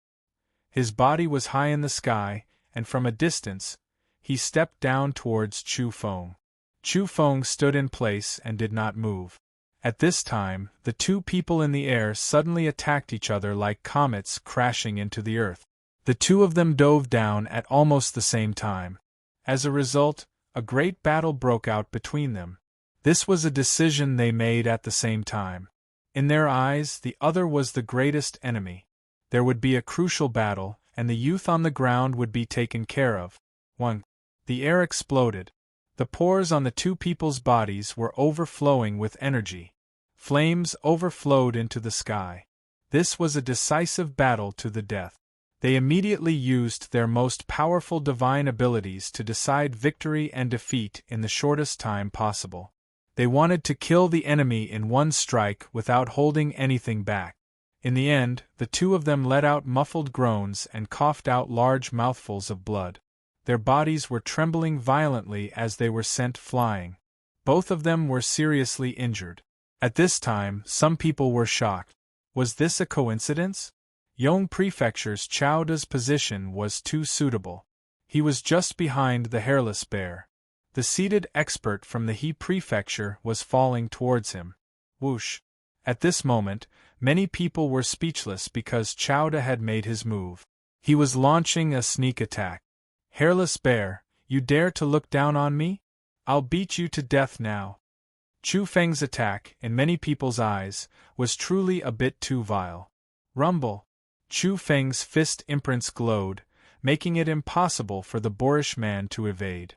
His body was high in the sky, and from a distance, he stepped down towards Chu Feng. Chu Feng stood in place and did not move. At this time, the two people in the air suddenly attacked each other like comets crashing into the earth. The two of them dove down at almost the same time. As a result, a great battle broke out between them. This was a decision they made at the same time. In their eyes, the other was the greatest enemy. There would be a crucial battle, and the youth on the ground would be taken care of. 1. The air exploded. The pores on the two people's bodies were overflowing with energy. Flames overflowed into the sky. This was a decisive battle to the death. They immediately used their most powerful divine abilities to decide victory and defeat in the shortest time possible. They wanted to kill the enemy in one strike without holding anything back. In the end, the two of them let out muffled groans and coughed out large mouthfuls of blood. Their bodies were trembling violently as they were sent flying. Both of them were seriously injured. At this time, some people were shocked. Was this a coincidence? Yong Prefecture's Chao Da's position was too suitable. He was just behind the hairless bear. The seated expert from the He Prefecture was falling towards him. Whoosh! At this moment, many people were speechless because Chao Da had made his move. He was launching a sneak attack. Hairless bear, you dare to look down on me? I'll beat you to death now. Chu Feng's attack, in many people's eyes, was truly a bit too vile. Rumble! Chu Feng's fist imprints glowed, making it impossible for the boorish man to evade.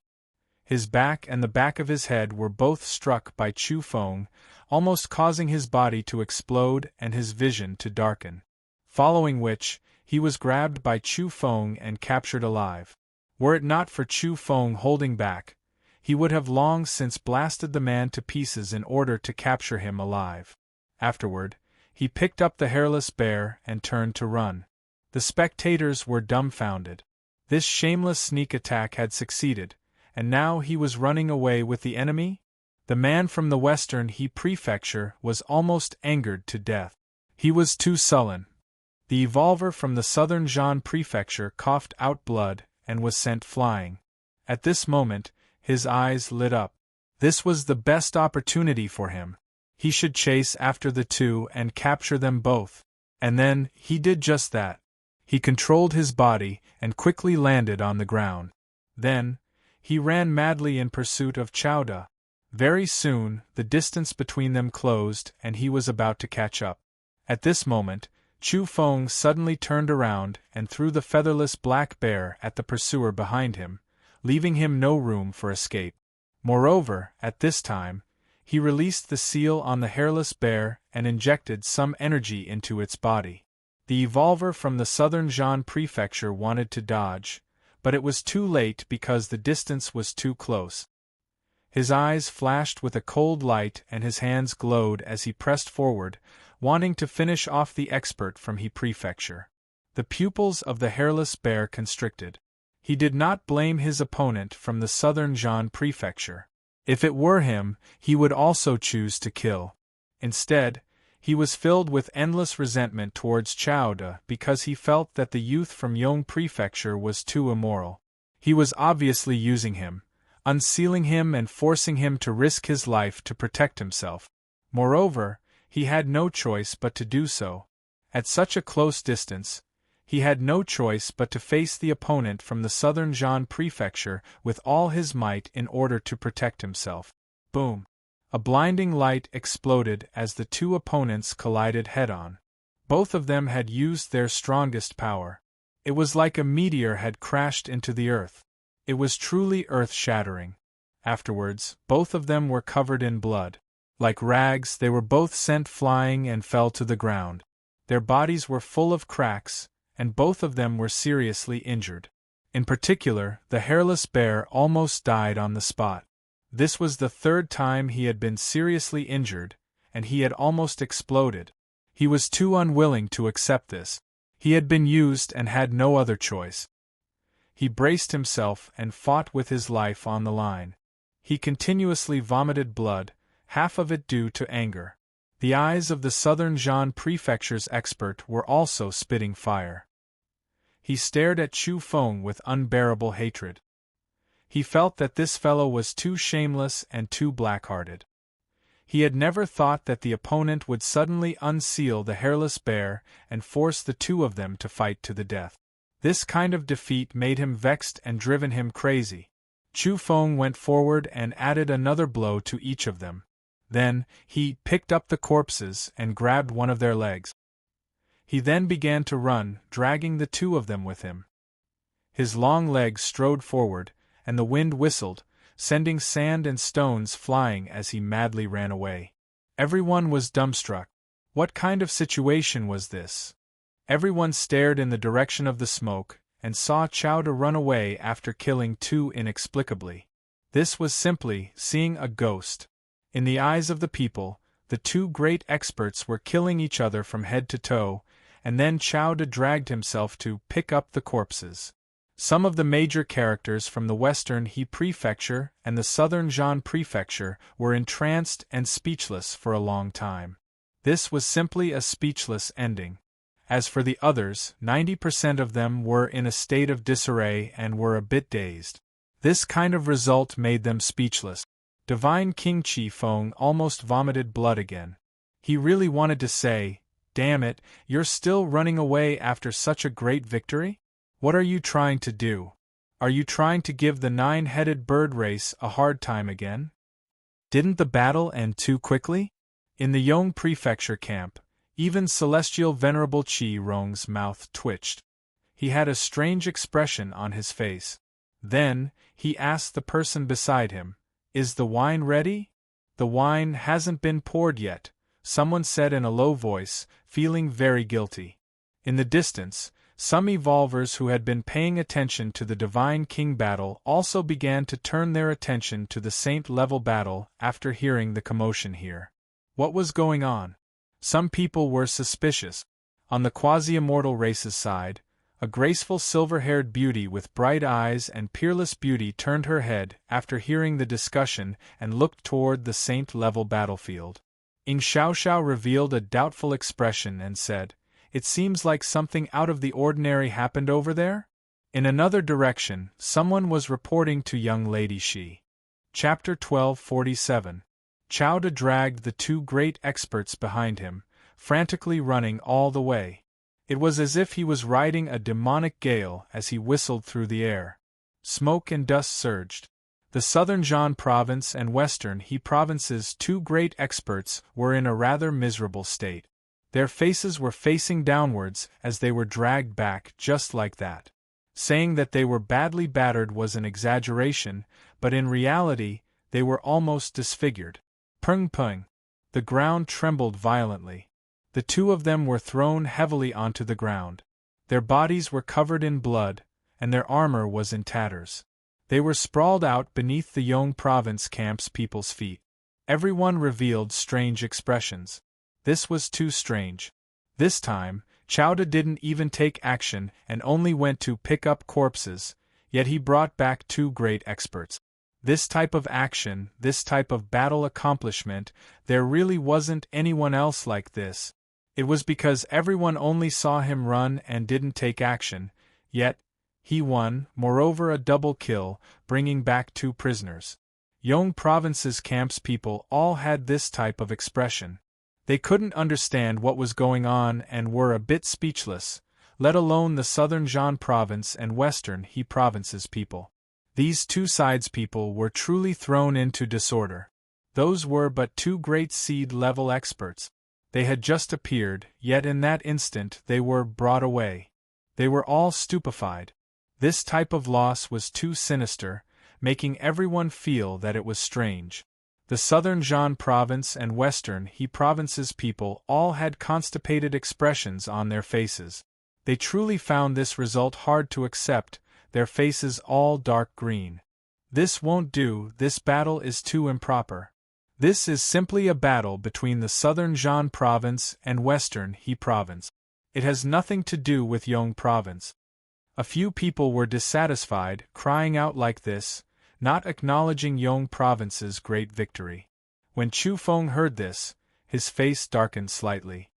His back and the back of his head were both struck by Chu Feng, almost causing his body to explode and his vision to darken. Following which, he was grabbed by Chu Feng and captured alive. Were it not for Chu Feng holding back, he would have long since blasted the man to pieces in order to capture him alive. Afterward, he picked up the hairless bear and turned to run. The spectators were dumbfounded. This shameless sneak attack had succeeded, and now he was running away with the enemy? The man from the western He Prefecture was almost angered to death. He was too sullen. The evolver from the southern Zhan Prefecture coughed out blood and was sent flying. At this moment, his eyes lit up. This was the best opportunity for him. He should chase after the two and capture them both. And then, he did just that. He controlled his body and quickly landed on the ground. Then, he ran madly in pursuit of Chao Da. Very soon, the distance between them closed and he was about to catch up. At this moment, Chu Feng suddenly turned around and threw the featherless black bear at the pursuer behind him, leaving him no room for escape. Moreover, at this time, he released the seal on the hairless bear and injected some energy into its body. The evolver from the southern Zhan prefecture wanted to dodge, but it was too late because the distance was too close. His eyes flashed with a cold light and his hands glowed as he pressed forward, wanting to finish off the expert from He prefecture. The pupils of the hairless bear constricted. He did not blame his opponent from the southern Zhan prefecture. If it were him, he would also choose to kill. Instead, he was filled with endless resentment towards Chao De because he felt that the youth from Yong prefecture was too immoral. He was obviously using him, unsealing him and forcing him to risk his life to protect himself. Moreover, he had no choice but to do so. At such a close distance, he had no choice but to face the opponent from the southern Zhan prefecture with all his might in order to protect himself. Boom! A blinding light exploded as the two opponents collided head-on. Both of them had used their strongest power. It was like a meteor had crashed into the earth. It was truly earth-shattering. Afterwards, both of them were covered in blood. Like rags, they were both sent flying and fell to the ground. Their bodies were full of cracks, and both of them were seriously injured. In particular, the hairless bear almost died on the spot. This was the third time he had been seriously injured, and he had almost exploded. He was too unwilling to accept this. He had been used and had no other choice. He braced himself and fought with his life on the line. He continuously vomited blood, half of it due to anger. The eyes of the southern Zhan prefecture's expert were also spitting fire. He stared at Chu Feng with unbearable hatred. He felt that this fellow was too shameless and too black-hearted. He had never thought that the opponent would suddenly unseal the hairless bear and force the two of them to fight to the death. This kind of defeat made him vexed and driven him crazy. Chu Feng went forward and added another blow to each of them. Then, he picked up the corpses and grabbed one of their legs. He then began to run, dragging the two of them with him. His long legs strode forward, and the wind whistled, sending sand and stones flying as he madly ran away. Everyone was dumbstruck. What kind of situation was this? Everyone stared in the direction of the smoke, and saw Chao De run away after killing two inexplicably. This was simply seeing a ghost. In the eyes of the people, the two great experts were killing each other from head to toe, and then Chao De dragged himself to pick up the corpses. Some of the major characters from the western He prefecture and the southern Zhan prefecture were entranced and speechless for a long time. This was simply a speechless ending. As for the others, 90% of them were in a state of disarray and were a bit dazed. This kind of result made them speechless. Divine King Chi Feng almost vomited blood again. He really wanted to say, "Damn it, you're still running away after such a great victory? What are you trying to do? Are you trying to give the nine-headed bird race a hard time again? Didn't the battle end too quickly?" In the Yong prefecture camp, even Celestial Venerable Qi Rong's mouth twitched. He had a strange expression on his face. Then, he asked the person beside him, "Is the wine ready?" "The wine hasn't been poured yet," someone said in a low voice, feeling very guilty. In the distance, some evolvers who had been paying attention to the Divine King battle also began to turn their attention to the Saint-level battle after hearing the commotion here. What was going on? Some people were suspicious. On the quasi-immortal race's side, a graceful silver-haired beauty with bright eyes and peerless beauty turned her head after hearing the discussion and looked toward the Saint-level battlefield. Ying Xiaoxiao revealed a doubtful expression and said, "It seems like something out of the ordinary happened over there?" In another direction, someone was reporting to young Lady Shi. Chapter 1247. Chao De dragged the two great experts behind him, frantically running all the way. It was as if he was riding a demonic gale as he whistled through the air. Smoke and dust surged. The Southern Zhan province and Western He province's two great experts were in a rather miserable state. Their faces were facing downwards as they were dragged back just like that. Saying that they were badly battered was an exaggeration, but in reality, they were almost disfigured. Pung pung. The ground trembled violently. The two of them were thrown heavily onto the ground. Their bodies were covered in blood, and their armor was in tatters. They were sprawled out beneath the Yong province camp's people's feet. Everyone revealed strange expressions. This was too strange. This time, Chowda didn't even take action and only went to pick up corpses, yet he brought back two great experts. This type of action, this type of battle accomplishment, there really wasn't anyone else like this. It was because everyone only saw him run and didn't take action, yet he won, moreover a double kill, bringing back two prisoners. Yong province's camp's people all had this type of expression. They couldn't understand what was going on and were a bit speechless, let alone the Southern Zhan province and Western He province's people. These two sides people were truly thrown into disorder. Those were but two great seed-level experts. They had just appeared, yet in that instant they were brought away. They were all stupefied. This type of loss was too sinister, making everyone feel that it was strange. The Southern Zhan province and Western He province's people all had constipated expressions on their faces. They truly found this result hard to accept, their faces all dark green. This won't do, this battle is too improper. This is simply a battle between the Southern Zhan province and Western He province. It has nothing to do with Yong province. A few people were dissatisfied, crying out like this, not acknowledging Yong province's great victory. When Chu Feng heard this, his face darkened slightly.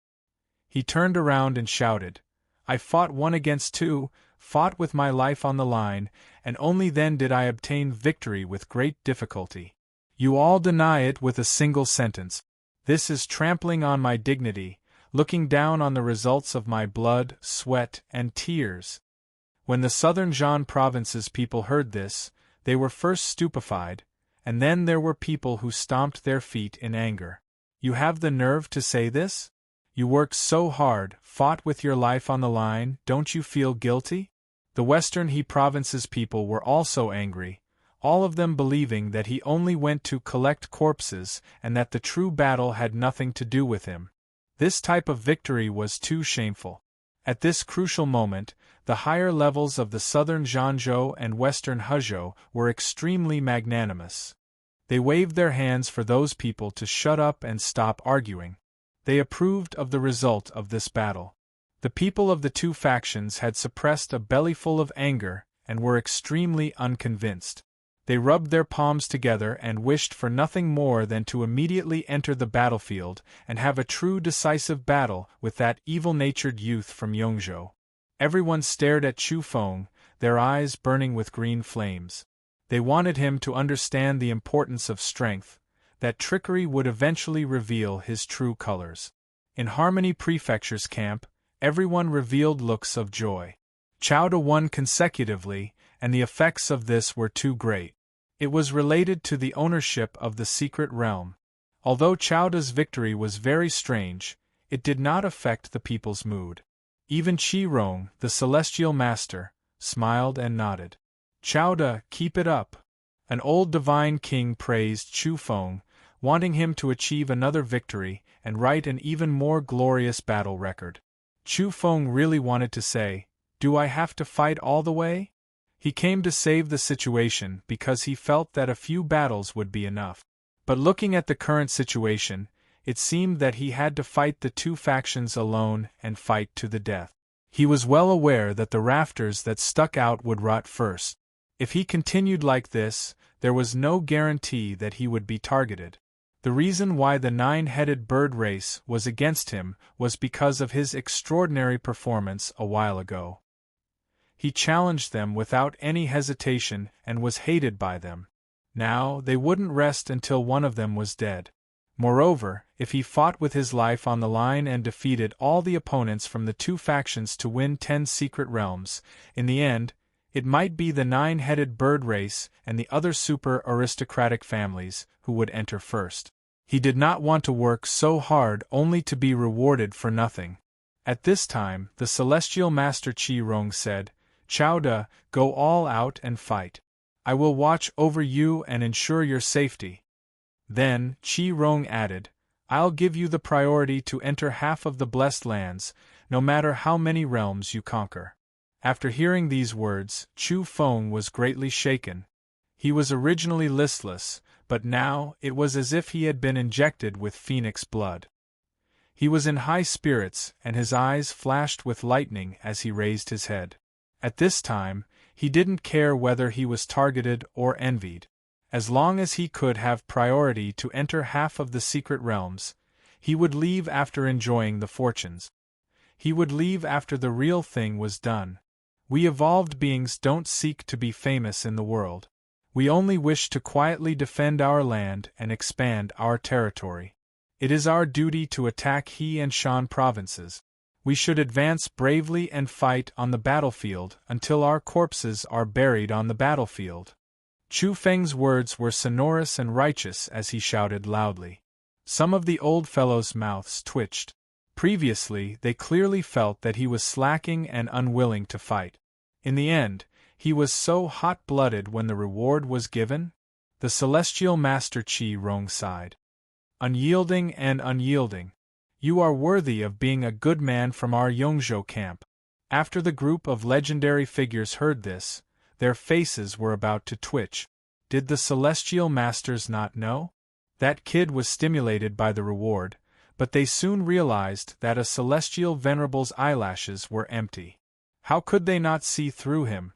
He turned around and shouted, "I fought 1 against 2, fought with my life on the line, and only then did I obtain victory with great difficulty. You all deny it with a single sentence. This is trampling on my dignity, looking down on the results of my blood, sweat, and tears." When the Southern Zhan province's people heard this, they were first stupefied, and then there were people who stomped their feet in anger. "You have the nerve to say this? You worked so hard, fought with your life on the line, don't you feel guilty?" The Western He province's people were also angry, all of them believing that he only went to collect corpses and that the true battle had nothing to do with him. This type of victory was too shameful. At this crucial moment, the higher levels of the Southern Zhanzhou and Western Hezhou were extremely magnanimous. They waved their hands for those people to shut up and stop arguing. They approved of the result of this battle. The people of the two factions had suppressed a bellyful of anger and were extremely unconvinced. They rubbed their palms together and wished for nothing more than to immediately enter the battlefield and have a true decisive battle with that evil-natured youth from Yongzhou. Everyone stared at Chu Feng, their eyes burning with green flames. They wanted him to understand the importance of strength, that trickery would eventually reveal his true colors. In Harmony Prefecture's camp, everyone revealed looks of joy. Chowda won consecutively, and the effects of this were too great. It was related to the ownership of the secret realm. Although Chowda's victory was very strange, it did not affect the people's mood. Even Qi Rong, the celestial master, smiled and nodded. "Chowda, keep it up." An old divine king praised Chu Feng, wanting him to achieve another victory and write an even more glorious battle record. Chu Feng really wanted to say, "Do I have to fight all the way?" He came to save the situation because he felt that a few battles would be enough. But looking at the current situation, it seemed that he had to fight the two factions alone and fight to the death. He was well aware that the rafters that stuck out would rot first. If he continued like this, there was no guarantee that he would be targeted. The reason why the 9-headed bird race was against him was because of his extraordinary performance a while ago. He challenged them without any hesitation and was hated by them. Now, they wouldn't rest until one of them was dead. Moreover, if he fought with his life on the line and defeated all the opponents from the two factions to win 10 secret realms, in the end, It might be the nine-headed bird race and the other super-aristocratic families who would enter first. He did not want to work so hard only to be rewarded for nothing. At this time, the celestial master Chi-Rong said, "Chowda, go all out and fight. I will watch over you and ensure your safety." Then, Chi-Rong added, "I'll give you the priority to enter half of the blessed lands, no matter how many realms you conquer." After hearing these words, Chu Feng was greatly shaken. He was originally listless, but now it was as if he had been injected with phoenix blood. He was in high spirits, and his eyes flashed with lightning as he raised his head. At this time, he didn't care whether he was targeted or envied. As long as he could have priority to enter half of the secret realms, he would leave after enjoying the fortunes. He would leave after the real thing was done. We evolved beings don't seek to be famous in the world. We only wish to quietly defend our land and expand our territory. It is our duty to attack He and Shan provinces. We should advance bravely and fight on the battlefield until our corpses are buried on the battlefield. Chu Feng's words were sonorous and righteous as he shouted loudly. Some of the old fellows' mouths twitched. Previously, they clearly felt that he was slacking and unwilling to fight. In the end, he was so hot-blooded when the reward was given? The celestial master Chi-Rong sighed. "Unyielding and unyielding. You are worthy of being a good man from our Yongzhou camp." After the group of legendary figures heard this, their faces were about to twitch. Did the celestial masters not know? That kid was stimulated by the reward, but they soon realized that a celestial venerable's eyelashes were empty. How could they not see through him?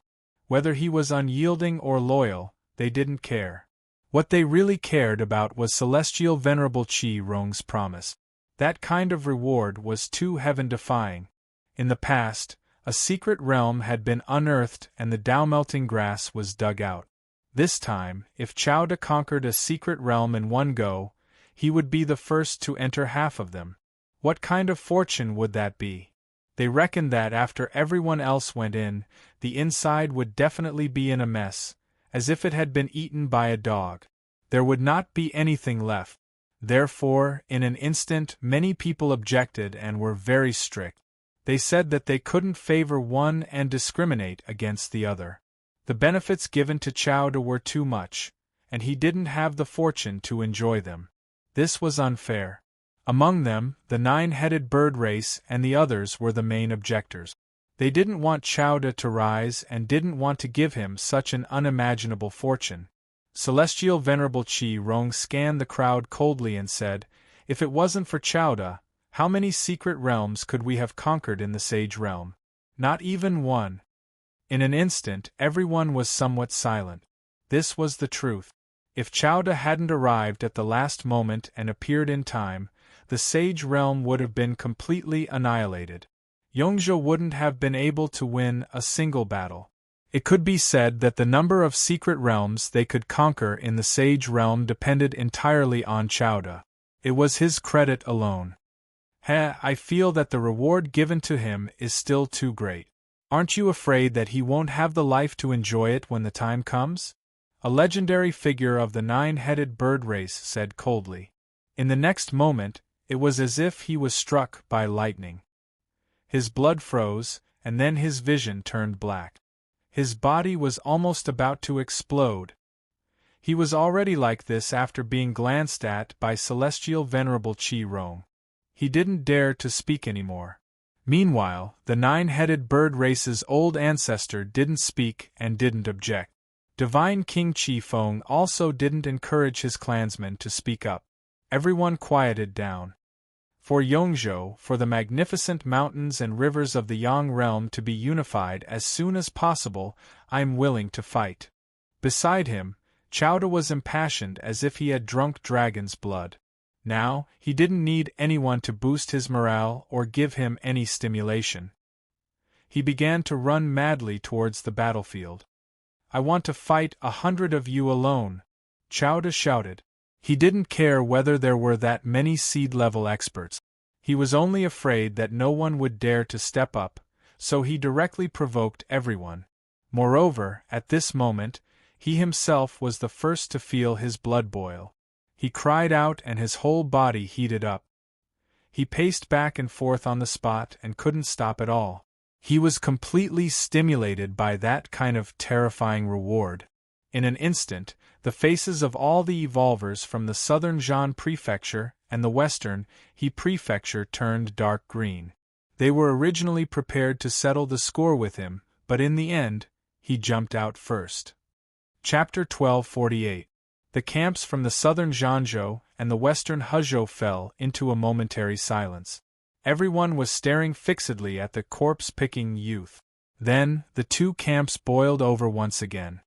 Whether he was unyielding or loyal, they didn't care. What they really cared about was celestial venerable Chi-Rong's promise. That kind of reward was too heaven-defying. In the past, a secret realm had been unearthed and the Tao-melting grass was dug out. This time, if Chowda conquered a secret realm in one go, he would be the first to enter half of them. What kind of fortune would that be? They reckoned that after everyone else went in, the inside would definitely be in a mess, as if it had been eaten by a dog. There would not be anything left. Therefore, in an instant, many people objected and were very strict. They said that they couldn't favor one and discriminate against the other. The benefits given to Chowda were too much, and he didn't have the fortune to enjoy them. This was unfair. Among them, the nine-headed bird race and the others were the main objectors. They didn't want Chowda to rise and didn't want to give him such an unimaginable fortune. Celestial Venerable Chi-Rong scanned the crowd coldly and said, "If it wasn't for Chowda, how many secret realms could we have conquered in the Sage Realm? Not even one." In an instant, everyone was somewhat silent. This was the truth. If Chowda hadn't arrived at the last moment and appeared in time, the Sage Realm would have been completely annihilated. Yongzhou wouldn't have been able to win a single battle. It could be said that the number of secret realms they could conquer in the Sage Realm depended entirely on Chowda. It was his credit alone. I feel that the reward given to him is still too great. Aren't you afraid that he won't have the life to enjoy it when the time comes?" A legendary figure of the nine-headed bird race said coldly. In the next moment, it was as if he was struck by lightning. His blood froze, and then his vision turned black. His body was almost about to explode. He was already like this after being glanced at by Celestial Venerable Chi-Rong. He didn't dare to speak anymore. Meanwhile, the nine-headed bird race's old ancestor didn't speak and didn't object. Divine King Chi-Feng also didn't encourage his clansmen to speak up. Everyone quieted down. For Yongzhou, for the magnificent mountains and rivers of the Yang realm to be unified as soon as possible, I'm willing to fight. Beside him, Chowda was impassioned as if he had drunk dragon's blood. Now, he didn't need anyone to boost his morale or give him any stimulation. He began to run madly towards the battlefield. "I want to fight 100 of you alone," Chowda shouted. He didn't care whether there were that many seed-level experts. He was only afraid that no one would dare to step up, so he directly provoked everyone. Moreover, at this moment, he himself was the first to feel his blood boil. He cried out and his whole body heated up. He paced back and forth on the spot and couldn't stop at all. He was completely stimulated by that kind of terrifying reward. In an instant, the faces of all the evolvers from the southern Zhan prefecture and the western He prefecture turned dark green. They were originally prepared to settle the score with him, but in the end, he jumped out first. Chapter 1248. The camps from the southern Zhanzhou and the western Hezhou fell into a momentary silence. Everyone was staring fixedly at the corpse-picking youth. Then, the two camps boiled over once again.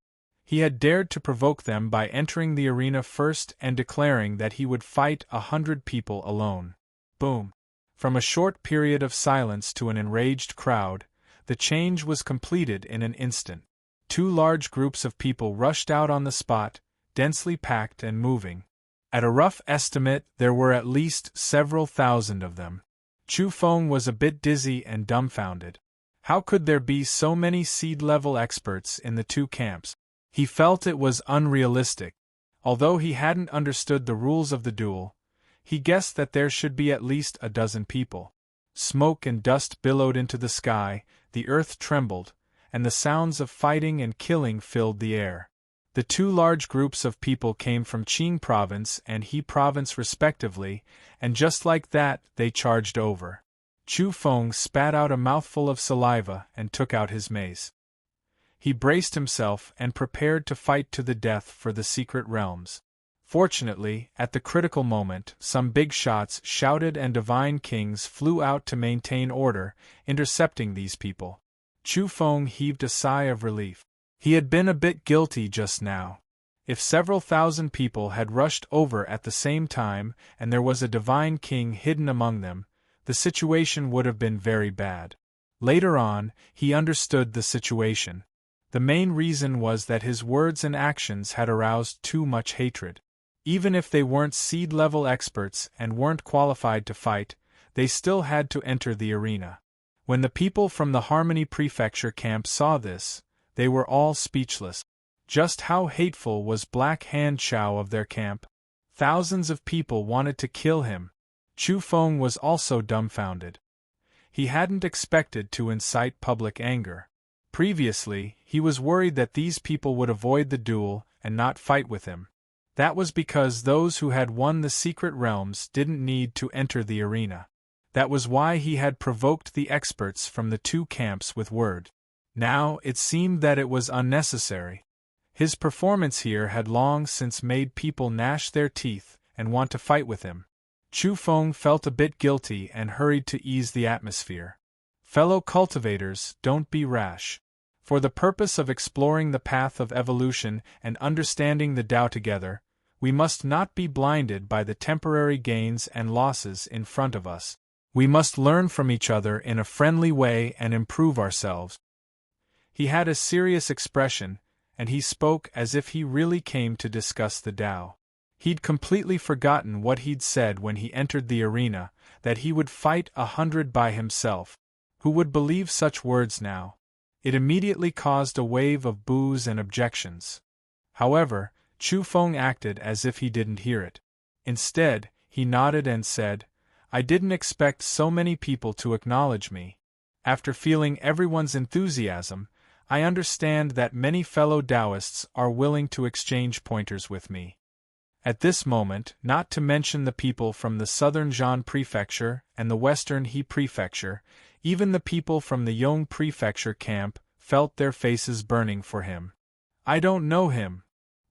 He had dared to provoke them by entering the arena first and declaring that he would fight 100 people alone. Boom! From a short period of silence to an enraged crowd, the change was completed in an instant. Two large groups of people rushed out on the spot, densely packed and moving. At a rough estimate, there were at least several thousand of them. Chu Feng was a bit dizzy and dumbfounded. How could there be so many seed-level experts in the two camps? He felt it was unrealistic. Although he hadn't understood the rules of the duel, he guessed that there should be at least a dozen people. Smoke and dust billowed into the sky, the earth trembled, and the sounds of fighting and killing filled the air. The two large groups of people came from Qing province and He province respectively, and just like that, they charged over. Chu Feng spat out a mouthful of saliva and took out his mace. He braced himself and prepared to fight to the death for the secret realms. Fortunately, at the critical moment, some big shots shouted and divine kings flew out to maintain order, intercepting these people. Chu Feng heaved a sigh of relief. He had been a bit guilty just now. If several thousand people had rushed over at the same time and there was a divine king hidden among them, the situation would have been very bad. Later on, he understood the situation. The main reason was that his words and actions had aroused too much hatred. Even if they weren't seed-level experts and weren't qualified to fight, they still had to enter the arena. When the people from the Harmony Prefecture camp saw this, they were all speechless. Just how hateful was Black Hand Chao of their camp? Thousands of people wanted to kill him. Chu Feng was also dumbfounded. He hadn't expected to incite public anger. Previously, he was worried that these people would avoid the duel and not fight with him. That was because those who had won the secret realms didn't need to enter the arena. That was why he had provoked the experts from the two camps with word. Now it seemed that it was unnecessary. His performance here had long since made people gnash their teeth and want to fight with him. Chu Feng felt a bit guilty and hurried to ease the atmosphere. Fellow cultivators, don't be rash. For the purpose of exploring the path of evolution and understanding the Tao together, we must not be blinded by the temporary gains and losses in front of us. We must learn from each other in a friendly way and improve ourselves. He had a serious expression, and he spoke as if he really came to discuss the Tao. He'd completely forgotten what he'd said when he entered the arena, that he would fight 100 by himself. Who would believe such words now? It immediately caused a wave of boos and objections. However, Chu Feng acted as if he didn't hear it. Instead, he nodded and said, "I didn't expect so many people to acknowledge me. After feeling everyone's enthusiasm, I understand that many fellow Taoists are willing to exchange pointers with me." At this moment, not to mention the people from the southern Zhan prefecture and the western He prefecture, even the people from the Yong prefecture camp felt their faces burning for him. "I don't know him."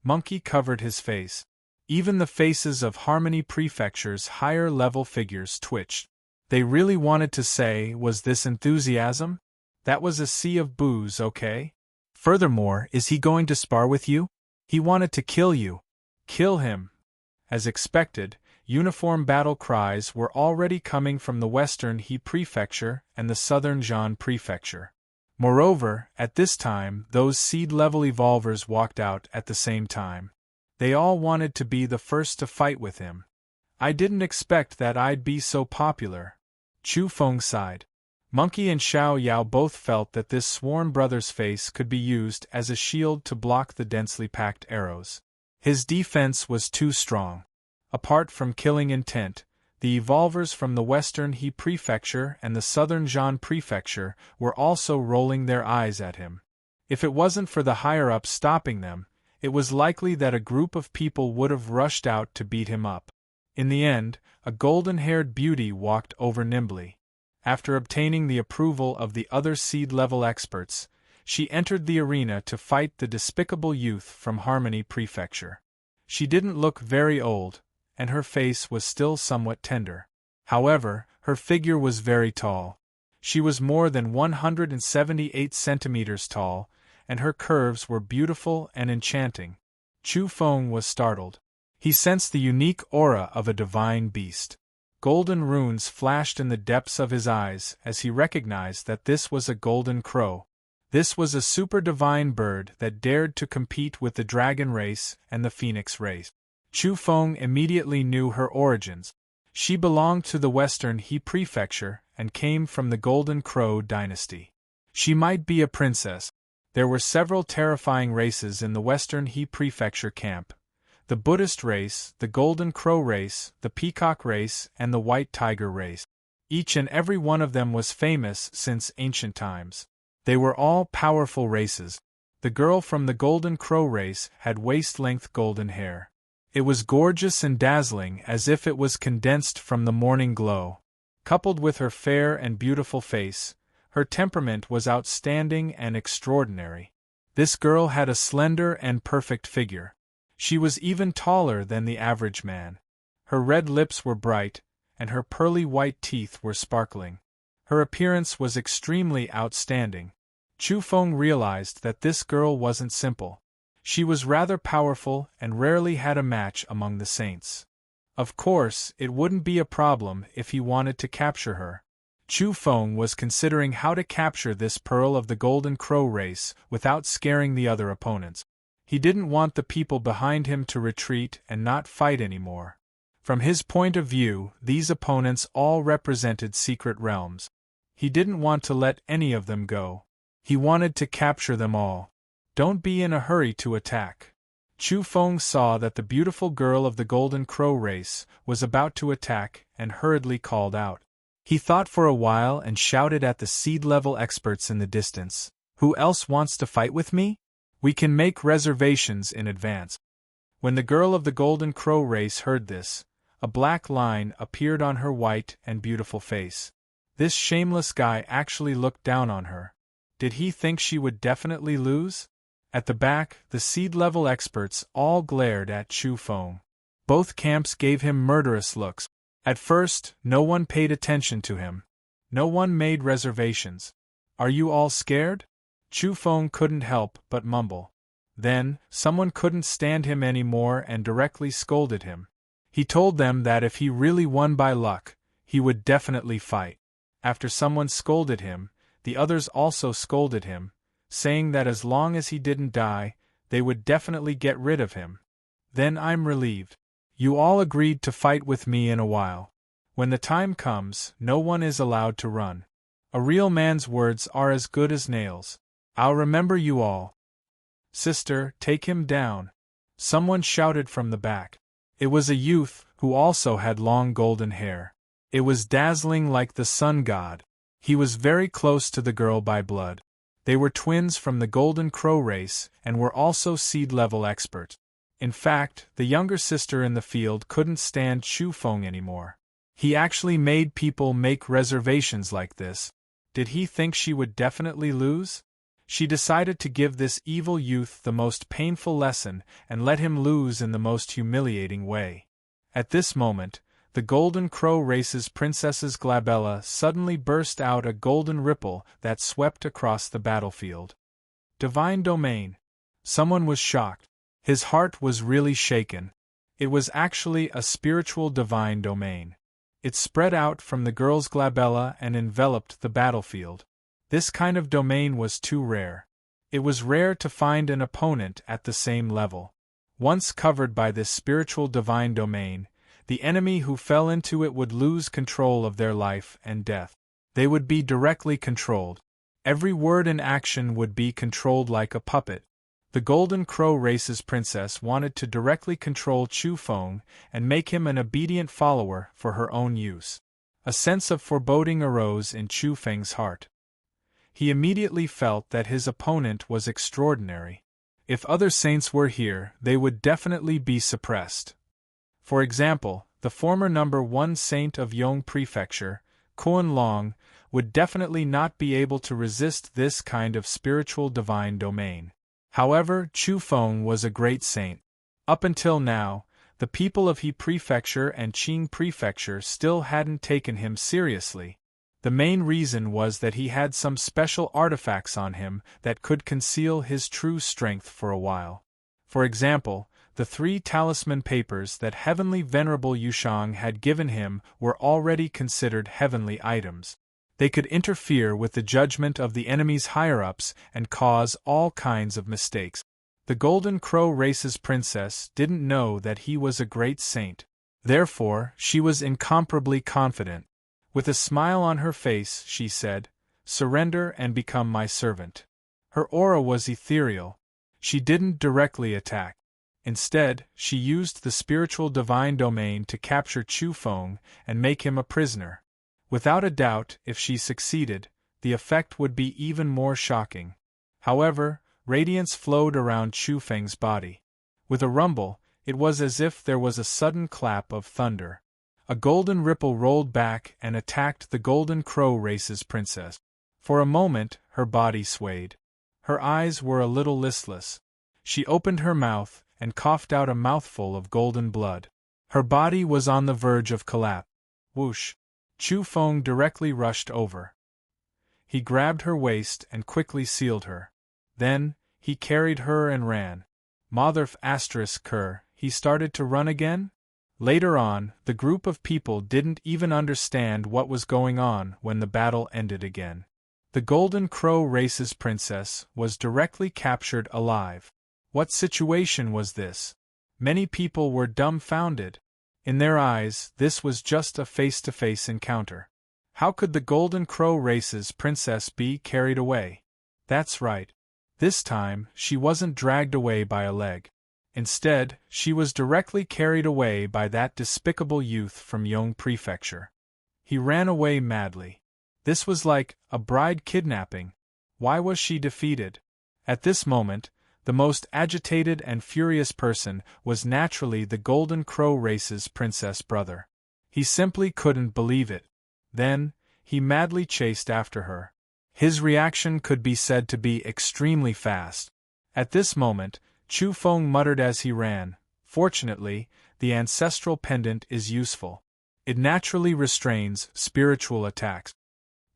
Monkey covered his face. Even the faces of Harmony prefecture's higher-level figures twitched. They really wanted to say, was this enthusiasm? That was a sea of boos, okay? Furthermore, is he going to spar with you? He wanted to kill you. Kill him. As expected, uniform battle cries were already coming from the western He prefecture and the southern Zhan prefecture. Moreover, at this time, those seed-level evolvers walked out at the same time. They all wanted to be the first to fight with him. "I didn't expect that I'd be so popular." Chu Feng sighed. Monkey and Xiao Yao both felt that this sworn brother's face could be used as a shield to block the densely packed arrows. His defense was too strong. Apart from killing intent, the evolvers from the Western He Prefecture and the Southern Zhan Prefecture were also rolling their eyes at him. If it wasn't for the higher-ups stopping them, it was likely that a group of people would have rushed out to beat him up. In the end, a golden-haired beauty walked over nimbly. After obtaining the approval of the other seed-level experts, she entered the arena to fight the despicable youth from Harmony Prefecture. She didn't look very old, and her face was still somewhat tender. However, her figure was very tall. She was more than 178 centimeters tall, and her curves were beautiful and enchanting. Chu Feng was startled. He sensed the unique aura of a divine beast. Golden runes flashed in the depths of his eyes as he recognized that this was a golden crow. This was a super-divine bird that dared to compete with the dragon race and the phoenix race. Chu Feng immediately knew her origins. She belonged to the Western He Prefecture and came from the Golden Crow dynasty. She might be a princess. There were several terrifying races in the Western He Prefecture camp. The Buddhist race, the Golden Crow race, the Peacock race, and the White Tiger race. Each and every one of them was famous since ancient times. They were all powerful races. The girl from the Golden Crow race had waist-length golden hair. It was gorgeous and dazzling as if it was condensed from the morning glow. Coupled with her fair and beautiful face, her temperament was outstanding and extraordinary. This girl had a slender and perfect figure. She was even taller than the average man. Her red lips were bright, and her pearly white teeth were sparkling. Her appearance was extremely outstanding. Chu Feng realized that this girl wasn't simple. She was rather powerful and rarely had a match among the saints. Of course, it wouldn't be a problem if he wanted to capture her. Chu Feng was considering how to capture this pearl of the Golden Crow race without scaring the other opponents. He didn't want the people behind him to retreat and not fight anymore. From his point of view, these opponents all represented secret realms. He didn't want to let any of them go. He wanted to capture them all. Don't be in a hurry to attack. Chu Feng saw that the beautiful girl of the Golden Crow race was about to attack and hurriedly called out. He thought for a while and shouted at the seed-level experts in the distance. Who else wants to fight with me? We can make reservations in advance. When the girl of the Golden Crow race heard this, a black line appeared on her white and beautiful face. This shameless guy actually looked down on her. Did he think she would definitely lose? At the back, the seed-level experts all glared at Chu Feng. Both camps gave him murderous looks. At first, no one paid attention to him. No one made reservations. Are you all scared? Chu Feng couldn't help but mumble. Then, someone couldn't stand him anymore and directly scolded him. He told them that if he really won by luck, he would definitely fight. After someone scolded him, the others also scolded him, saying that as long as he didn't die, they would definitely get rid of him. Then I'm relieved. You all agreed to fight with me in a while. When the time comes, no one is allowed to run. A real man's words are as good as nails. I'll remember you all. Sister, take him down. Someone shouted from the back. It was a youth who also had long golden hair. It was dazzling like the sun god. He was very close to the girl by blood. They were twins from the Golden Crow race and were also seed-level experts. In fact, the younger sister in the field couldn't stand Chu Feng anymore. He actually made people make reservations like this. Did he think she would definitely lose? She decided to give this evil youth the most painful lesson and let him lose in the most humiliating way. At this moment, the Golden Crow race's Princess's Glabella suddenly burst out a golden ripple that swept across the battlefield. Divine domain. Someone was shocked. His heart was really shaken. It was actually a spiritual divine domain. It spread out from the girl's glabella and enveloped the battlefield. This kind of domain was too rare. It was rare to find an opponent at the same level. Once covered by this spiritual divine domain, the enemy who fell into it would lose control of their life and death. They would be directly controlled. Every word and action would be controlled like a puppet. The Golden Crow Race's princess wanted to directly control Chu Feng and make him an obedient follower for her own use. A sense of foreboding arose in Chu Feng's heart. He immediately felt that his opponent was extraordinary. If other saints were here, they would definitely be suppressed. For example, the former number 1 saint of Yong Prefecture, Kuan Long, would definitely not be able to resist this kind of spiritual divine domain. However, Chu Feng was a great saint. Up until now, the people of He Prefecture and Qing Prefecture still hadn't taken him seriously. The main reason was that he had some special artifacts on him that could conceal his true strength for a while. For example, the 3 talisman papers that Heavenly Venerable Yushang had given him were already considered heavenly items. They could interfere with the judgment of the enemy's higher-ups and cause all kinds of mistakes. The Golden Crow Race's princess didn't know that he was a great saint. Therefore, she was incomparably confident. With a smile on her face, she said, "Surrender and become my servant." Her aura was ethereal. She didn't directly attack. Instead, she used the spiritual divine domain to capture Chu Feng and make him a prisoner. Without a doubt, if she succeeded, the effect would be even more shocking. However, radiance flowed around Chu Feng's body. With a rumble, it was as if there was a sudden clap of thunder. A golden ripple rolled back and attacked the Golden Crow Race's princess. For a moment, her body swayed. Her eyes were a little listless. She opened her mouth and coughed out a mouthful of golden blood. Her body was on the verge of collapse. Whoosh! Chu Feng directly rushed over. He grabbed her waist and quickly sealed her. Then, he carried her and ran. Motherf **Ker, he started to run again? Later on, the group of people didn't even understand what was going on when the battle ended again. The Golden Crow Race's princess was directly captured alive. What situation was this? Many people were dumbfounded. In their eyes, this was just a face-to-face encounter. How could the Golden Crow Race's princess be carried away? That's right. This time, she wasn't dragged away by a leg. Instead, she was directly carried away by that despicable youth from Yong Prefecture. He ran away madly. This was like a bride kidnapping. Why was she defeated? At this moment, the most agitated and furious person was naturally the Golden Crow Race's princess brother. He simply couldn't believe it. Then, he madly chased after her. His reaction could be said to be extremely fast. At this moment, Chu Feng muttered as he ran, "Fortunately, the ancestral pendant is useful. It naturally restrains spiritual attacks."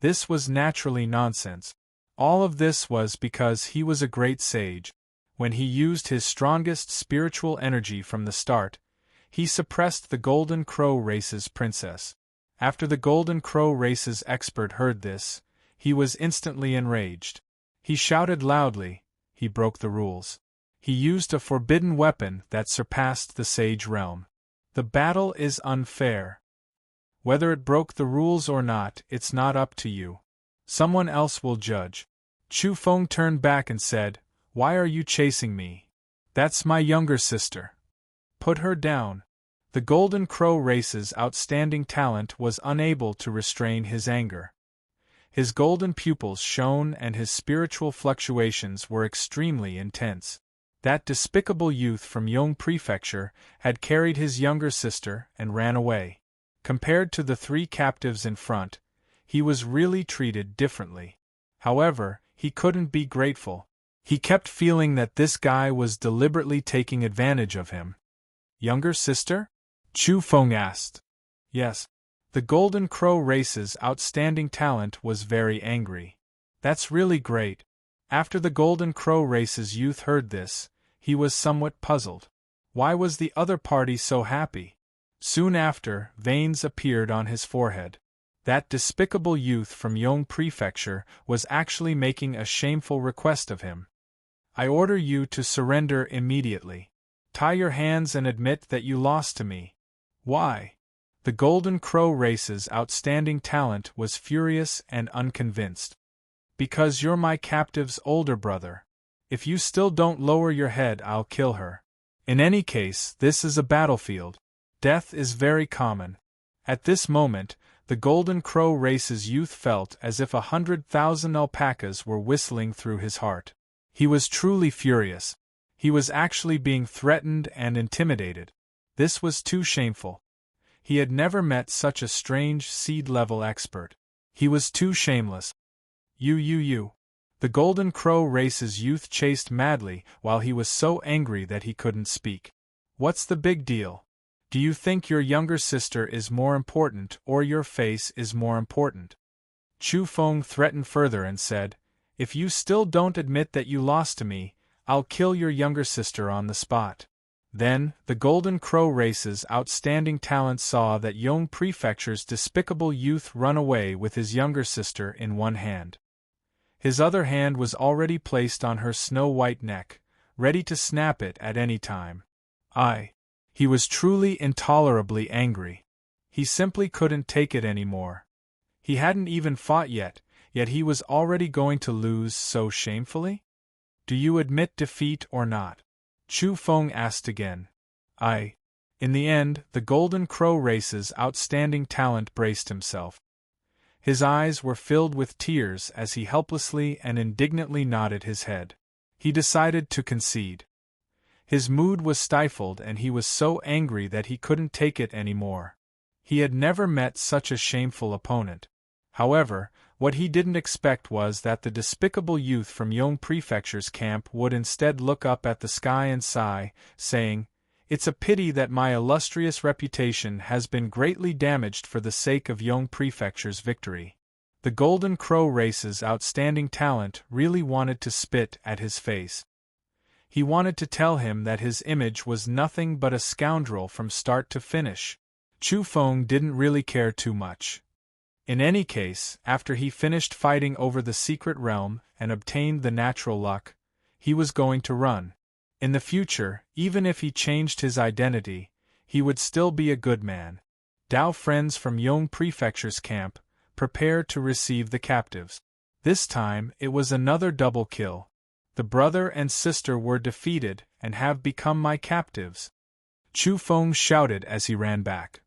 This was naturally nonsense. All of this was because he was a great sage. When he used his strongest spiritual energy from the start, he suppressed the Golden Crow Race's princess. After the Golden Crow Race's expert heard this, he was instantly enraged. He shouted loudly. He broke the rules. He used a forbidden weapon that surpassed the sage realm. The battle is unfair. Whether it broke the rules or not, it's not up to you. Someone else will judge. Chu Feng turned back and said, "Why are you chasing me? That's my younger sister. Put her down." The Golden Crow Race's outstanding talent was unable to restrain his anger. His golden pupils shone and his spiritual fluctuations were extremely intense. That despicable youth from Yong Prefecture had carried his younger sister and ran away. Compared to the 3 captives in front, he was really treated differently. However, he couldn't be grateful. He kept feeling that this guy was deliberately taking advantage of him. "Younger sister?" Chu Feng asked. "Yes." The Golden Crow Race's outstanding talent was very angry. "That's really great." After the Golden Crow Race's youth heard this, he was somewhat puzzled. Why was the other party so happy? Soon after, veins appeared on his forehead. That despicable youth from Yong Prefecture was actually making a shameful request of him. "I order you to surrender immediately. Tie your hands and admit that you lost to me." "Why?" The Golden Crow race's outstanding talent was furious and unconvinced. Because you're my captive's older brother. If you still don't lower your head, I'll kill her. In any case, this is a battlefield. Death is very common. At this moment, the Golden Crow race's youth felt as if 100,000 alpacas were whistling through his heart. He was truly furious. He was actually being threatened and intimidated. This was too shameful. He had never met such a strange seed-level expert. He was too shameless. You. The Golden Crow race's youth chased madly while he was so angry that he couldn't speak. What's the big deal? Do you think your younger sister is more important or your face is more important? Chu Feng threatened further and said, if you still don't admit that you lost to me, I'll kill your younger sister on the spot. Then, the Golden Crow race's outstanding talent saw that Yong Prefecture's despicable youth run away with his younger sister in one hand. His other hand was already placed on her snow-white neck, ready to snap it at any time. He was truly intolerably angry. He simply couldn't take it anymore. He hadn't even fought yet he was already going to lose so shamefully? Do you admit defeat or not? Chu Feng asked again. In the end, the Golden Crow race's outstanding talent braced himself. His eyes were filled with tears as he helplessly and indignantly nodded his head. He decided to concede. His mood was stifled and he was so angry that he couldn't take it anymore. He had never met such a shameful opponent. However, what he didn't expect was that the despicable youth from Yong Prefecture's camp would instead look up at the sky and sigh, saying, "It's a pity that my illustrious reputation has been greatly damaged for the sake of Yong Prefecture's victory." The Golden Crow race's outstanding talent really wanted to spit at his face. He wanted to tell him that his image was nothing but a scoundrel from start to finish. Chu Feng didn't really care too much. In any case, after he finished fighting over the secret realm and obtained the natural luck, he was going to run. In the future, even if he changed his identity, he would still be a good man. Dao friends from Yong Prefecture's camp, prepare to receive the captives. This time, it was another double kill. The brother and sister were defeated and have become my captives. Chu Feng shouted as he ran back.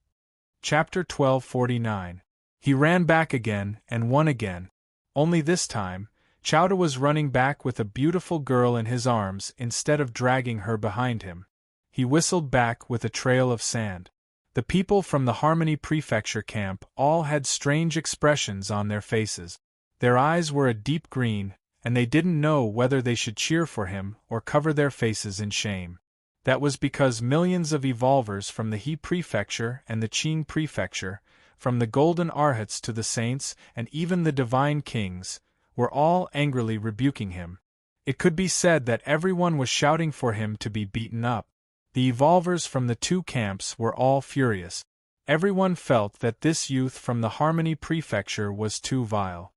Chapter 1249. He ran back again and won again. Only this time, Chowda was running back with a beautiful girl in his arms instead of dragging her behind him. He whistled back with a trail of sand. The people from the Harmony Prefecture camp all had strange expressions on their faces. Their eyes were a deep green, and they didn't know whether they should cheer for him or cover their faces in shame. That was because millions of evolvers from the He Prefecture and the Qing Prefecture, from the Golden Arhats to the Saints and even the Divine Kings, were all angrily rebuking him. It could be said that everyone was shouting for him to be beaten up. The evolvers from the two camps were all furious. Everyone felt that this youth from the Harmony Prefecture was too vile.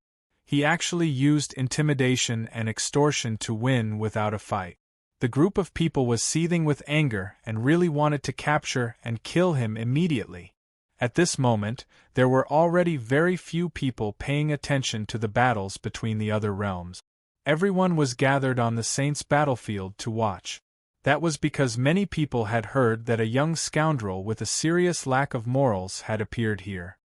He actually used intimidation and extortion to win without a fight. The group of people was seething with anger and really wanted to capture and kill him immediately. At this moment, there were already very few people paying attention to the battles between the other realms. Everyone was gathered on the Saints' battlefield to watch. That was because many people had heard that a young scoundrel with a serious lack of morals had appeared here.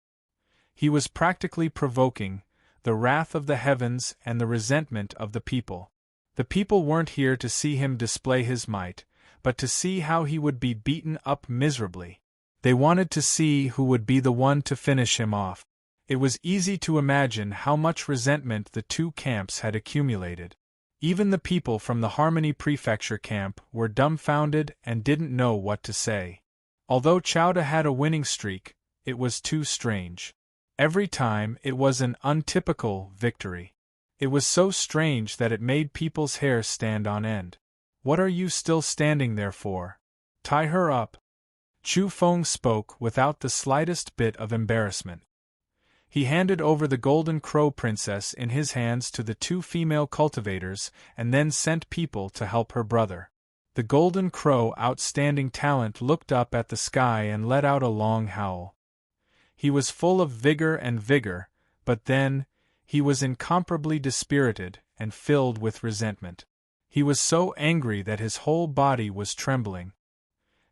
He was practically provoking the wrath of the heavens and the resentment of the people. The people weren't here to see him display his might, but to see how he would be beaten up miserably. They wanted to see who would be the one to finish him off. It was easy to imagine how much resentment the two camps had accumulated. Even the people from the Harmony Prefecture camp were dumbfounded and didn't know what to say. Although Chowda had a winning streak, it was too strange. Every time it was an untypical victory. It was so strange that it made people's hair stand on end. "What are you still standing there for? Tie her up." Chu Feng spoke without the slightest bit of embarrassment. He handed over the Golden Crow Princess in his hands to the two female cultivators and then sent people to help her brother. The Golden Crow outstanding talent looked up at the sky and let out a long howl. He was full of vigor, but then, he was incomparably dispirited and filled with resentment. He was so angry that his whole body was trembling.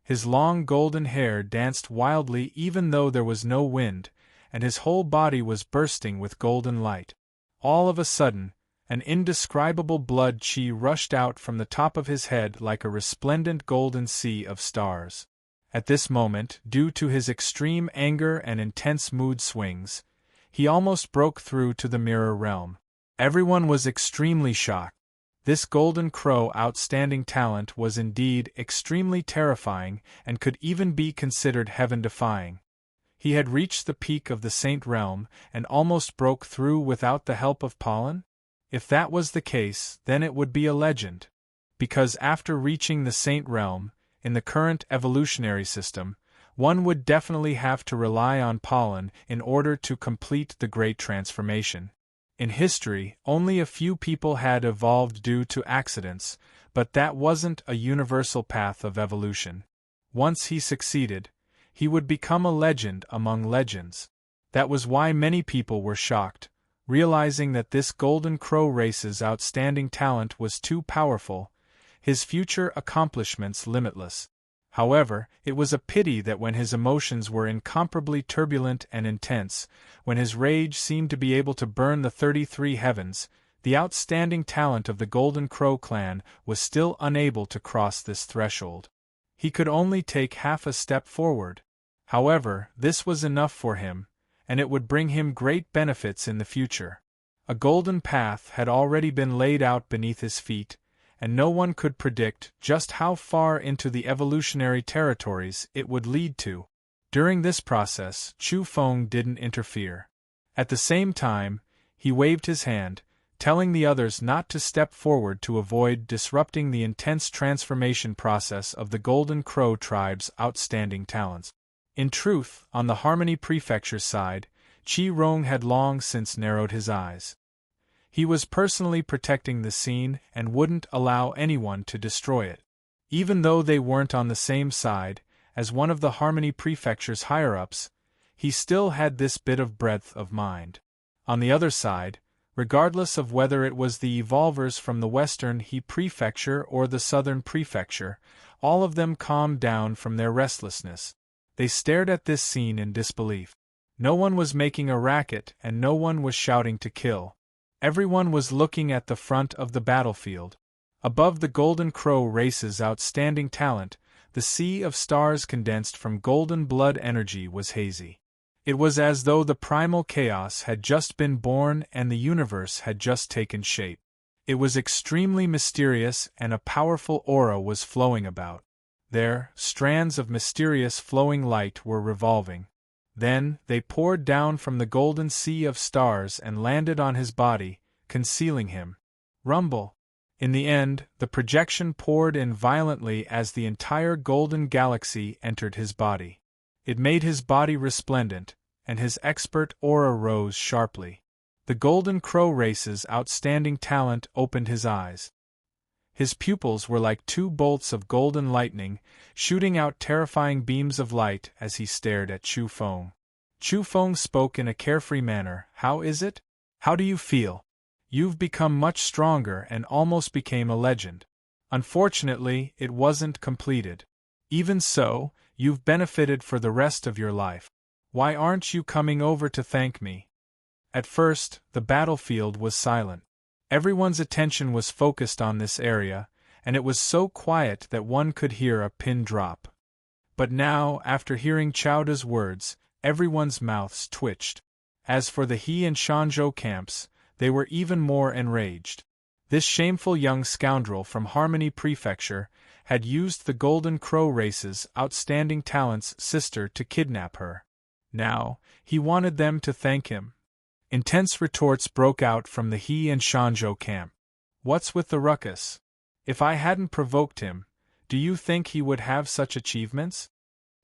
His long golden hair danced wildly even though there was no wind, and his whole body was bursting with golden light. All of a sudden, an indescribable blood chi rushed out from the top of his head like a resplendent golden sea of stars. At this moment, due to his extreme anger and intense mood swings, he almost broke through to the mirror realm. Everyone was extremely shocked. This Golden Crow outstanding talent was indeed extremely terrifying and could even be considered heaven-defying. He had reached the peak of the Saint Realm and almost broke through without the help of pollen? If that was the case, then it would be a legend. Because after reaching the Saint Realm, in the current evolutionary system, one would definitely have to rely on pollen in order to complete the Great Transformation. In history, only a few people had evolved due to accidents, but that wasn't a universal path of evolution. Once he succeeded, he would become a legend among legends. That was why many people were shocked, realizing that this Golden Crow race's outstanding talent was too powerful, his future accomplishments limitless. However, it was a pity that when his emotions were incomparably turbulent and intense, when his rage seemed to be able to burn the 33 heavens, the outstanding talent of the Golden Crow clan was still unable to cross this threshold. He could only take half a step forward. However, this was enough for him, and it would bring him great benefits in the future. A golden path had already been laid out beneath his feet, and no one could predict just how far into the evolutionary territories it would lead to. During this process, Chu Feng didn't interfere. At the same time, he waved his hand, telling the others not to step forward to avoid disrupting the intense transformation process of the Golden Crow tribe's outstanding talents. In truth, on the Harmony Prefecture's side, Qi Rong had long since narrowed his eyes. He was personally protecting the scene and wouldn't allow anyone to destroy it. Even though they weren't on the same side, as one of the Harmony Prefecture's higher-ups, he still had this bit of breadth of mind. On the other side, regardless of whether it was the evolvers from the Western He Prefecture or the Southern Prefecture, all of them calmed down from their restlessness. They stared at this scene in disbelief. No one was making a racket and no one was shouting to kill. Everyone was looking at the front of the battlefield. Above the Golden Crow race's outstanding talent, the sea of stars condensed from golden blood energy was hazy. It was as though the primal chaos had just been born and the universe had just taken shape. It was extremely mysterious and a powerful aura was flowing about. There, strands of mysterious flowing light were revolving. Then, they poured down from the golden sea of stars and landed on his body, concealing him. Rumble! In the end, the projection poured in violently as the entire golden galaxy entered his body. It made his body resplendent, and his expert aura rose sharply. The Golden Crow race's outstanding talent opened his eyes. His pupils were like two bolts of golden lightning, shooting out terrifying beams of light as he stared at Chu Feng. Chu Feng spoke in a carefree manner. "How is it? How do you feel? You've become much stronger and almost became a legend. Unfortunately, it wasn't completed. Even so, you've benefited for the rest of your life. Why aren't you coming over to thank me?" At first, the battlefield was silent. Everyone's attention was focused on this area, and it was so quiet that one could hear a pin drop. But now, after hearing Chowda's words, everyone's mouths twitched. As for the He and Shanzhou camps, they were even more enraged. This shameful young scoundrel from Harmony Prefecture had used the Golden Crow race's outstanding talent's sister to kidnap her. Now, he wanted them to thank him. Intense retorts broke out from the He and Shanzhou camp. "What's with the ruckus? If I hadn't provoked him, do you think he would have such achievements?"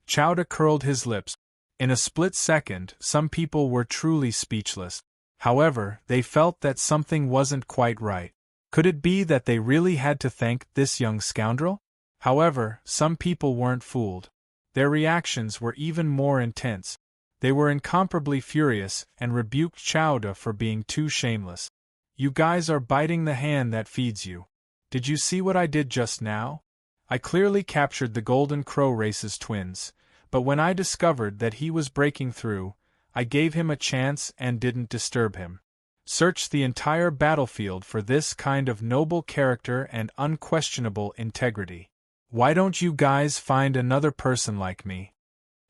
Chowda curled his lips. In a split second, some people were truly speechless. However, they felt that something wasn't quite right. Could it be that they really had to thank this young scoundrel? However, some people weren't fooled. Their reactions were even more intense. They were incomparably furious and rebuked Chowda for being too shameless. "You guys are biting the hand that feeds you. Did you see what I did just now? I clearly captured the Golden Crow Race's twins, but when I discovered that he was breaking through, I gave him a chance and didn't disturb him. Search the entire battlefield for this kind of noble character and unquestionable integrity. Why don't you guys find another person like me?"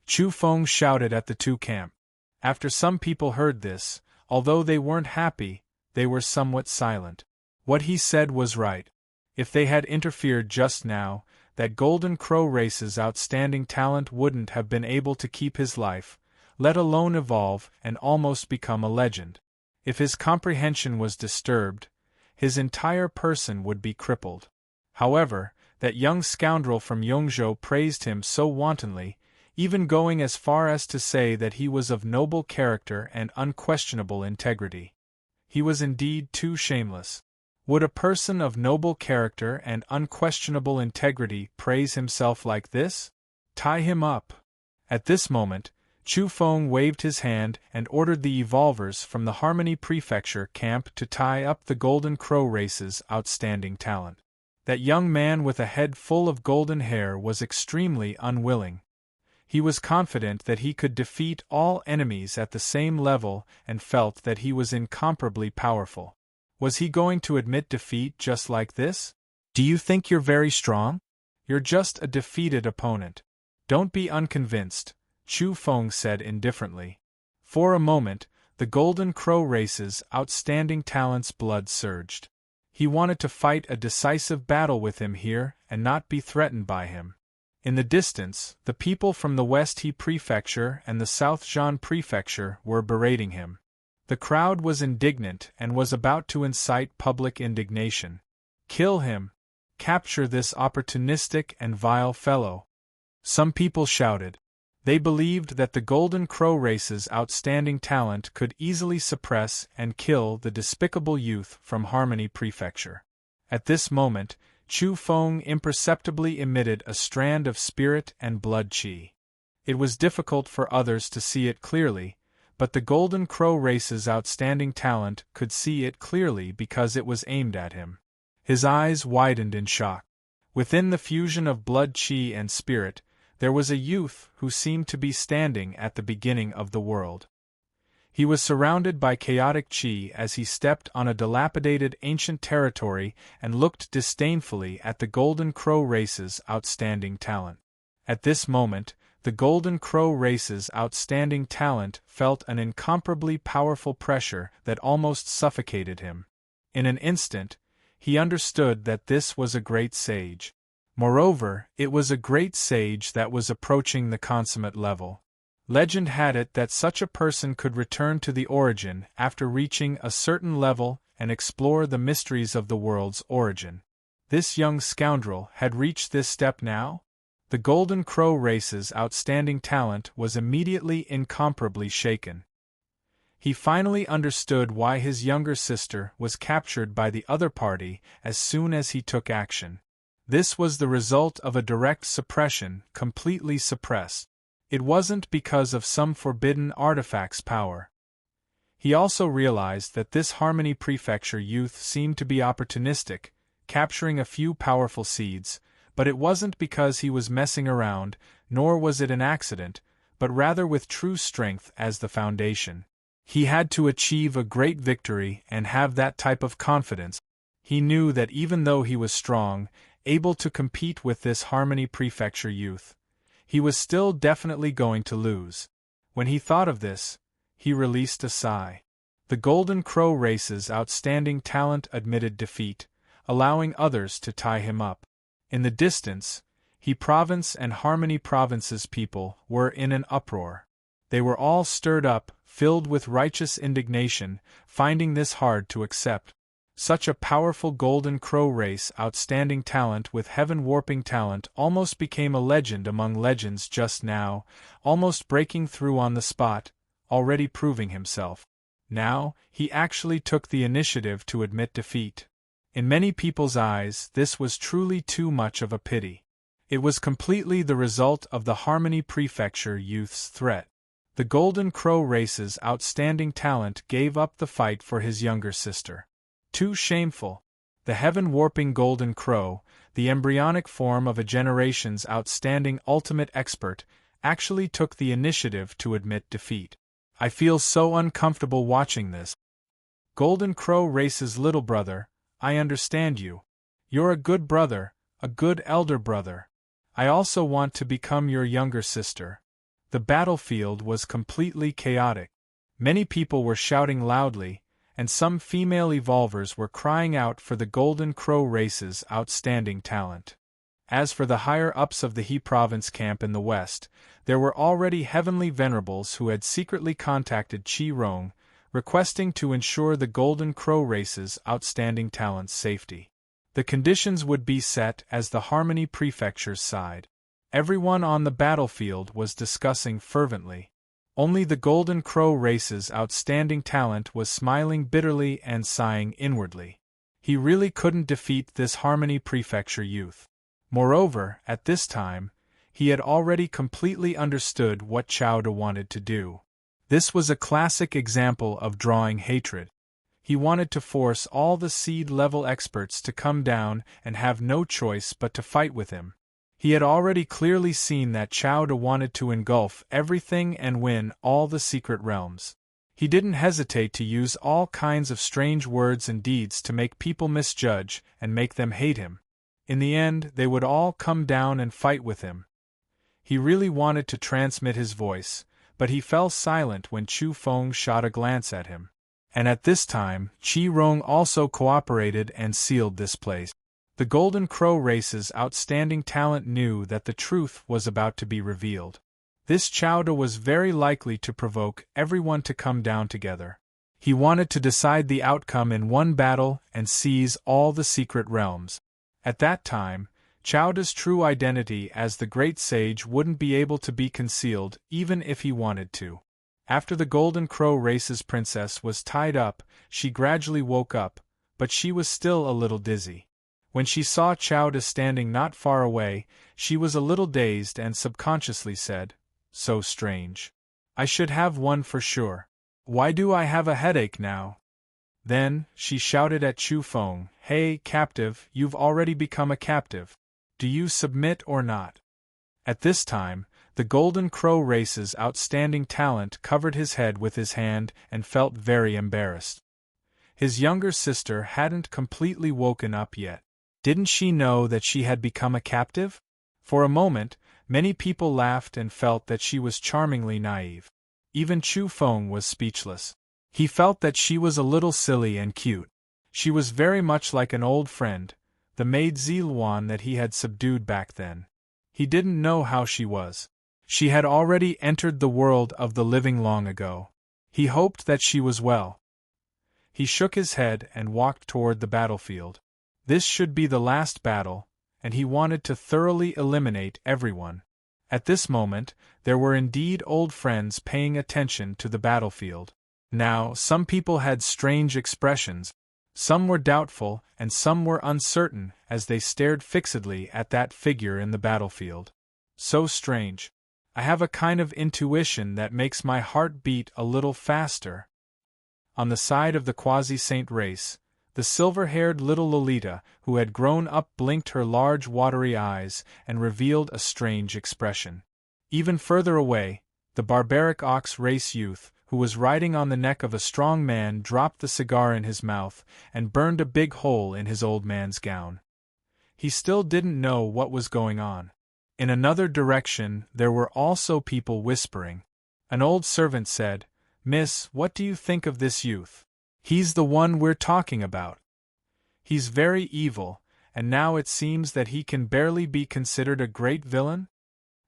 Chu Feng shouted at the two camp. After some people heard this, although they weren't happy, they were somewhat silent. What he said was right. If they had interfered just now, that Golden Crow Race's outstanding talent wouldn't have been able to keep his life, let alone evolve and almost become a legend. If his comprehension was disturbed, his entire person would be crippled. However, that young scoundrel from Yongzhou praised him so wantonly, even going as far as to say that he was of noble character and unquestionable integrity. He was indeed too shameless. Would a person of noble character and unquestionable integrity praise himself like this? Tie him up. At this moment, Chu Feng waved his hand and ordered the evolvers from the Harmony Prefecture camp to tie up the Golden Crow Race's outstanding talent. That young man with a head full of golden hair was extremely unwilling. He was confident that he could defeat all enemies at the same level and felt that he was incomparably powerful. Was he going to admit defeat just like this? "Do you think you're very strong? You're just a defeated opponent. Don't be unconvinced," Chu Feng said indifferently. For a moment, the Golden Crow Race's outstanding talent's blood surged. He wanted to fight a decisive battle with him here and not be threatened by him. In the distance, the people from the West He Prefecture and the South Zhan Prefecture were berating him. The crowd was indignant and was about to incite public indignation. "Kill him! Capture this opportunistic and vile fellow!" Some people shouted. They believed that the Golden Crow Race's outstanding talent could easily suppress and kill the despicable youth from Harmony Prefecture. At this moment, Chu Feng imperceptibly emitted a strand of spirit and blood qi. It was difficult for others to see it clearly, but the Golden Crow Race's outstanding talent could see it clearly because it was aimed at him. His eyes widened in shock. Within the fusion of blood qi and spirit, there was a youth who seemed to be standing at the beginning of the world. He was surrounded by chaotic qi as he stepped on a dilapidated ancient territory and looked disdainfully at the Golden Crow Race's outstanding talent. At this moment, the Golden Crow Race's outstanding talent felt an incomparably powerful pressure that almost suffocated him. In an instant, he understood that this was a great sage. Moreover, it was a great sage that was approaching the consummate level. Legend had it that such a person could return to the origin after reaching a certain level and explore the mysteries of the world's origin. This young scoundrel had reached this step now? The Golden Crow Race's outstanding talent was immediately incomparably shaken. He finally understood why his younger sister was captured by the other party as soon as he took action. This was the result of a direct suppression, completely suppressed. It wasn't because of some forbidden artifact's power. He also realized that this Harmony Prefecture youth seemed to be opportunistic, capturing a few powerful seeds, but it wasn't because he was messing around, nor was it an accident, but rather with true strength as the foundation. He had to achieve a great victory and have that type of confidence. He knew that even though he was strong, able to compete with this Harmony Prefecture youth, he was still definitely going to lose. When he thought of this, he released a sigh. The Golden Crow Race's outstanding talent admitted defeat, allowing others to tie him up. In the distance, He Province and Harmony Province's people were in an uproar. They were all stirred up, filled with righteous indignation, finding this hard to accept. Such a powerful Golden Crow Race outstanding talent with heaven-warping talent almost became a legend among legends just now, almost breaking through on the spot, already proving himself. Now, he actually took the initiative to admit defeat. In many people's eyes, this was truly too much of a pity. It was completely the result of the Harmony Prefecture youth's threat. The Golden Crow race's outstanding talent gave up the fight for his younger sister. Too shameful. The heaven-warping Golden Crow, the embryonic form of a generation's outstanding ultimate expert, actually took the initiative to admit defeat. I feel so uncomfortable watching this. Golden Crow race's little brother, I understand you. You're a good brother, a good elder brother. I also want to become your younger sister. The battlefield was completely chaotic. Many people were shouting loudly, and some female evolvers were crying out for the Golden Crow race's outstanding talent. As for the higher-ups of the He Province camp in the west, there were already heavenly venerables who had secretly contacted Chi Rong, requesting to ensure the Golden Crow race's outstanding talent's safety. The conditions would be set as the Harmony Prefecture's side. Everyone on the battlefield was discussing fervently. Only the Golden Crow race's outstanding talent was smiling bitterly and sighing inwardly. He really couldn't defeat this Harmony Prefecture youth. Moreover, at this time, he had already completely understood what Chowda wanted to do. This was a classic example of drawing hatred. He wanted to force all the seed-level experts to come down and have no choice but to fight with him. He had already clearly seen that Chowda wanted to engulf everything and win all the secret realms. He didn't hesitate to use all kinds of strange words and deeds to make people misjudge and make them hate him. In the end, they would all come down and fight with him. He really wanted to transmit his voice, but he fell silent when Chu Feng shot a glance at him. And at this time, Chi Rong also cooperated and sealed this place. The Golden Crow race's outstanding talent knew that the truth was about to be revealed. This Chowda was very likely to provoke everyone to come down together. He wanted to decide the outcome in one battle and seize all the secret realms. At that time, Chowda's true identity as the Great Sage wouldn't be able to be concealed even if he wanted to. After the Golden Crow race's princess was tied up, she gradually woke up, but she was still a little dizzy. When she saw Chowda standing not far away, she was a little dazed and subconsciously said, "So strange. I should have one for sure. Why do I have a headache now?" Then, she shouted at Chu Feng, "Hey, captive, you've already become a captive. Do you submit or not?" At this time, the Golden Crow race's outstanding talent covered his head with his hand and felt very embarrassed. His younger sister hadn't completely woken up yet. Didn't she know that she had become a captive? For a moment, many people laughed and felt that she was charmingly naive. Even Chu Feng was speechless. He felt that she was a little silly and cute. She was very much like an old friend, the maid Ziluan that he had subdued back then. He didn't know how she was. She had already entered the world of the living long ago. He hoped that she was well. He shook his head and walked toward the battlefield. This should be the last battle, and he wanted to thoroughly eliminate everyone. At this moment, there were indeed old friends paying attention to the battlefield. Now, some people had strange expressions. Some were doubtful and some were uncertain as they stared fixedly at that figure in the battlefield. So strange. I have a kind of intuition that makes my heart beat a little faster. On the side of the quasi-saint race, the silver-haired little Lolita, who had grown up, blinked her large watery eyes and revealed a strange expression. Even further away, the barbaric ox race youth, who was riding on the neck of a strong man, dropped the cigar in his mouth and burned a big hole in his old man's gown. He still didn't know what was going on. In another direction, there were also people whispering. An old servant said, "Miss, what do you think of this youth? He's the one we're talking about. He's very evil, and now it seems that he can barely be considered a great villain?"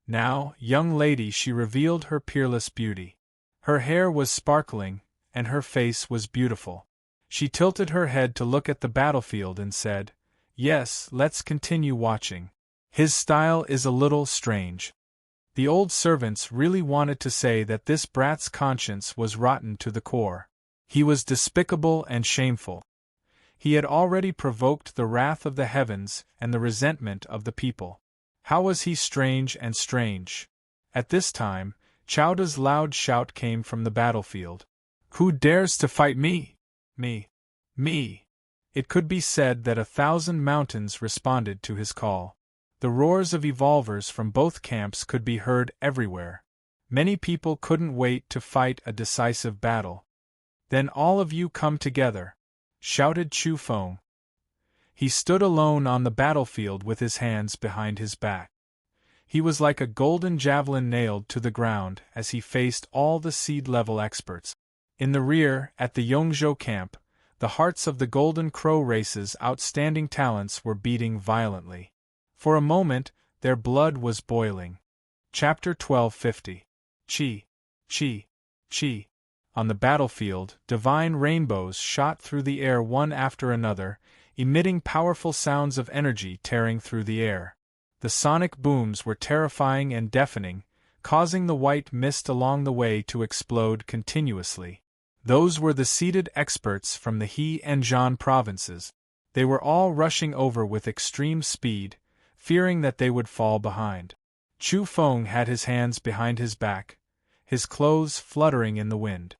Now, young lady, she revealed her peerless beauty. Her hair was sparkling, and her face was beautiful. She tilted her head to look at the battlefield and said, "Yes, let's continue watching. His style is a little strange." The old servants really wanted to say that this brat's conscience was rotten to the core. He was despicable and shameful. He had already provoked the wrath of the heavens and the resentment of the people. How was he strange and strange? At this time, Chowda's loud shout came from the battlefield. "Who dares to fight me? Me! Me!" It could be said that 1,000 mountains responded to his call. The roars of evolvers from both camps could be heard everywhere. Many people couldn't wait to fight a decisive battle. "Then all of you come together," shouted Chu Feng. He stood alone on the battlefield with his hands behind his back. He was like a golden javelin nailed to the ground as he faced all the seed-level experts. In the rear, at the Yongzhou camp, the hearts of the Golden Crow race's outstanding talents were beating violently. For a moment, their blood was boiling. Chapter 1250. Chi. Chi. Chi. On the battlefield, divine rainbows shot through the air one after another, emitting powerful sounds of energy tearing through the air. The sonic booms were terrifying and deafening, causing the white mist along the way to explode continuously. Those were the seated experts from the He and Zhan provinces. They were all rushing over with extreme speed, fearing that they would fall behind. Chu Feng had his hands behind his back, his clothes fluttering in the wind.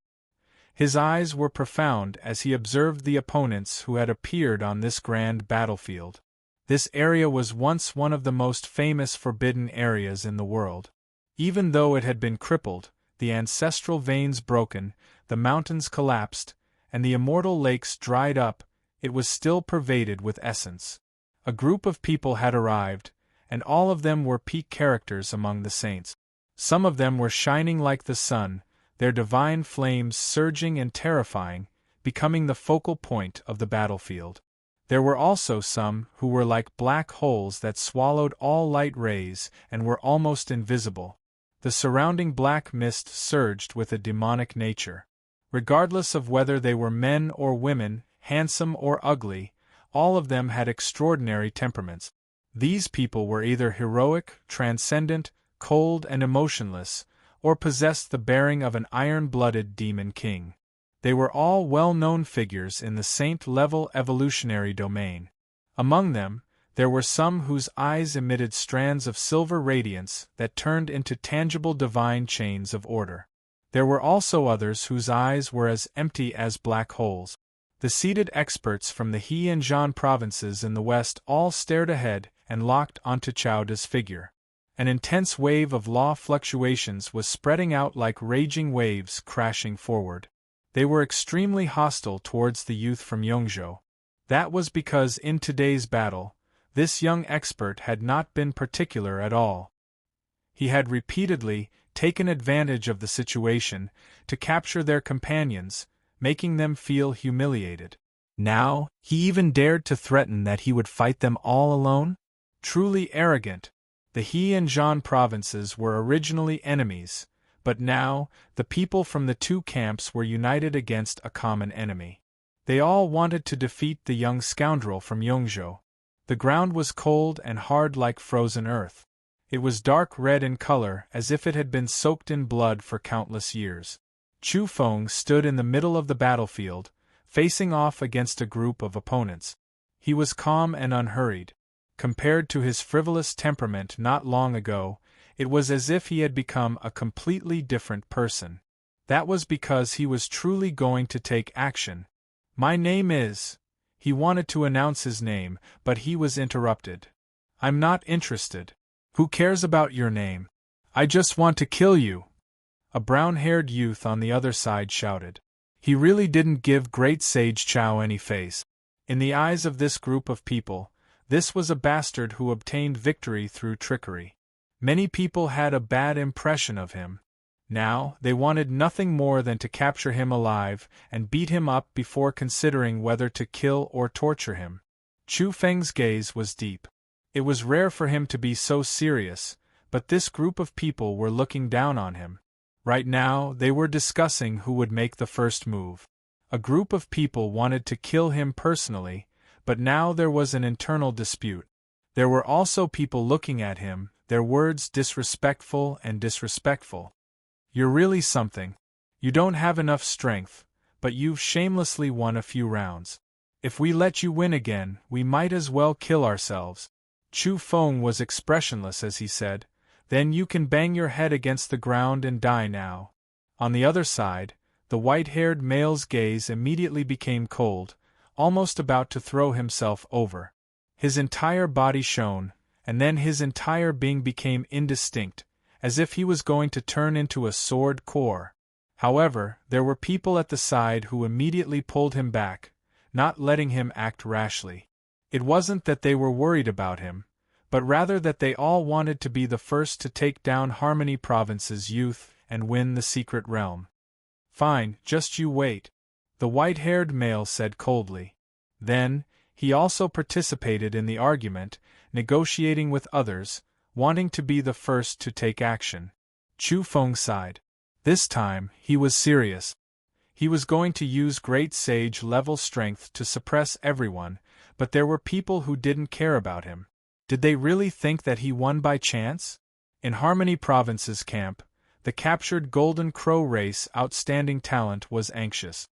His eyes were profound as he observed the opponents who had appeared on this grand battlefield. This area was once one of the most famous forbidden areas in the world. Even though it had been crippled, the ancestral veins broken, the mountains collapsed, and the immortal lakes dried up, it was still pervaded with essence. A group of people had arrived, and all of them were peak characters among the saints. Some of them were shining like the sun, their divine flames surging and terrifying, becoming the focal point of the battlefield. There were also some who were like black holes that swallowed all light rays and were almost invisible. The surrounding black mist surged with a demonic nature. Regardless of whether they were men or women, handsome or ugly, all of them had extraordinary temperaments. These people were either heroic, transcendent, cold and emotionless, or possessed the bearing of an iron-blooded demon king. They were all well-known figures in the saint-level evolutionary domain. Among them, there were some whose eyes emitted strands of silver radiance that turned into tangible divine chains of order. There were also others whose eyes were as empty as black holes. The seated experts from the He and Zhan provinces in the west all stared ahead and locked onto Chowda's figure. An intense wave of law fluctuations was spreading out like raging waves crashing forward. They were extremely hostile towards the youth from Yongzhou. That was because in today's battle, this young expert had not been particular at all. He had repeatedly taken advantage of the situation to capture their companions, making them feel humiliated. Now, he even dared to threaten that he would fight them all alone? Truly arrogant. The He and Zhan provinces were originally enemies, but now, the people from the two camps were united against a common enemy. They all wanted to defeat the young scoundrel from Yongzhou. The ground was cold and hard like frozen earth. It was dark red in color as if it had been soaked in blood for countless years. Chu Feng stood in the middle of the battlefield, facing off against a group of opponents. He was calm and unhurried. Compared to his frivolous temperament not long ago, it was as if he had become a completely different person. That was because he was truly going to take action. "My name is..." He wanted to announce his name, but he was interrupted. "I'm not interested. Who cares about your name? I just want to kill you," a brown-haired youth on the other side shouted. He really didn't give Great Sage Chow any face. In the eyes of this group of people, this was a bastard who obtained victory through trickery. Many people had a bad impression of him. Now, they wanted nothing more than to capture him alive and beat him up before considering whether to kill or torture him. Chu Feng's gaze was deep. It was rare for him to be so serious, but this group of people were looking down on him. Right now, they were discussing who would make the first move. A group of people wanted to kill him personally, but now there was an internal dispute. There were also people looking at him, their words disrespectful and disrespectful. "You're really something. You don't have enough strength, but you've shamelessly won a few rounds. If we let you win again, we might as well kill ourselves." Chu Feng was expressionless as he said, Then you can bang your head against the ground and die now. On the other side, the white-haired male's gaze immediately became cold, almost about to throw himself over. His entire body shone, and then his entire being became indistinct, as if he was going to turn into a sword core. However, there were people at the side who immediately pulled him back, not letting him act rashly. It wasn't that they were worried about him, but rather that they all wanted to be the first to take down Harmony Province's youth and win the secret realm. Fine, just you wait, the white-haired male said coldly. Then, he also participated in the argument, negotiating with others, wanting to be the first to take action. Chu Feng sighed. This time, he was serious. He was going to use great sage-level strength to suppress everyone, but there were people who didn't care about him. Did they really think that he won by chance? In Harmony Province's camp, the captured Golden Crow race outstanding talent was anxious.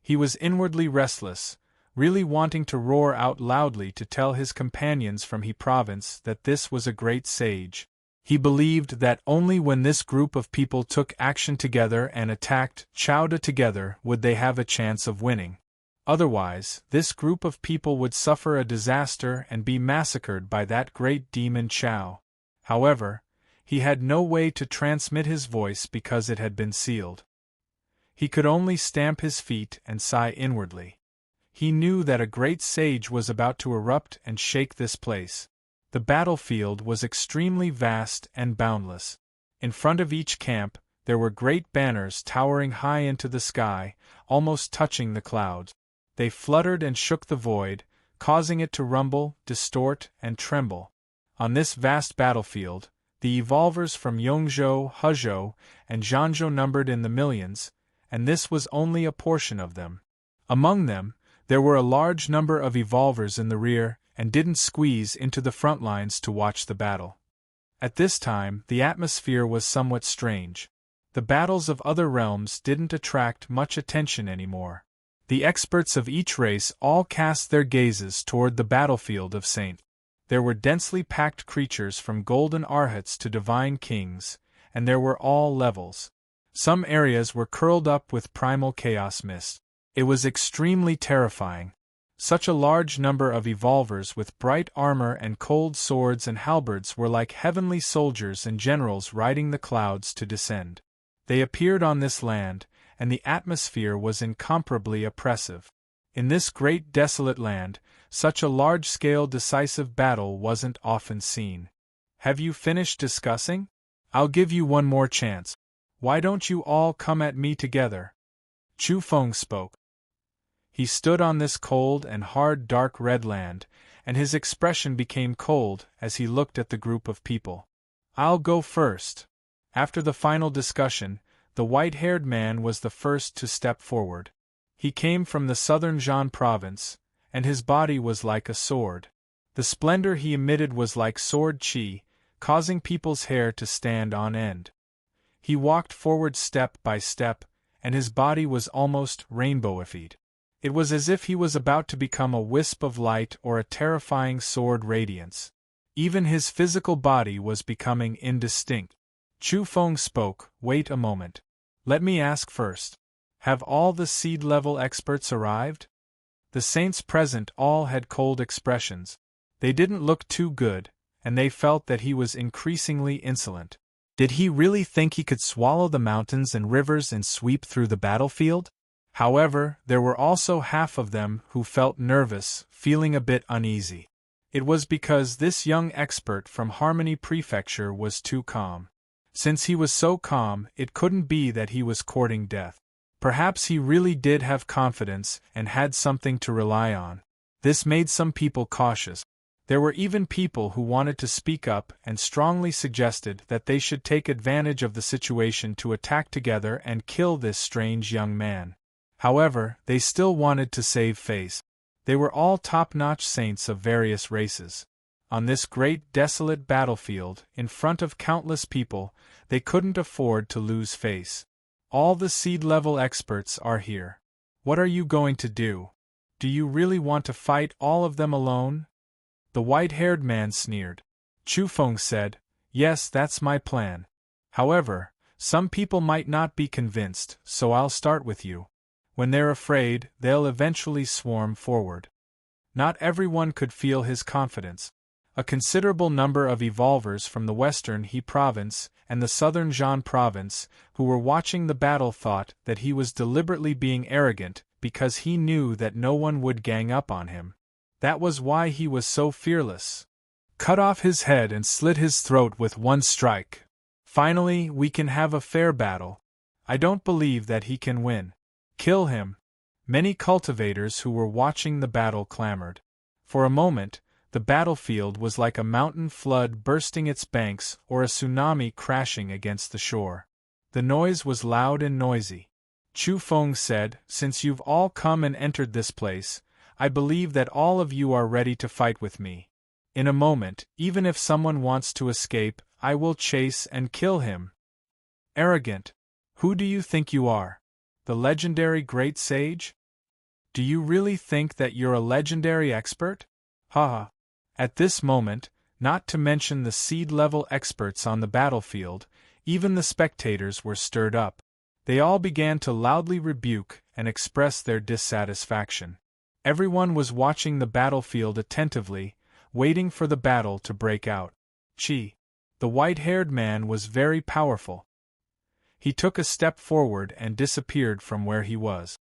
He was inwardly restless, really wanting to roar out loudly to tell his companions from He Province that this was a great sage. He believed that only when this group of people took action together and attacked Chowda together would they have a chance of winning. Otherwise, this group of people would suffer a disaster and be massacred by that great demon Chow. However, he had no way to transmit his voice because it had been sealed. He could only stamp his feet and sigh inwardly. He knew that a great sage was about to erupt and shake this place. The battlefield was extremely vast and boundless. In front of each camp, there were great banners towering high into the sky, almost touching the clouds. They fluttered and shook the void, causing it to rumble, distort, and tremble. On this vast battlefield, the evolvers from Yongzhou, Hezhou, and Zhanzhou numbered in the millions, and this was only a portion of them. Among them, there were a large number of evolvers in the rear and didn't squeeze into the front lines to watch the battle. At this time, the atmosphere was somewhat strange. The battles of other realms didn't attract much attention anymore. The experts of each race all cast their gazes toward the battlefield of Saint. There were densely packed creatures from golden arhats to divine kings, and there were all levels. Some areas were curled up with primal chaos mist. It was extremely terrifying. Such a large number of evolvers with bright armor and cold swords and halberds were like heavenly soldiers and generals riding the clouds to descend. They appeared on this land, and the atmosphere was incomparably oppressive. In this great desolate land, such a large-scale decisive battle wasn't often seen. Have you finished discussing? I'll give you one more chance. Why don't you all come at me together? Chu Feng spoke. He stood on this cold and hard dark red land, and his expression became cold as he looked at the group of people. I'll go first. After the final discussion, the white-haired man was the first to step forward. He came from the southern Zhan province, and his body was like a sword. The splendor he emitted was like sword chi, causing people's hair to stand on end. He walked forward step by step, and his body was almost rainbowified. It was as if he was about to become a wisp of light or a terrifying sword radiance. Even his physical body was becoming indistinct. Chu Feng spoke. Wait a moment. Let me ask first. Have all the seed-level experts arrived? The saints present all had cold expressions. They didn't look too good, and they felt that he was increasingly insolent. Did he really think he could swallow the mountains and rivers and sweep through the battlefield? However, there were also half of them who felt nervous, feeling a bit uneasy. It was because this young expert from Harmony Prefecture was too calm. Since he was so calm, it couldn't be that he was courting death. Perhaps he really did have confidence and had something to rely on. This made some people cautious. There were even people who wanted to speak up and strongly suggested that they should take advantage of the situation to attack together and kill this strange young man. However, they still wanted to save face. They were all top-notch saints of various races. On this great desolate battlefield, in front of countless people, they couldn't afford to lose face. All the seed-level experts are here. What are you going to do? Do you really want to fight all of them alone? The white-haired man sneered. Chu Feng said, Yes, that's my plan. However, some people might not be convinced, so I'll start with you. When they're afraid, they'll eventually swarm forward. Not everyone could feel his confidence. A considerable number of evolvers from the western He province and the southern Zhan province, who were watching the battle, thought that he was deliberately being arrogant because he knew that no one would gang up on him. That was why he was so fearless. Cut off his head and slit his throat with one strike. Finally, we can have a fair battle. I don't believe that he can win. Kill him. Many cultivators who were watching the battle clamored. For a moment, the battlefield was like a mountain flood bursting its banks or a tsunami crashing against the shore. The noise was loud and noisy. Chu Feng said, "Since you've all come and entered this place, I believe that all of you are ready to fight with me. In a moment, even if someone wants to escape, I will chase and kill him." Arrogant. Who do you think you are? The legendary great sage? Do you really think that you're a legendary expert? Haha. At this moment, not to mention the seed-level experts on the battlefield, even the spectators were stirred up. They all began to loudly rebuke and express their dissatisfaction. Everyone was watching the battlefield attentively, waiting for the battle to break out. Chi, the white-haired man, was very powerful. He took a step forward and disappeared from where he was.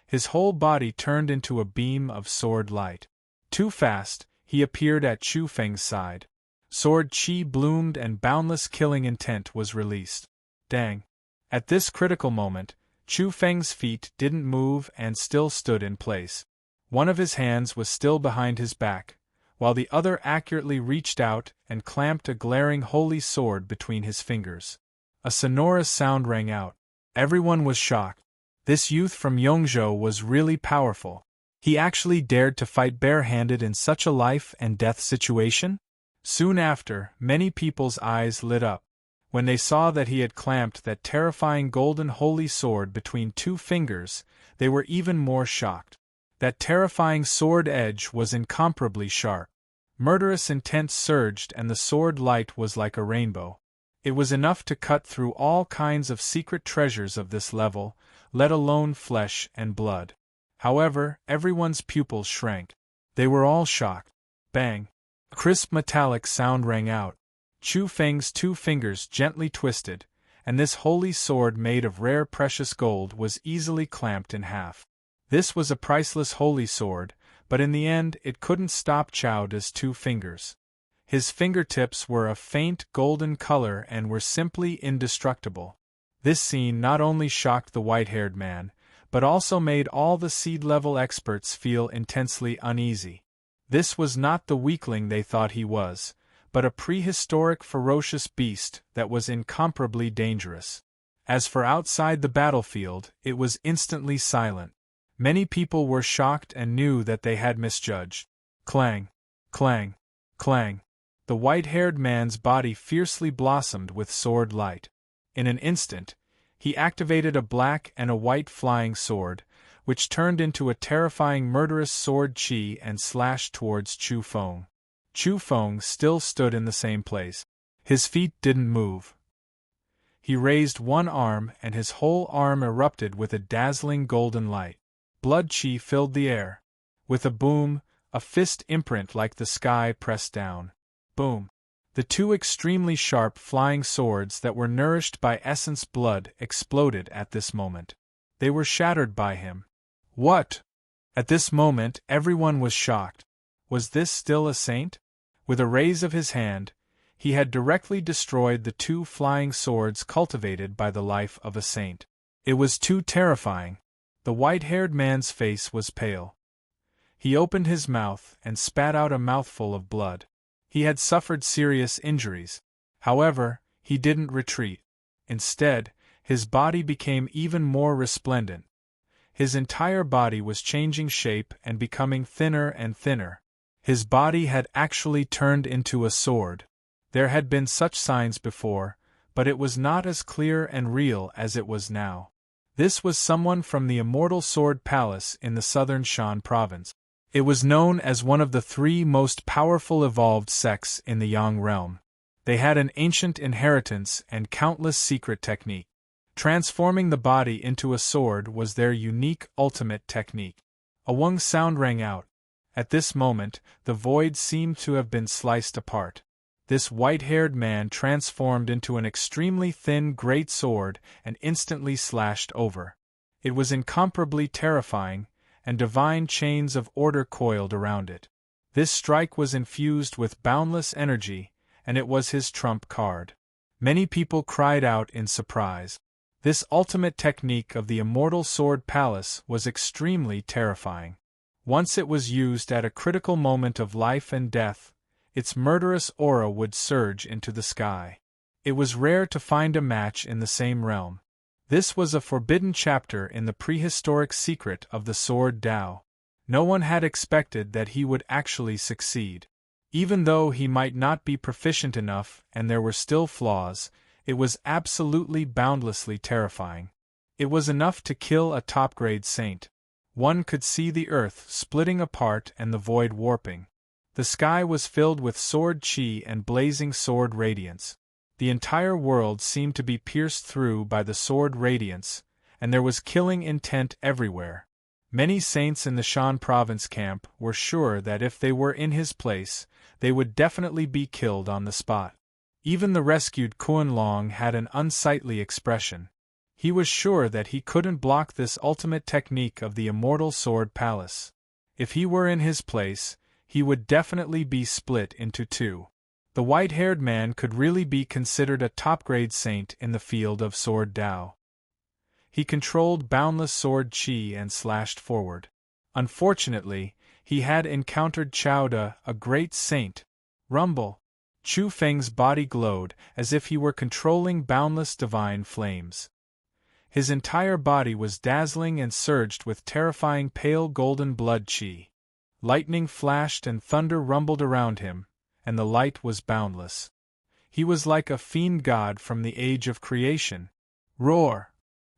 His whole body turned into a beam of sword light. Too fast, he appeared at Chu Feng's side. Sword Chi bloomed and boundless killing intent was released. Dang. At this critical moment, Chu Feng's feet didn't move and still stood in place. One of his hands was still behind his back, while the other accurately reached out and clamped a glaring holy sword between his fingers. A sonorous sound rang out. Everyone was shocked. This youth from Yongzhou was really powerful. He actually dared to fight barehanded in such a life-and-death situation? Soon after, many people's eyes lit up. When they saw that he had clamped that terrifying golden holy sword between two fingers, they were even more shocked. That terrifying sword edge was incomparably sharp. Murderous intent surged and the sword light was like a rainbow. It was enough to cut through all kinds of secret treasures of this level, let alone flesh and blood. However, everyone's pupils shrank. They were all shocked. Bang! A crisp metallic sound rang out. Chu Feng's two fingers gently twisted, and this holy sword made of rare precious gold was easily clamped in half. This was a priceless holy sword, but in the end it couldn't stop Chowda's two fingers. His fingertips were a faint golden color and were simply indestructible. This scene not only shocked the white-haired man, but also made all the seed-level experts feel intensely uneasy. This was not the weakling they thought he was, but a prehistoric ferocious beast that was incomparably dangerous. As for outside the battlefield, it was instantly silent. Many people were shocked and knew that they had misjudged. Clang! Clang! Clang! The white-haired man's body fiercely blossomed with sword light. In an instant, he activated a black and a white flying sword, which turned into a terrifying murderous sword Chi and slashed towards Chu Feng. Chu Feng still stood in the same place. His feet didn't move. He raised one arm and his whole arm erupted with a dazzling golden light. Blood Chi filled the air. With a boom, a fist imprint like the sky pressed down. Boom! The two extremely sharp flying swords that were nourished by essence blood exploded at this moment. They were shattered by him. What? At this moment everyone was shocked. Was this still a saint? With a raise of his hand, he had directly destroyed the two flying swords cultivated by the life of a saint. It was too terrifying. The white-haired man's face was pale. He opened his mouth and spat out a mouthful of blood. He had suffered serious injuries. However, he didn't retreat. Instead, his body became even more resplendent. His entire body was changing shape and becoming thinner and thinner. His body had actually turned into a sword. There had been such signs before, but it was not as clear and real as it was now. This was someone from the Immortal Sword Palace in the southern Shan province. It was known as one of the three most powerful evolved sects in the Yang realm. They had an ancient inheritance and countless secret technique. Transforming the body into a sword was their unique ultimate technique. A wung sound rang out. At this moment, the void seemed to have been sliced apart. This white-haired man transformed into an extremely thin great sword and instantly slashed over. It was incomparably terrifying, and divine chains of order coiled around it. This strike was infused with boundless energy, and it was his trump card. Many people cried out in surprise. This ultimate technique of the immortal sword palace was extremely terrifying. Once it was used at a critical moment of life and death, its murderous aura would surge into the sky. It was rare to find a match in the same realm. This was a forbidden chapter in the prehistoric secret of the sword Tao. No one had expected that he would actually succeed. Even though he might not be proficient enough and there were still flaws, it was absolutely boundlessly terrifying. It was enough to kill a top-grade saint. One could see the earth splitting apart and the void warping. The sky was filled with sword chi and blazing sword radiance. The entire world seemed to be pierced through by the sword radiance, and there was killing intent everywhere. Many saints in the Shan province camp were sure that if they were in his place, they would definitely be killed on the spot. Even the rescued Kuan Long had an unsightly expression. He was sure that he couldn't block this ultimate technique of the immortal sword palace. If he were in his place, he would definitely be split into two. The white-haired man could really be considered a top-grade saint in the field of sword Tao. He controlled boundless sword chi and slashed forward. Unfortunately, he had encountered Chao Da, a great saint. Rumble. Chu Feng's body glowed as if he were controlling boundless divine flames. His entire body was dazzling and surged with terrifying pale golden blood chi. Lightning flashed and thunder rumbled around him, and the light was boundless. He was like a fiend god from the age of creation. Roar!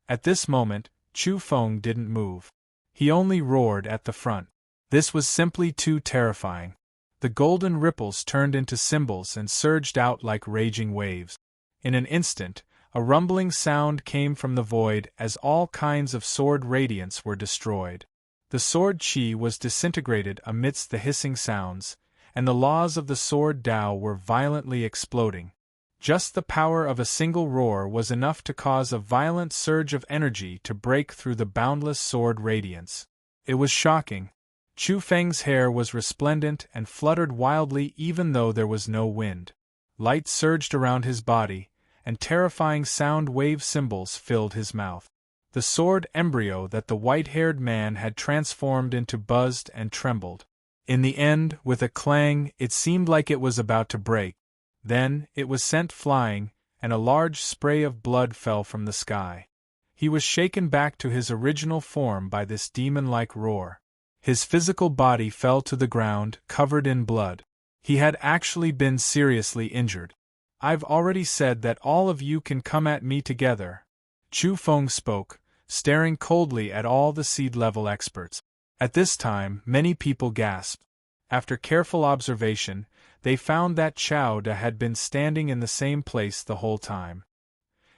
At this moment, Chu Feng didn't move. He only roared at the front. This was simply too terrifying. The golden ripples turned into cymbals and surged out like raging waves. In an instant, a rumbling sound came from the void as all kinds of sword radiance were destroyed. The sword chi was disintegrated amidst the hissing sounds, and the laws of the sword Tao were violently exploding. Just the power of a single roar was enough to cause a violent surge of energy to break through the boundless sword radiance. It was shocking. Chu Feng's hair was resplendent and fluttered wildly even though there was no wind. Light surged around his body, and terrifying sound wave cymbals filled his mouth. The sword embryo that the white-haired man had transformed into buzzed and trembled. In the end, with a clang, it seemed like it was about to break. Then, it was sent flying, and a large spray of blood fell from the sky. He was shaken back to his original form by this demon-like roar. His physical body fell to the ground, covered in blood. He had actually been seriously injured. "I've already said that all of you can come at me together." Chu Feng spoke, staring coldly at all the seed-level experts. At this time, many people gasped. After careful observation, they found that Chao Da had been standing in the same place the whole time.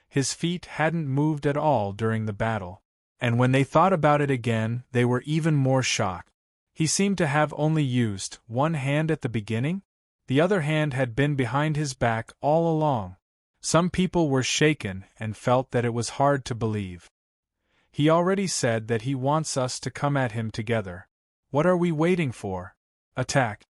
His feet hadn't moved at all during the battle. And when they thought about it again, they were even more shocked. He seemed to have only used one hand at the beginning? The other hand had been behind his back all along. Some people were shaken and felt that it was hard to believe. He already said that he wants us to come at him together. What are we waiting for? Attack.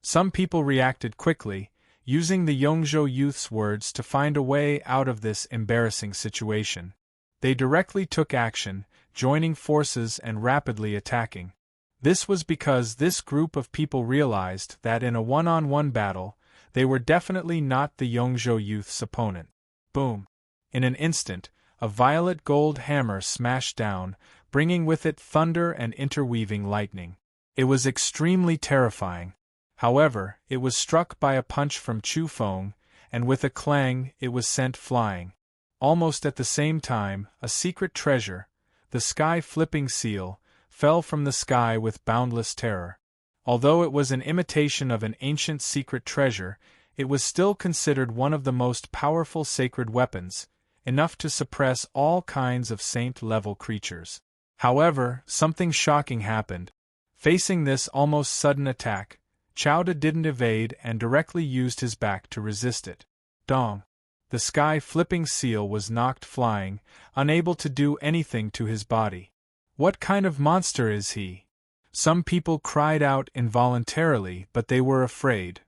Some people reacted quickly, using the Yongzhou youth's words to find a way out of this embarrassing situation. They directly took action, joining forces and rapidly attacking. This was because this group of people realized that in a one-on-one battle, they were definitely not the Yongzhou youth's opponent. Boom! In an instant, a violet gold hammer smashed down, bringing with it thunder and interweaving lightning. It was extremely terrifying. However, it was struck by a punch from Chu Feng, and with a clang, it was sent flying. Almost at the same time, a secret treasure, the sky-flipping seal, fell from the sky with boundless terror. Although it was an imitation of an ancient secret treasure, It was still considered one of the most powerful sacred weapons, enough to suppress all kinds of saint-level creatures. However, something shocking happened. Facing this almost sudden attack, Chowda didn't evade and directly used his back to resist it. Dong! The sky-flipping seal was knocked flying, unable to do anything to his body. What kind of monster is he? Some people cried out involuntarily, but they were afraid.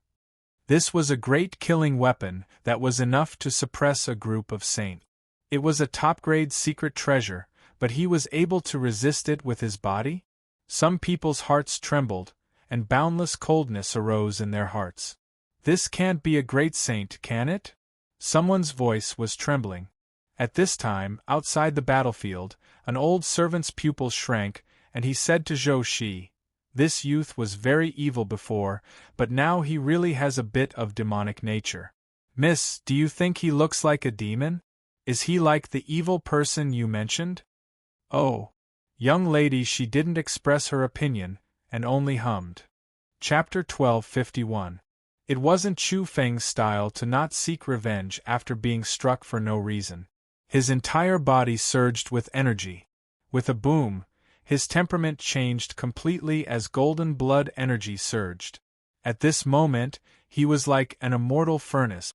This was a great killing weapon that was enough to suppress a group of saints. It was a top-grade secret treasure, but he was able to resist it with his body? Some people's hearts trembled, and boundless coldness arose in their hearts. This can't be a great saint, can it? Someone's voice was trembling. At this time, outside the battlefield, an old servant's pupils shrank, and he said to Zhou Shi, "This youth was very evil before, but now he really has a bit of demonic nature. Miss, do you think he looks like a demon? Is he like the evil person you mentioned?" "Oh." Young lady, she didn't express her opinion, and only hummed. Chapter 1251. It wasn't Chu Feng's style to not seek revenge after being struck for no reason. His entire body surged with energy. With a boom, his temperament changed completely as golden blood energy surged. At this moment, he was like an immortal furnace.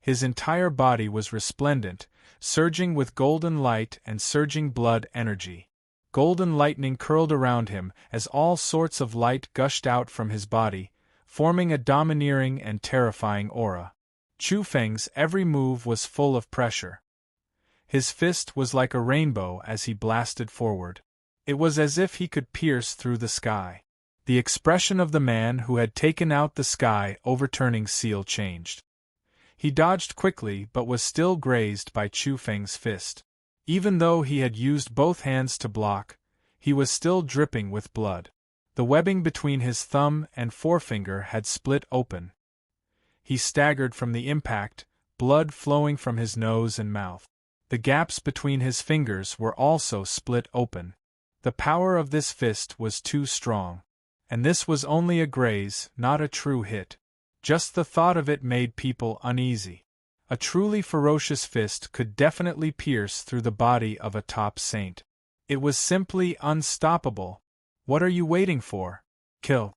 His entire body was resplendent, surging with golden light and surging blood energy. Golden lightning curled around him as all sorts of light gushed out from his body, forming a domineering and terrifying aura. Chu Feng's every move was full of pressure. His fist was like a rainbow as he blasted forward. It was as if he could pierce through the sky. The expression of the man who had taken out the sky-overturning seal changed. He dodged quickly but was still grazed by Chu Feng's fist. Even though he had used both hands to block, he was still dripping with blood. The webbing between his thumb and forefinger had split open. He staggered from the impact, blood flowing from his nose and mouth. The gaps between his fingers were also split open. The power of this fist was too strong. And this was only a graze, not a true hit. Just the thought of it made people uneasy. A truly ferocious fist could definitely pierce through the body of a top saint. It was simply unstoppable. What are you waiting for? Kill!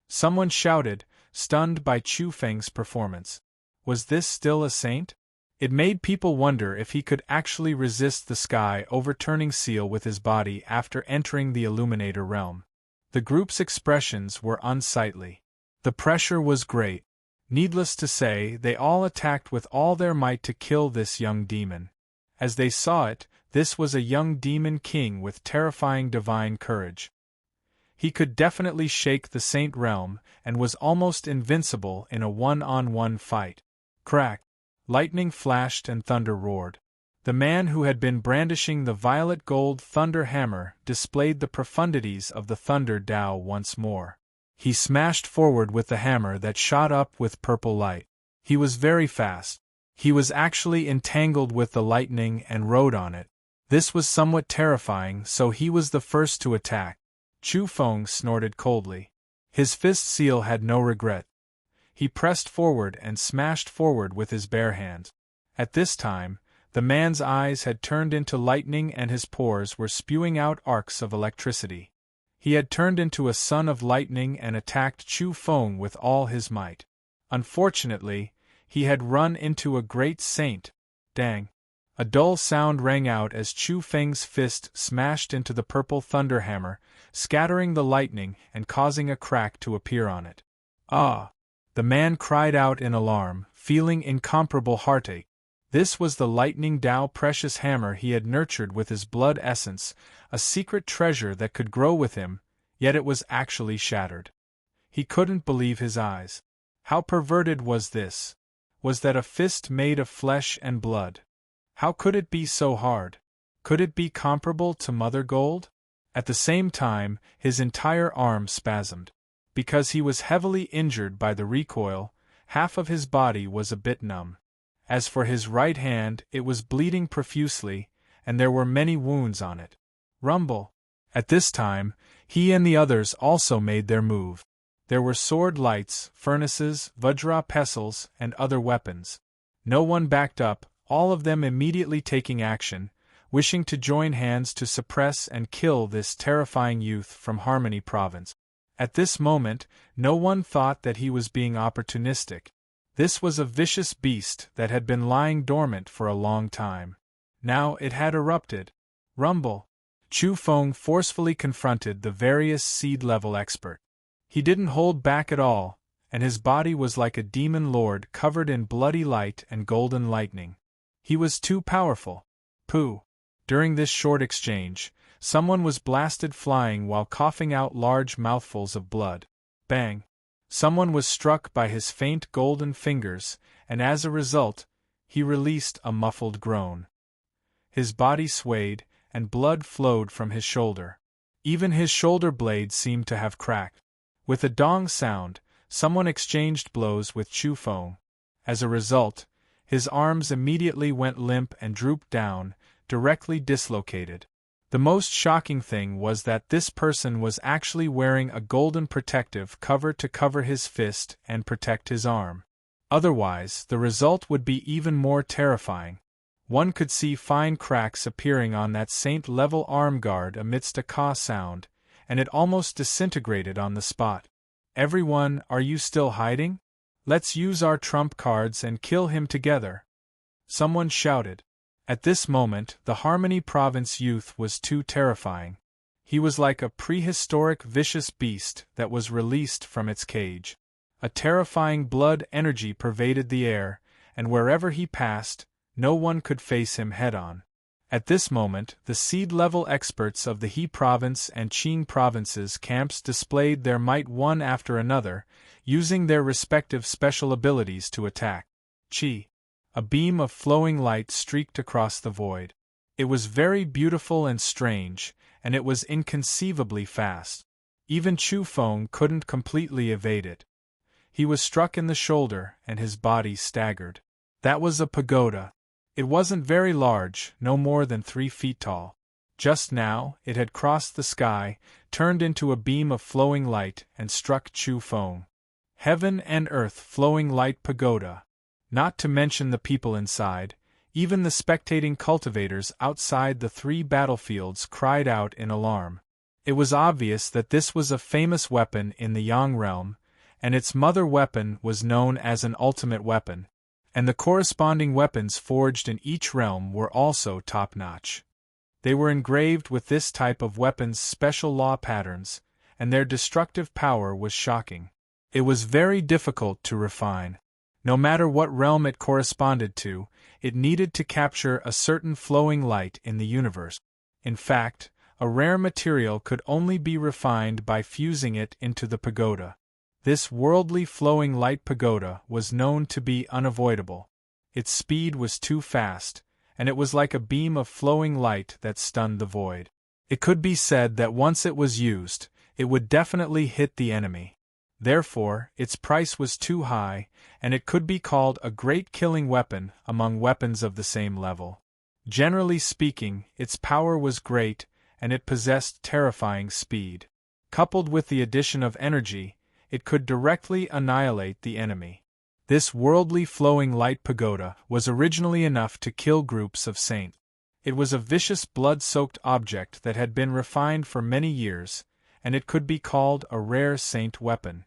Someone shouted, stunned by Chu Feng's performance. Was this still a saint? It made people wonder if he could actually resist the sky-overturning seal with his body after entering the Illuminator realm. The group's expressions were unsightly. The pressure was great. Needless to say, they all attacked with all their might to kill this young demon. As they saw it, this was a young demon king with terrifying divine courage. He could definitely shake the saint realm and was almost invincible in a one-on-one fight. Crack! Lightning flashed and thunder roared. The man who had been brandishing the violet gold thunder hammer displayed the profundities of the thunder Tao once more. He smashed forward with the hammer that shot up with purple light. He was very fast. He was actually entangled with the lightning and rode on it. This was somewhat terrifying, so he was the first to attack. Chu Feng snorted coldly. His fist seal had no regret. He pressed forward and smashed forward with his bare hand. At this time, the man's eyes had turned into lightning and his pores were spewing out arcs of electricity. He had turned into a son of lightning and attacked Chu Feng with all his might. Unfortunately, he had run into a great saint. Dang! A dull sound rang out as Chu Feng's fist smashed into the purple thunder hammer, scattering the lightning and causing a crack to appear on it. Ah! The man cried out in alarm, feeling incomparable heartache. This was the lightning Tao precious hammer he had nurtured with his blood essence, a secret treasure that could grow with him, yet it was actually shattered. He couldn't believe his eyes. How perverted was this? Was that a fist made of flesh and blood? How could it be so hard? Could it be comparable to Mother Gold? At the same time, his entire arm spasmed. Because he was heavily injured by the recoil, half of his body was a bit numb. As for his right hand, it was bleeding profusely, and there were many wounds on it. Rumble! At this time, he and the others also made their move. There were sword lights, furnaces, vajra pestles, and other weapons. No one backed up, all of them immediately taking action, wishing to join hands to suppress and kill this terrifying youth from Harmony Province. At this moment, no one thought that he was being opportunistic. This was a vicious beast that had been lying dormant for a long time. Now it had erupted. Rumble! Chu Feng forcefully confronted the various seed-level expert. He didn't hold back at all, and his body was like a demon lord covered in bloody light and golden lightning. He was too powerful. Pooh! During this short exchange, someone was blasted flying while coughing out large mouthfuls of blood. Bang! Someone was struck by his faint golden fingers, and as a result, he released a muffled groan. His body swayed, and blood flowed from his shoulder. Even his shoulder blade seemed to have cracked. With a dong sound, someone exchanged blows with Chu Feng. As a result, his arms immediately went limp and drooped down, directly dislocated. The most shocking thing was that this person was actually wearing a golden protective cover to cover his fist and protect his arm. Otherwise, the result would be even more terrifying. One could see fine cracks appearing on that saint-level arm guard amidst a caw sound, and it almost disintegrated on the spot. "Everyone, are you still hiding? Let's use our trump cards and kill him together," someone shouted. At this moment, the Harmony Province youth was too terrifying. He was like a prehistoric vicious beast that was released from its cage. A terrifying blood energy pervaded the air, and wherever he passed, no one could face him head-on. At this moment, the seed-level experts of the He Province and Qing Province's camps displayed their might one after another, using their respective special abilities to attack. Qi. A beam of flowing light streaked across the void. It was very beautiful and strange, and it was inconceivably fast. Even Chu Feng couldn't completely evade it. He was struck in the shoulder, and his body staggered. That was a pagoda. It wasn't very large, no more than 3 feet tall. Just now, it had crossed the sky, turned into a beam of flowing light, and struck Chu Feng. Heaven and earth flowing light pagoda. Not to mention the people inside, even the spectating cultivators outside the 3 battlefields cried out in alarm. It was obvious that this was a famous weapon in the Yang realm, and its mother weapon was known as an ultimate weapon, and the corresponding weapons forged in each realm were also top-notch. They were engraved with this type of weapon's special law patterns, and their destructive power was shocking. It was very difficult to refine. No matter what realm it corresponded to, it needed to capture a certain flowing light in the universe. In fact, a rare material could only be refined by fusing it into the pagoda. This worldly flowing light pagoda was known to be unavoidable. Its speed was too fast, and it was like a beam of flowing light that stunned the void. It could be said that once it was used, it would definitely hit the enemy. Therefore, its price was too high, and it could be called a great killing weapon among weapons of the same level. Generally speaking, its power was great, and it possessed terrifying speed. Coupled with the addition of energy, it could directly annihilate the enemy. This worldly flowing light pagoda was originally enough to kill groups of saints. It was a vicious blood-soaked object that had been refined for many years, and it could be called a rare saint weapon.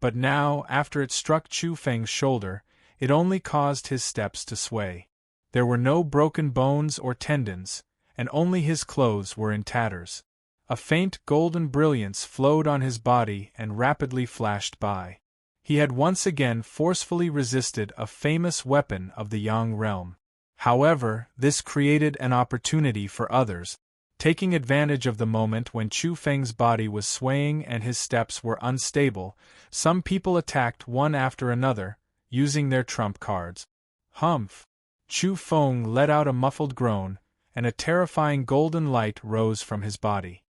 But now, after it struck Chu Feng's shoulder, it only caused his steps to sway. There were no broken bones or tendons, and only his clothes were in tatters. A faint golden brilliance flowed on his body and rapidly flashed by. He had once again forcefully resisted a famous weapon of the Yang realm. However, this created an opportunity for others. Taking advantage of the moment when Chu Feng's body was swaying and his steps were unstable, some people attacked one after another, using their trump cards. Humph! Chu Feng let out a muffled groan, and a terrifying golden light rose from his body.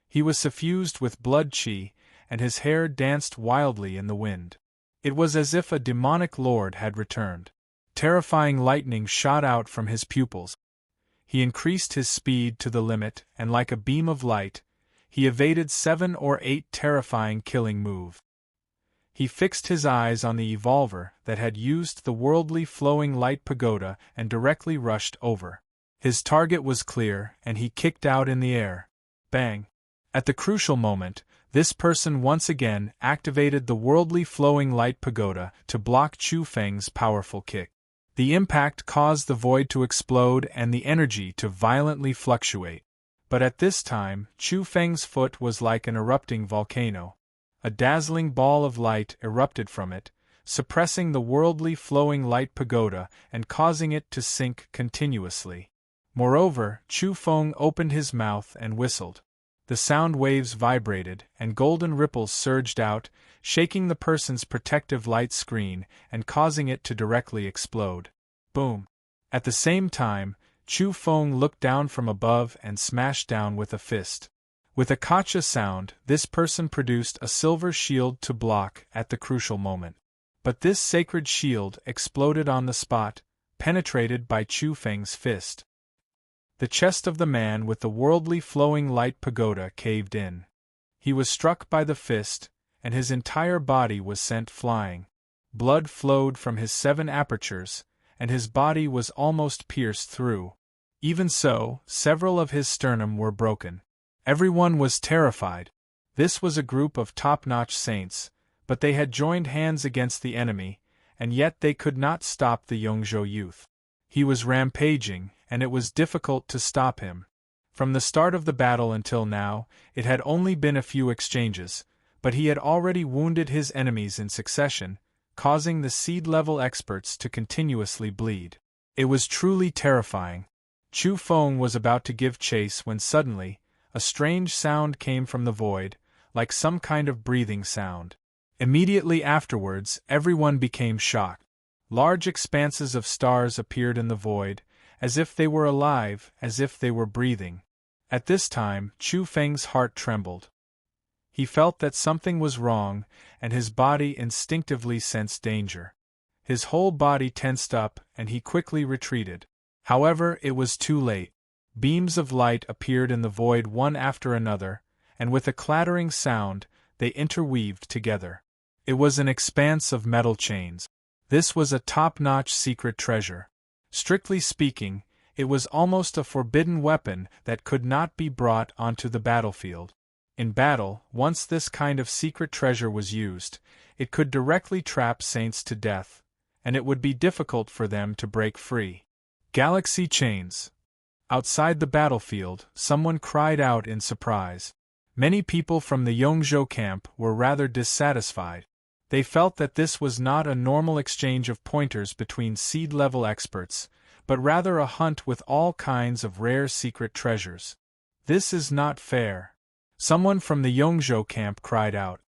He was suffused with blood qi, and his hair danced wildly in the wind. It was as if a demonic lord had returned. Terrifying lightning shot out from his pupils. He increased his speed to the limit, and like a beam of light, he evaded 7 or 8 terrifying killing moves. He fixed his eyes on the evolver that had used the worldly flowing light pagoda and directly rushed over. His target was clear, and he kicked out in the air. Bang! At the crucial moment, this person once again activated the worldly flowing light pagoda to block Chu Feng's powerful kick. The impact caused the void to explode and the energy to violently fluctuate. But at this time, Chu Feng's foot was like an erupting volcano. A dazzling ball of light erupted from it, suppressing the worldly flowing light pagoda and causing it to sink continuously. Moreover, Chu Feng opened his mouth and whistled. The sound waves vibrated, and golden ripples surged out, shaking the person's protective light screen and causing it to directly explode. Boom! At the same time, Chu Feng looked down from above and smashed down with a fist. With a kacha sound, this person produced a silver shield to block at the crucial moment. But this sacred shield exploded on the spot, penetrated by Chu Feng's fist. The chest of the man with the worldly flowing light pagoda caved in. He was struck by the fist, and his entire body was sent flying. Blood flowed from his 7 apertures, and his body was almost pierced through. Even so, several of his sternum were broken. Everyone was terrified. This was a group of top-notch saints, but they had joined hands against the enemy, and yet they could not stop the Yongzhou youth. He was rampaging, and it was difficult to stop him. From the start of the battle until now, it had only been a few exchanges, but he had already wounded his enemies in succession, causing the seed-level experts to continuously bleed. It was truly terrifying. Chu Feng was about to give chase when suddenly, a strange sound came from the void, like some kind of breathing sound. Immediately afterwards, everyone became shocked. Large expanses of stars appeared in the void, as if they were alive, as if they were breathing. At this time, Chu Feng's heart trembled. He felt that something was wrong, and his body instinctively sensed danger. His whole body tensed up, and he quickly retreated. However, it was too late. Beams of light appeared in the void one after another, and with a clattering sound, they interweaved together. It was an expanse of metal chains. This was a top-notch secret treasure. Strictly speaking, it was almost a forbidden weapon that could not be brought onto the battlefield. In battle, once this kind of secret treasure was used, it could directly trap saints to death, and it would be difficult for them to break free. Galaxy chains. Outside the battlefield, someone cried out in surprise. Many people from the Yongzhou camp were rather dissatisfied. They felt that this was not a normal exchange of pointers between seed-level experts, but rather a hunt with all kinds of rare secret treasures. This is not fair. Someone from the Yongzhou camp cried out.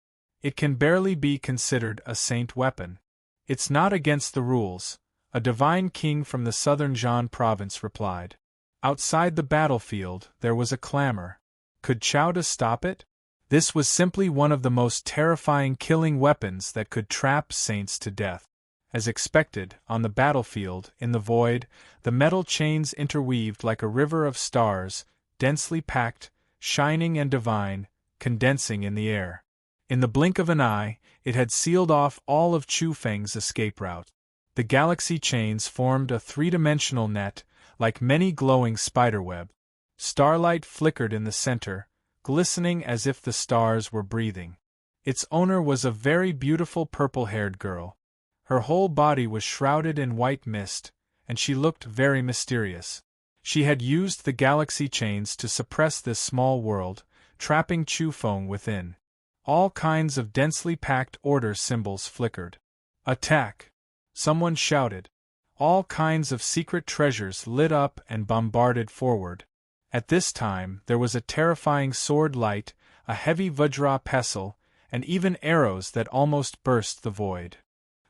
It can barely be considered a saint weapon. It's not against the rules, a divine king from the southern Zhan province replied. Outside the battlefield, there was a clamor. Could Chowda stop it? This was simply one of the most terrifying killing weapons that could trap saints to death. As expected, on the battlefield, in the void, the metal chains interweaved like a river of stars, densely packed, shining and divine, condensing in the air. In the blink of an eye, it had sealed off all of Chu Feng's escape route. The galaxy chains formed a three-dimensional net, like many glowing spiderweb. Starlight flickered in the center, glistening as if the stars were breathing. Its owner was a very beautiful purple-haired girl. Her whole body was shrouded in white mist, and she looked very mysterious. She had used the galaxy chains to suppress this small world, trapping Chu Feng within. All kinds of densely packed order symbols flickered. Attack! Someone shouted. All kinds of secret treasures lit up and bombarded forward. At this time, there was a terrifying sword light, a heavy vajra pestle, and even arrows that almost burst the void.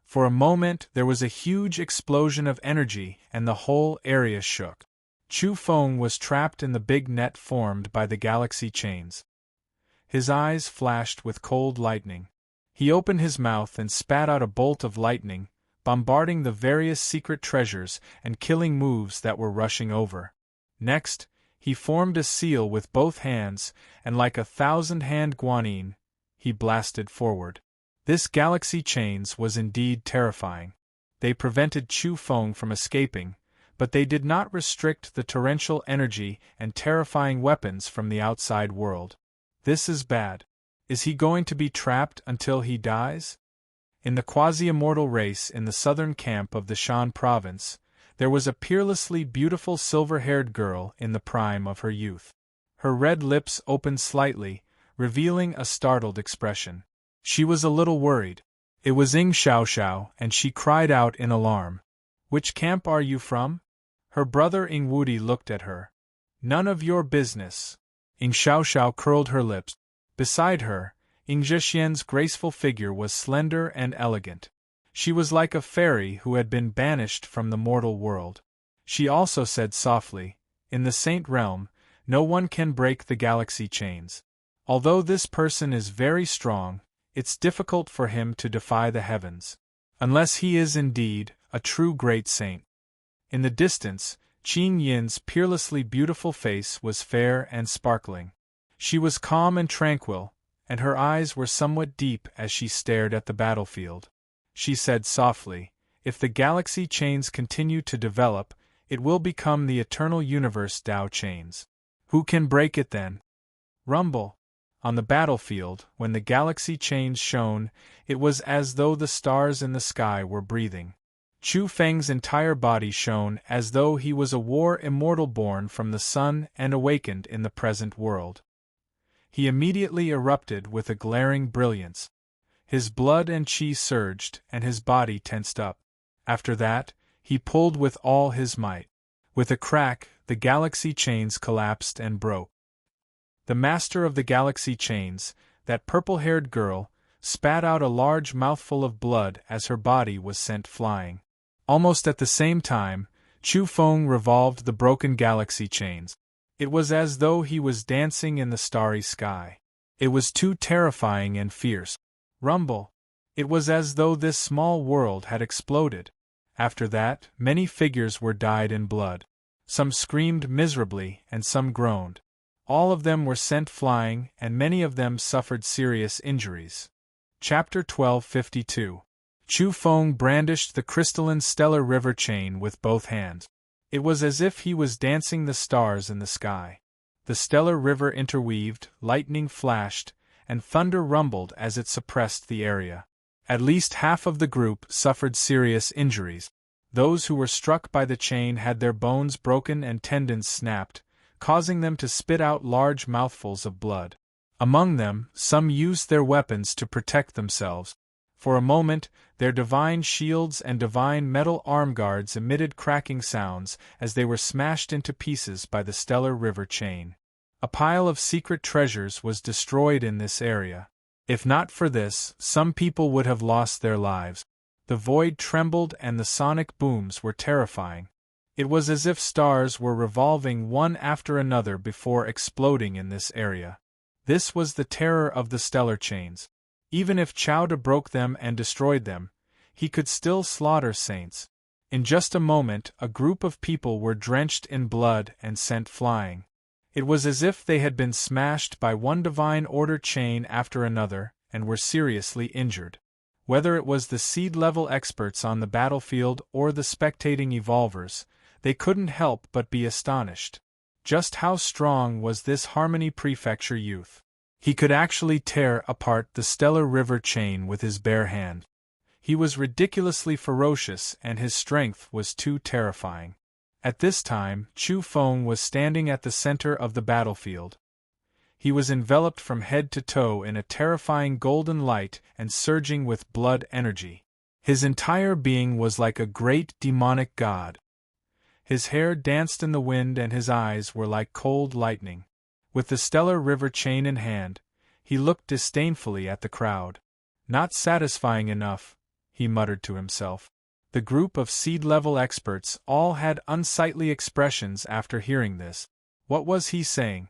For a moment, there was a huge explosion of energy, and the whole area shook. Chu Feng was trapped in the big net formed by the galaxy chains. His eyes flashed with cold lightning. He opened his mouth and spat out a bolt of lightning, bombarding the various secret treasures and killing moves that were rushing over. Next, he formed a seal with both hands, and like a thousand-hand guanyin, he blasted forward. This galaxy chains was indeed terrifying. They prevented Chu Feng from escaping, but they did not restrict the torrential energy and terrifying weapons from the outside world. This is bad. Is he going to be trapped until he dies? In the quasi-immortal race in the southern camp of the Shan province, there was a peerlessly beautiful silver-haired girl in the prime of her youth. Her red lips opened slightly, revealing a startled expression. She was a little worried. It was Ying Xiaoxiao, and she cried out in alarm. "Which camp are you from?" Her brother Ying Wudi looked at her. "None of your business." Ying Xiaoxiao curled her lips. Beside her, Ying Zhixian's graceful figure was slender and elegant. She was like a fairy who had been banished from the mortal world. She also said softly, "In the Saint Realm, no one can break the galaxy chains. Although this person is very strong, it's difficult for him to defy the heavens. Unless he is indeed a true great saint." In the distance, Qing Yin's peerlessly beautiful face was fair and sparkling. She was calm and tranquil, and her eyes were somewhat deep as she stared at the battlefield. She said softly, "If the galaxy chains continue to develop, it will become the eternal universe Tao chains. Who can break it then?" Rumble. On the battlefield, when the galaxy chains shone, it was as though the stars in the sky were breathing. Chu Feng's entire body shone as though he was a war immortal born from the sun and awakened in the present world. He immediately erupted with a glaring brilliance. His blood and qi surged, and his body tensed up. After that, he pulled with all his might. With a crack, the galaxy chains collapsed and broke. The master of the galaxy chains, that purple-haired girl, spat out a large mouthful of blood as her body was sent flying. Almost at the same time, Chu Feng revolved the broken galaxy chains. It was as though he was dancing in the starry sky. It was too terrifying and fierce. Rumble. It was as though this small world had exploded. After that, many figures were dyed in blood. Some screamed miserably and some groaned. All of them were sent flying, and many of them suffered serious injuries. Chapter 1252. Chu Feng brandished the crystalline stellar river chain with both hands. It was as if he was dancing the stars in the sky. The stellar river interweaved, lightning flashed, and thunder rumbled as it suppressed the area. At least half of the group suffered serious injuries. Those who were struck by the chain had their bones broken and tendons snapped, causing them to spit out large mouthfuls of blood. Among them, some used their weapons to protect themselves. For a moment, their divine shields and divine metal arm guards emitted cracking sounds as they were smashed into pieces by the stellar river chain. A pile of secret treasures was destroyed in this area. If not for this, some people would have lost their lives. The void trembled and the sonic booms were terrifying. It was as if stars were revolving one after another before exploding in this area. This was the terror of the stellar chains. Even if Chowda broke them and destroyed them, he could still slaughter saints. In just a moment, a group of people were drenched in blood and sent flying. It was as if they had been smashed by one divine order chain after another, and were seriously injured. Whether it was the seed-level experts on the battlefield or the spectating evolvers, they couldn't help but be astonished. Just how strong was this Harmony Prefecture youth? He could actually tear apart the stellar river chain with his bare hand. He was ridiculously ferocious, and his strength was too terrifying. At this time, Chu Feng was standing at the center of the battlefield. He was enveloped from head to toe in a terrifying golden light and surging with blood energy. His entire being was like a great demonic god. His hair danced in the wind and his eyes were like cold lightning. With the stellar river chain in hand, he looked disdainfully at the crowd. Not satisfying enough, he muttered to himself. The group of seed-level experts all had unsightly expressions after hearing this. What was he saying?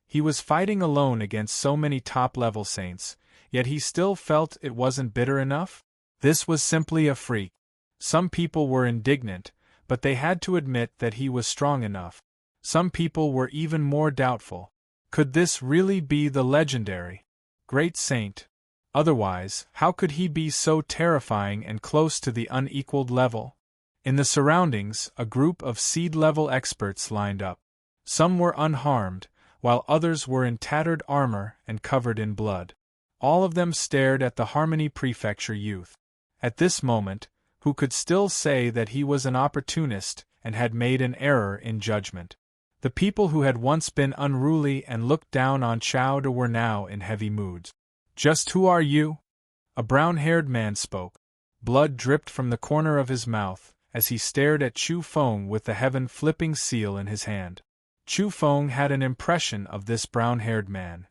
He was fighting alone against so many top-level saints, yet he still felt it wasn't bitter enough? This was simply a freak. Some people were indignant, but they had to admit that he was strong enough. Some people were even more doubtful. Could this really be the legendary great saint? Otherwise, how could he be so terrifying and close to the unequaled level? In the surroundings, a group of seed-level experts lined up. Some were unharmed, while others were in tattered armor and covered in blood. All of them stared at the Harmony Prefecture youth. At this moment, who could still say that he was an opportunist and had made an error in judgment? The people who had once been unruly and looked down on Chowda were now in heavy moods. "Just who are you?" A brown-haired man spoke. Blood dripped from the corner of his mouth as he stared at Chu Feng with the heaven-flipping seal in his hand. Chu Feng had an impression of this brown-haired man.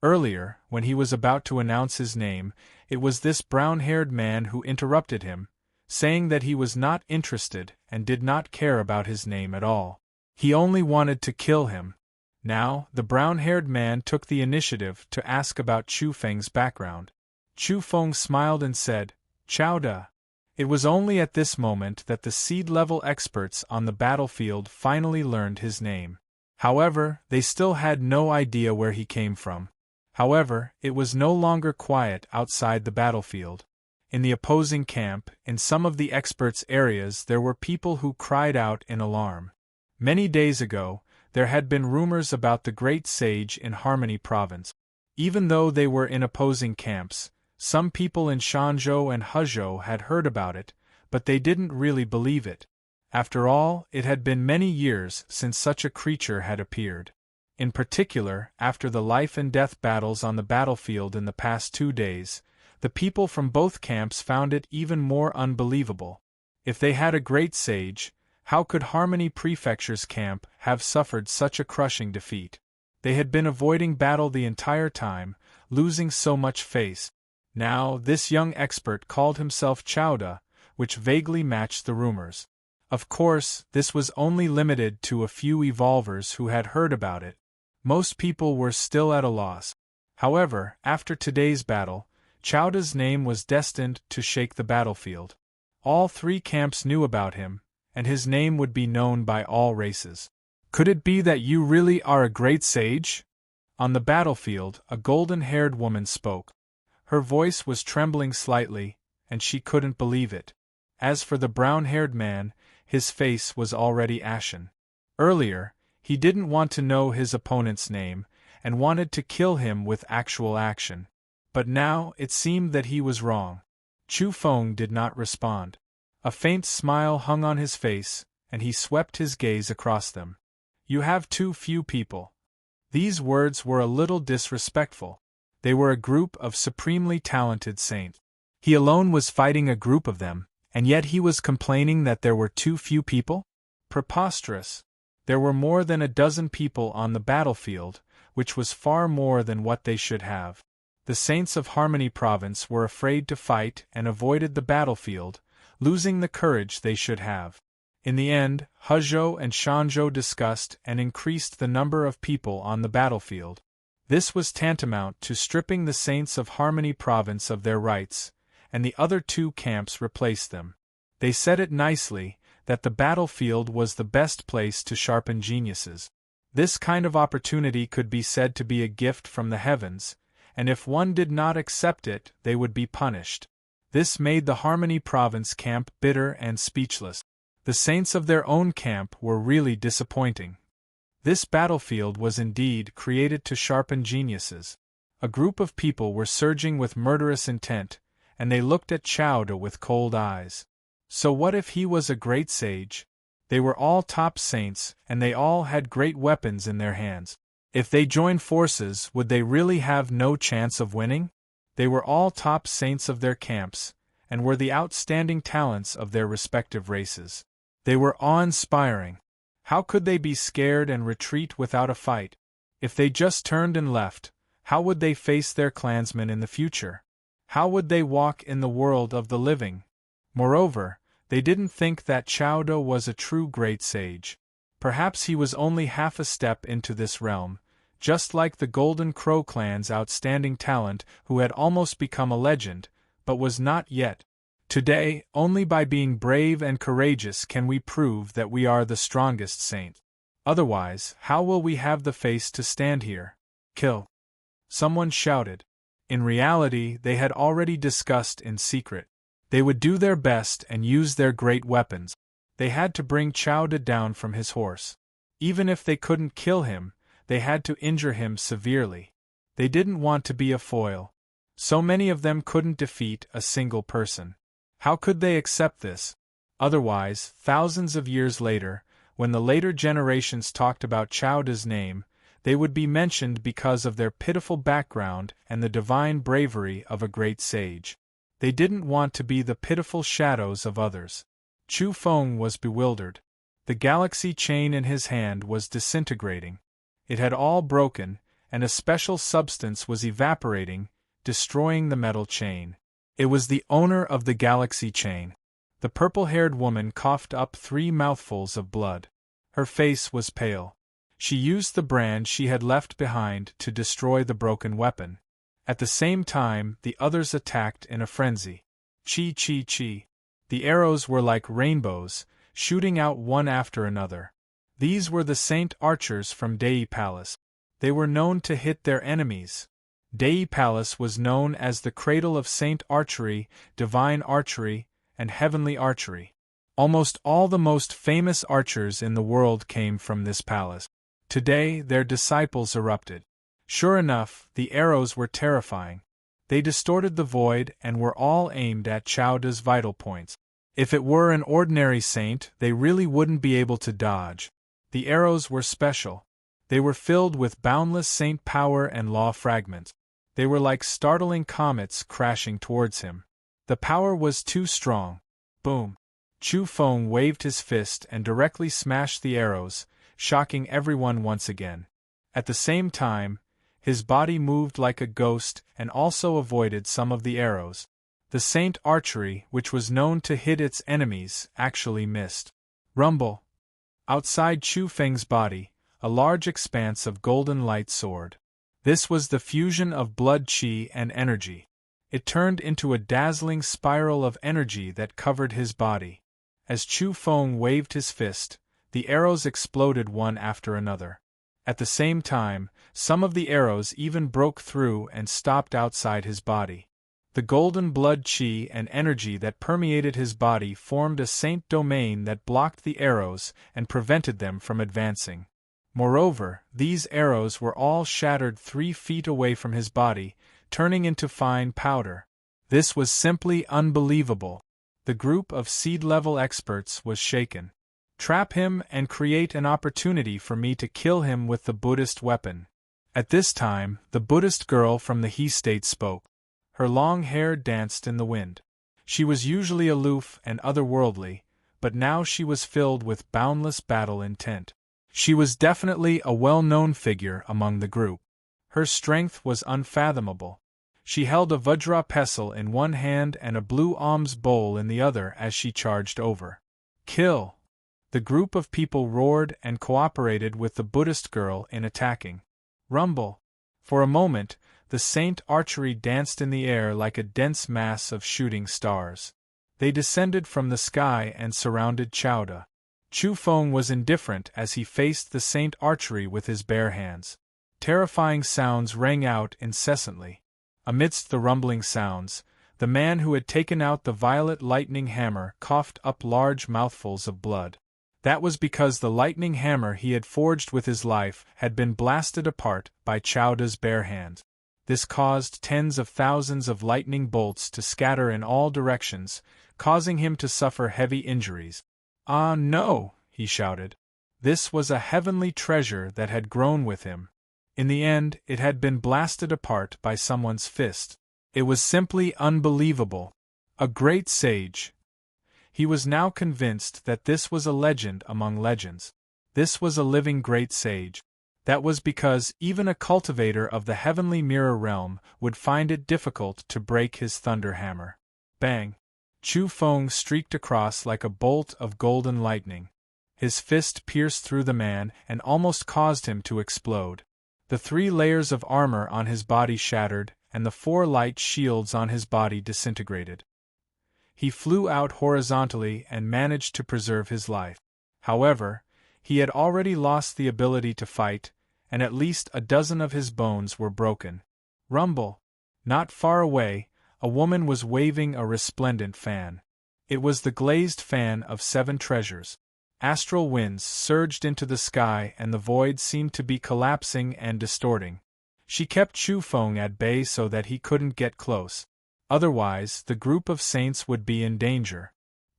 Earlier, when he was about to announce his name, it was this brown-haired man who interrupted him, saying that he was not interested and did not care about his name at all. He only wanted to kill him. Now, the brown-haired man took the initiative to ask about Chu Feng's background. Chu Feng smiled and said, "Chowda." It was only at this moment that the seed-level experts on the battlefield finally learned his name. However, they still had no idea where he came from. However, it was no longer quiet outside the battlefield. In the opposing camp, in some of the experts' areas, there were people who cried out in alarm. Many days ago, there had been rumors about the great sage in Harmony Province. Even though they were in opposing camps, some people in Shanzhou and Hezhou had heard about it, but they didn't really believe it. After all, it had been many years since such a creature had appeared. In particular, after the life-and-death battles on the battlefield in the past 2 days, the people from both camps found it even more unbelievable. If they had a great sage, how could Harmony Prefecture's camp have suffered such a crushing defeat? They had been avoiding battle the entire time, losing so much face. Now, this young expert called himself Chowda, which vaguely matched the rumors. Of course, this was only limited to a few evolvers who had heard about it. Most people were still at a loss. However, after today's battle, Chowda's name was destined to shake the battlefield. All 3 camps knew about him, and his name would be known by all races. "Could it be that you really are a great sage?" On the battlefield, a golden-haired woman spoke. Her voice was trembling slightly, and she couldn't believe it. As for the brown-haired man, his face was already ashen. Earlier, he didn't want to know his opponent's name, and wanted to kill him with actual action. But now, it seemed that he was wrong. Chu Feng did not respond. A faint smile hung on his face, and he swept his gaze across them. "You have too few people." These words were a little disrespectful. They were a group of supremely talented saints. He alone was fighting a group of them, and yet he was complaining that there were too few people? Preposterous. There were more than a dozen people on the battlefield, which was far more than what they should have. The saints of Harmony Province were afraid to fight and avoided the battlefield, losing the courage they should have. In the end, Hezhou and Shanzhou discussed and increased the number of people on the battlefield. This was tantamount to stripping the saints of Harmony Province of their rights, and the other 2 camps replaced them. They said it nicely, that the battlefield was the best place to sharpen geniuses. This kind of opportunity could be said to be a gift from the heavens, and if one did not accept it, they would be punished. This made the Harmony Province camp bitter and speechless. The saints of their own camp were really disappointing. This battlefield was indeed created to sharpen geniuses. A group of people were surging with murderous intent, and they looked at Chowda with cold eyes. So what if he was a great sage? They were all top saints, and they all had great weapons in their hands. If they joined forces, would they really have no chance of winning? They were all top saints of their camps, and were the outstanding talents of their respective races. They were awe-inspiring. How could they be scared and retreat without a fight? If they just turned and left, how would they face their clansmen in the future? How would they walk in the world of the living? Moreover, they didn't think that Chowda was a true great sage. Perhaps he was only half a step into this realm, just like the Golden Crow clan's outstanding talent who had almost become a legend, but was not yet. Today, only by being brave and courageous can we prove that we are the strongest saint. Otherwise, how will we have the face to stand here? Kill! Someone shouted. In reality, they had already discussed in secret. They would do their best and use their great weapons. They had to bring Chowda down from his horse. Even if they couldn't kill him, they had to injure him severely. They didn't want to be a foil. So many of them couldn't defeat a single person. How could they accept this? Otherwise, thousands of years later, when the later generations talked about Chowda's name, they would be mentioned because of their pitiful background and the divine bravery of a great sage. They didn't want to be the pitiful shadows of others. Chu Feng was bewildered. The galaxy chain in his hand was disintegrating. It had all broken, and a special substance was evaporating, destroying the metal chain. It was the owner of the galaxy chain. The purple-haired woman coughed up 3 mouthfuls of blood. Her face was pale. She used the brand she had left behind to destroy the broken weapon. At the same time, the others attacked in a frenzy. Chi chi chi. The arrows were like rainbows, shooting out one after another. These were the Saint Archers from Dei Palace. They were known to hit their enemies. Dei Palace was known as the cradle of Saint Archery, Divine Archery, and Heavenly Archery. Almost all the most famous archers in the world came from this palace. Today, their disciples erupted. Sure enough, the arrows were terrifying. They distorted the void and were all aimed at Chowda's vital points. If it were an ordinary saint, they really wouldn't be able to dodge. The arrows were special. They were filled with boundless saint power and law fragments. They were like startling comets crashing towards him. The power was too strong. Boom! Chu Feng waved his fist and directly smashed the arrows, shocking everyone once again. At the same time, his body moved like a ghost and also avoided some of the arrows. The Saint Archery, which was known to hit its enemies, actually missed. Rumble! Outside Chu Feng's body, a large expanse of golden light soared. This was the fusion of blood qi and energy. It turned into a dazzling spiral of energy that covered his body. As Chu Feng waved his fist, the arrows exploded one after another. At the same time, some of the arrows even broke through and stopped outside his body. The golden blood qi and energy that permeated his body formed a saint domain that blocked the arrows and prevented them from advancing. Moreover, these arrows were all shattered 3 feet away from his body, turning into fine powder. This was simply unbelievable. The group of seed-level experts was shaken. Trap him and create an opportunity for me to kill him with the Buddhist weapon. At this time, the Buddhist girl from the He State spoke. Her long hair danced in the wind. She was usually aloof and otherworldly, but now she was filled with boundless battle intent. She was definitely a well-known figure among the group. Her strength was unfathomable. She held a Vajra pestle in one hand and a blue alms bowl in the other as she charged over. Kill! The group of people roared and cooperated with the Buddhist girl in attacking. Rumble! For a moment, the Saint Archery danced in the air like a dense mass of shooting stars. They descended from the sky and surrounded Chowda. Chu Feng was indifferent as he faced the Saint Archery with his bare hands. Terrifying sounds rang out incessantly. Amidst the rumbling sounds, the man who had taken out the violet lightning hammer coughed up large mouthfuls of blood. That was because the lightning hammer he had forged with his life had been blasted apart by Chowda's bare hand. This caused tens of thousands of lightning bolts to scatter in all directions, causing him to suffer heavy injuries. "Ah, no!" he shouted. This was a heavenly treasure that had grown with him. In the end, it had been blasted apart by someone's fist. It was simply unbelievable. A great sage. He was now convinced that this was a legend among legends. This was a living great sage. That was because even a cultivator of the heavenly mirror realm would find it difficult to break his thunder hammer. Bang! Chu Feng streaked across like a bolt of golden lightning. His fist pierced through the man and almost caused him to explode. The 3 layers of armor on his body shattered, and the 4 light shields on his body disintegrated. He flew out horizontally and managed to preserve his life. However, he had already lost the ability to fight, and at least a dozen of his bones were broken. Rumble! Not far away, a woman was waving a resplendent fan. It was the glazed fan of 7 treasures. Astral winds surged into the sky and the void seemed to be collapsing and distorting. She kept Chu Feng at bay so that he couldn't get close. Otherwise, the group of saints would be in danger.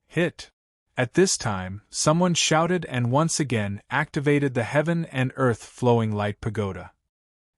Hit! At this time, someone shouted and once again activated the heaven and earth flowing light pagoda.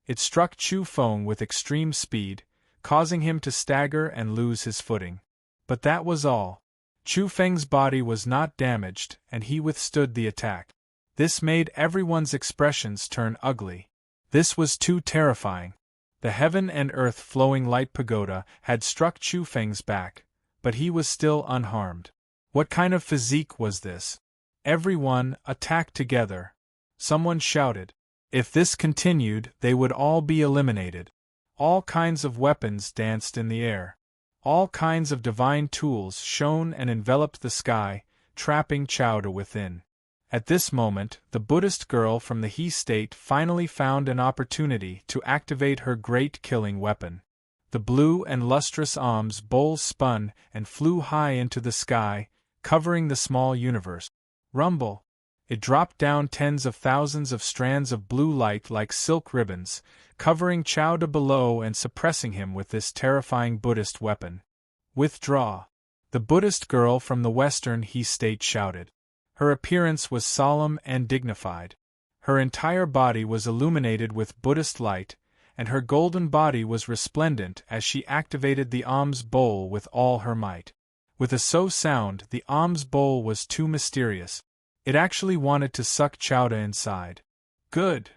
It struck Chu Feng with extreme speed, causing him to stagger and lose his footing. But that was all. Chu Feng's body was not damaged, and he withstood the attack. This made everyone's expressions turn ugly. This was too terrifying. The heaven and earth flowing light pagoda had struck Chu Feng's back, but he was still unharmed. What kind of physique was this? Everyone attacked together. Someone shouted. If this continued, they would all be eliminated. All kinds of weapons danced in the air. All kinds of divine tools shone and enveloped the sky, trapping Chowda within. At this moment, the Buddhist girl from the He state finally found an opportunity to activate her great killing weapon. The blue and lustrous alms bowl spun and flew high into the sky, covering the small universe. Rumble! It dropped down tens of thousands of strands of blue light like silk ribbons, covering Chowda below and suppressing him with this terrifying Buddhist weapon. Withdraw! The Buddhist girl from the western He state shouted. Her appearance was solemn and dignified. Her entire body was illuminated with Buddhist light, and her golden body was resplendent as she activated the alms bowl with all her might. With a so sound, the alms bowl was too mysterious. It actually wanted to suck Chowda inside. Good!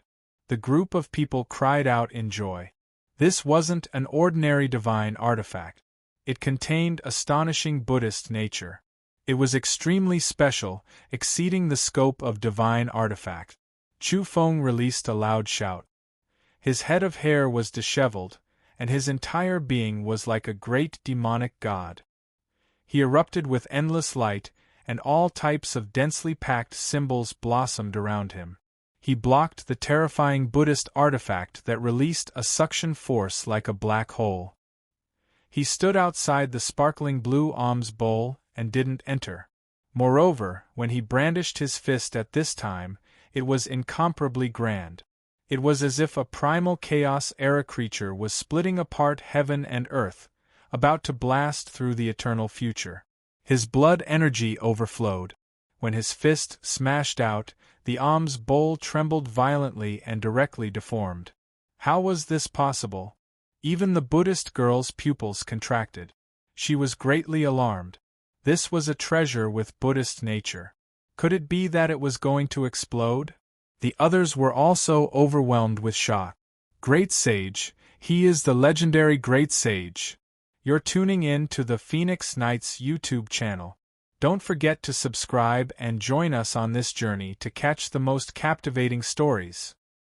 The group of people cried out in joy. This wasn't an ordinary divine artifact. It contained astonishing Buddhist nature. It was extremely special, exceeding the scope of divine artifact. Chu Feng released a loud shout. His head of hair was disheveled, and his entire being was like a great demonic god. He erupted with endless light, and all types of densely packed symbols blossomed around him. He blocked the terrifying Buddhist artifact that released a suction force like a black hole. He stood outside the sparkling blue alms bowl and didn't enter. Moreover, when he brandished his fist at this time, it was incomparably grand. It was as if a primal chaos-era creature was splitting apart heaven and earth, about to blast through the eternal future. His blood energy overflowed. When his fist smashed out, the alms bowl trembled violently and directly deformed. How was this possible? Even the Buddhist girl's pupils contracted. She was greatly alarmed. This was a treasure with Buddhist nature. Could it be that it was going to explode? The others were also overwhelmed with shock. Great Sage, he is the legendary Great Sage. You're tuning in to the Phoenix Knights YouTube channel. Don't forget to subscribe and join us on this journey to catch the most captivating stories.